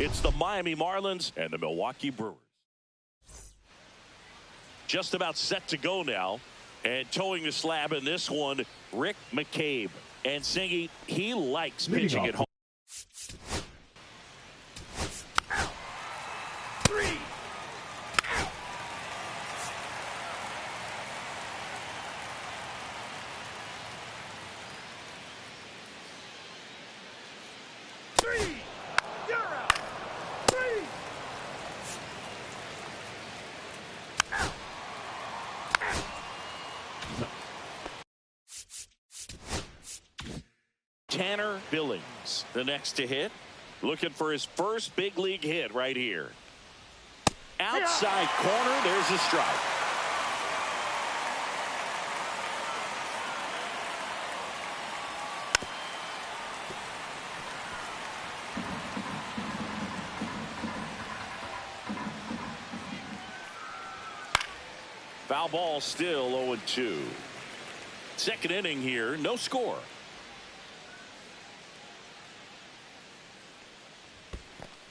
It's the Miami Marlins and the Milwaukee Brewers. Just about set to go now. And towing the slab in this one, Rick McCabe. And Singy, he likes pitching at home. Tanner Billings, the next to hit, looking for his first big league hit right here. Outside corner, there's a strike. Foul ball, still 0-2. Second inning here, no score.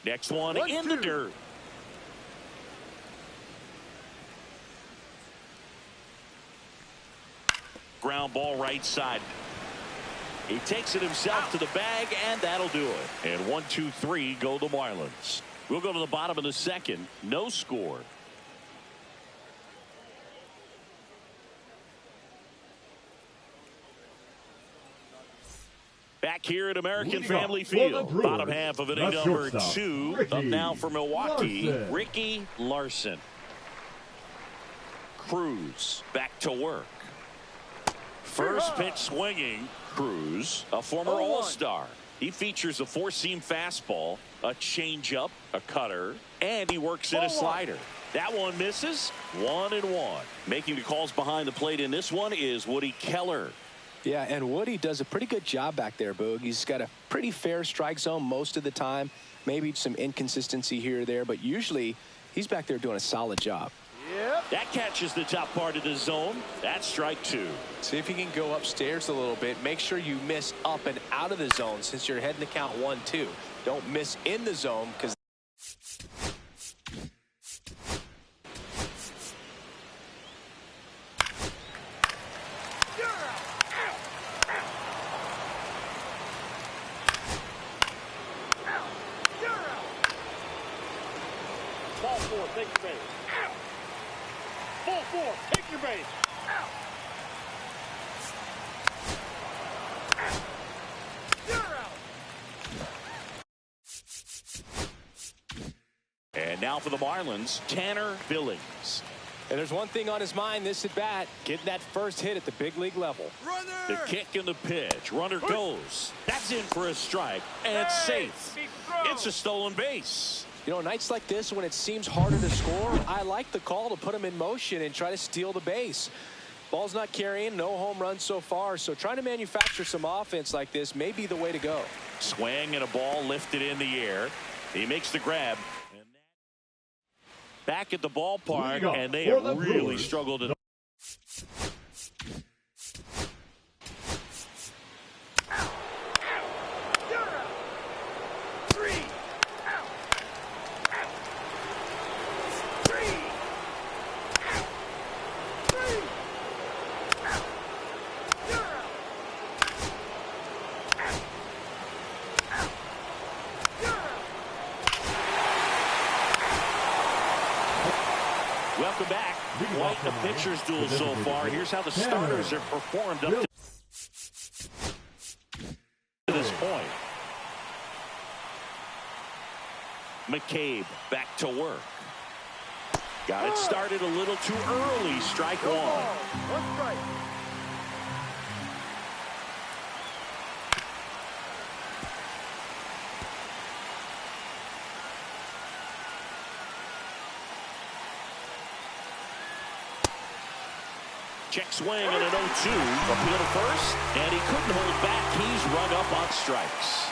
Next one in the dirt. Ground ball right side. He takes it himself to the bag, and that'll do it. And 1, 2, 3 go the Marlins. We'll go to the bottom of the second. No score. Back here at American Family Field, bottom half of inning number 2. Up now for Milwaukee, Ricky Larson. Cruz back to work. First pitch swinging. Cruz, a former All-Star. He features a four-seam fastball, a changeup, a cutter, and he works in a slider. That one misses. 1-1. Making the calls behind the plate in this one is Woody Keller. Yeah, and Woody does a pretty good job back there, Boog. He's got a pretty fair strike zone most of the time. Maybe some inconsistency here or there, but usually he's back there doing a solid job. Yep. That catches the top part of the zone. That's strike 2. See if you can go upstairs a little bit. Make sure you miss up and out of the zone since you're heading to count 1-2. Don't miss in the zone because Ball 4, take your base. Ball 4, take your base. You're out. And now for the Marlins, Tanner Billings. and there's one thing on his mind this at bat, getting that first hit at the big league level. The kick and the pitch. Runner goes. That's in for a strike, and it's safe. It's a stolen base. You know, nights like this when it seems harder to score, I like the call to put him in motion and try to steal the base. Ball's not carrying, no home runs so far, so trying to manufacture some offense like this may be the way to go. Swing and a ball lifted in the air. He makes the grab. Back at the ballpark, and they have really struggled to. Welcome back. Quite the pitcher's duel so far. Here's how the starters have performed up to this point. McCabe back to work. Got it started a little too early. Strike 1. One strike. Check swing and an 0-2. Appeal to first, and he couldn't hold back. He's run up on strikes.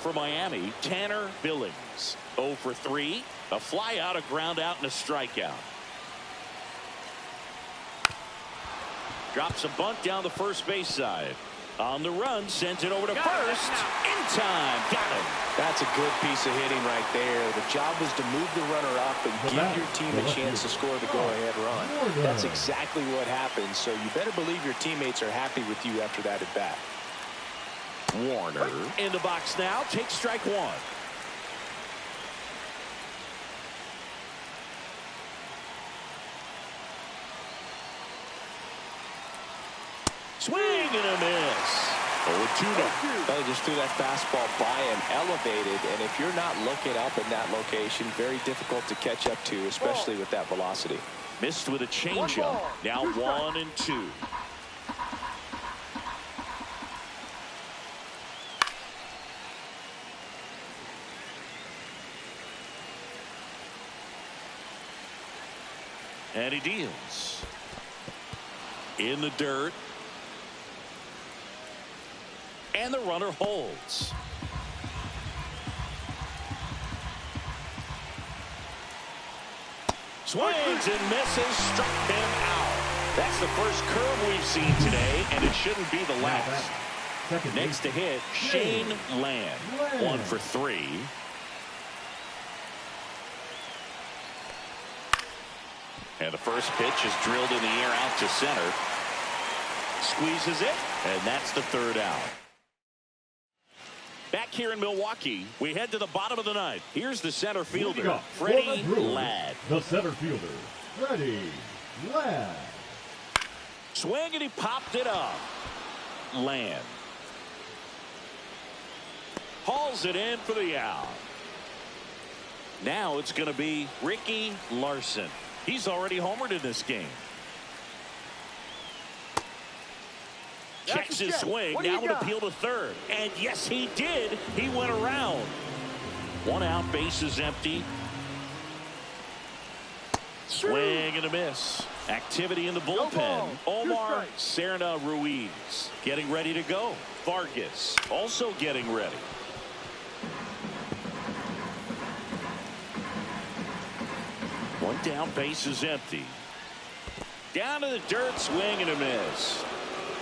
for Miami, Tanner Billings. 0 for 3. A fly out, a ground out, and a strikeout. Drops a bunt down the first base side. On the run, sends it over to first. In time. Got him. That's a good piece of hitting right there. The job was to move the runner up and give your team a chance to score the go-ahead run. That's exactly what happened, so you better believe your teammates are happy with you after that at bat. Warner in the box now. Takes strike one. Swing and a miss. 0-2 now. They just threw that fastball by and elevated, and if you're not looking up in that location, very difficult to catch up to, especially with that velocity. Missed with a changeup. Now 1-2. And he deals. In the dirt. And the runner holds. Swings and misses. Struck him out. That's the first curve we've seen today, and it shouldn't be the last. Next to hit, Shane Land. 1 for 3. And the first pitch is drilled in the air out to center. Squeezes it, and that's the third out. Back here in Milwaukee, we head to the bottom of the ninth. Here's the center fielder, Freddie Ladd. The center fielder, Freddie Ladd. Swing, and he popped it up. Land. Hauls it in for the out. Now it's going to be Ricky Larson. He's already homered in this game. Checks his swing. Now an appeal to third. And yes, he did. He went around. 1 out, bases empty. Swing and a miss. Activity in the bullpen. Omar Serna Ruiz getting ready to go. Vargas also getting ready. One down, bases empty. Down to the dirt, swing and a miss.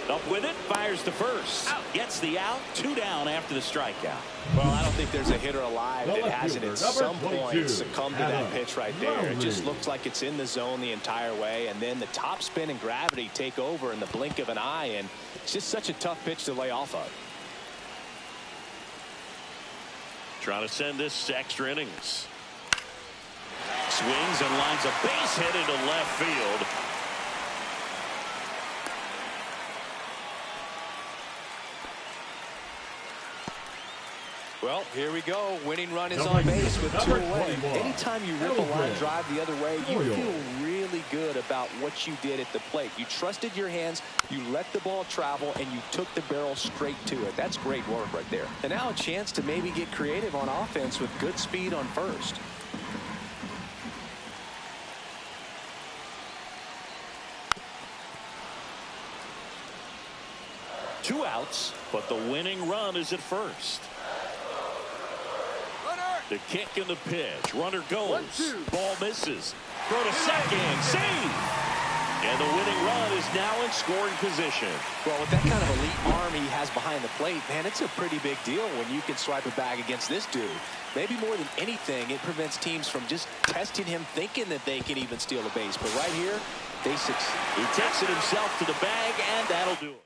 Up with it, fires to first. Gets the out, 2 down after the strikeout. Well, I don't think there's a hitter alive that hasn't at some point succumbed to that pitch right there. It just looks like it's in the zone the entire way, and then the top spin and gravity take over in the blink of an eye, and it's just such a tough pitch to lay off of. Trying to send this to extra innings. Swings and lines a base hit into left field. Well, here we go. Winning run is on base with 2 away. Anytime you rip a line drive the other way, you feel really good about what you did at the plate. You trusted your hands, you let the ball travel, and you took the barrel straight to it. That's great work right there. And now a chance to maybe get creative on offense with good speed on first. Two outs, but the winning run is at first. The kick and the pitch. Runner goes. Ball misses. Throw to second. Save. And the winning run is now in scoring position. Well, with that kind of elite arm he has behind the plate, man, it's a pretty big deal when you can swipe it back against this dude. Maybe more than anything, it prevents teams from just testing him, thinking that they can even steal a base. But right here, they succeed. He takes it himself to the bag, and that'll do it.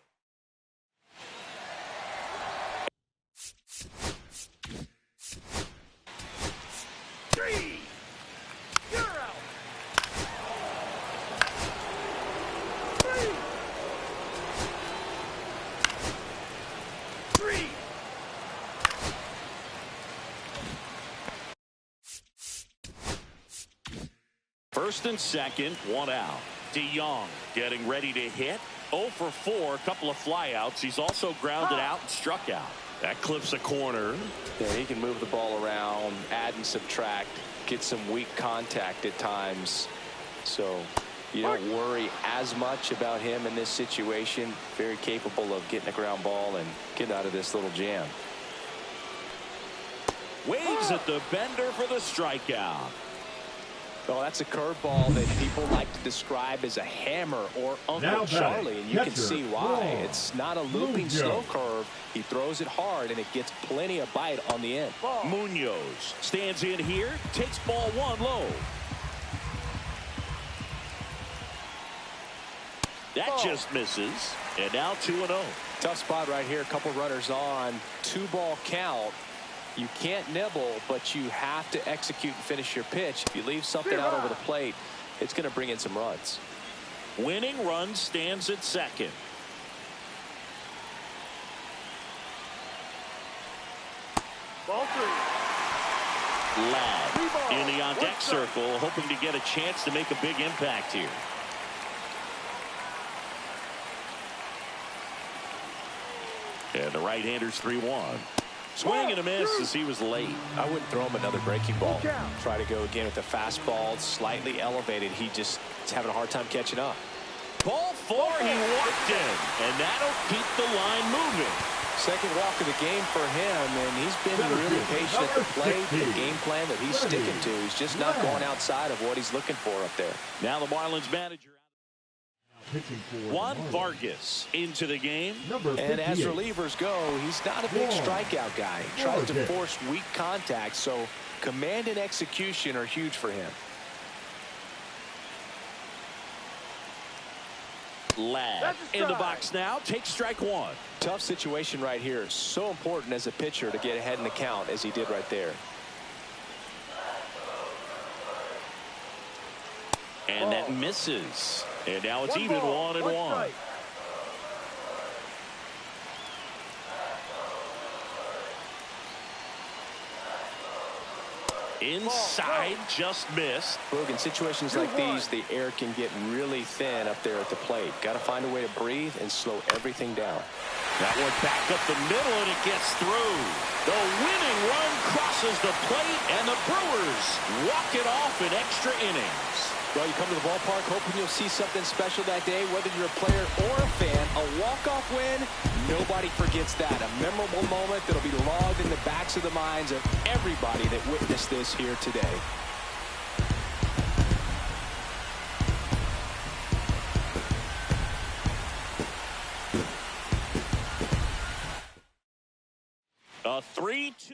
First and second, 1 out. DeYoung getting ready to hit. 0 for 4, a couple of flyouts. He's also grounded out and struck out. That clips a corner. Yeah, he can move the ball around, add and subtract, get some weak contact at times. So you don't worry as much about him in this situation. Very capable of getting a ground ball and getting out of this little jam. Waves at the bender for the strikeout. Well, that's a curveball that people like to describe as a hammer or Uncle Charlie, and you can see why. It's not a looping slow curve. He throws it hard, and it gets plenty of bite on the end. Munoz stands in here, takes ball one low. That just misses, and now 2-0. Tough spot right here. A couple runners on. 2-ball count. You can't nibble, but you have to execute and finish your pitch. If you leave something out over the plate, it's going to bring in some runs. Winning run stands at second. Ball 3. Ladd in the on-deck circle, hoping to get a chance to make a big impact here. And the right-hander's 3-1. Swing and a miss as he was late. I wouldn't throw him another breaking ball. Try to go again with the fastball, slightly elevated. He just is having a hard time catching up. Ball 4, he walked in, and that'll keep the line moving. Second walk of the game for him, and he's been really patient at the plate. The game plan that he's sticking to, he's just not going outside of what he's looking for up there. Now the Marlins manager. Juan Vargas into the game. And as relievers go, he's not a big strikeout guy. He tries to force weak contact, so command and execution are huge for him. Ladd in the box now, takes strike one. Tough situation right here. So important as a pitcher to get ahead in the count as he did right there. And that misses. And now it's even 1-1. Inside, just missed. Look, in situations like these, the air can get really thin up there at the plate. Got to find a way to breathe and slow everything down. That one back up the middle, and it gets through. The winning run crosses the plate, and the Brewers walk it off in extra innings. Well, you come to the ballpark hoping you'll see something special that day, whether you're a player or a fan. A walk-off win, nobody forgets that. A memorable moment that'll be logged in the backs of the minds of everybody that witnessed this here today. A 3-2.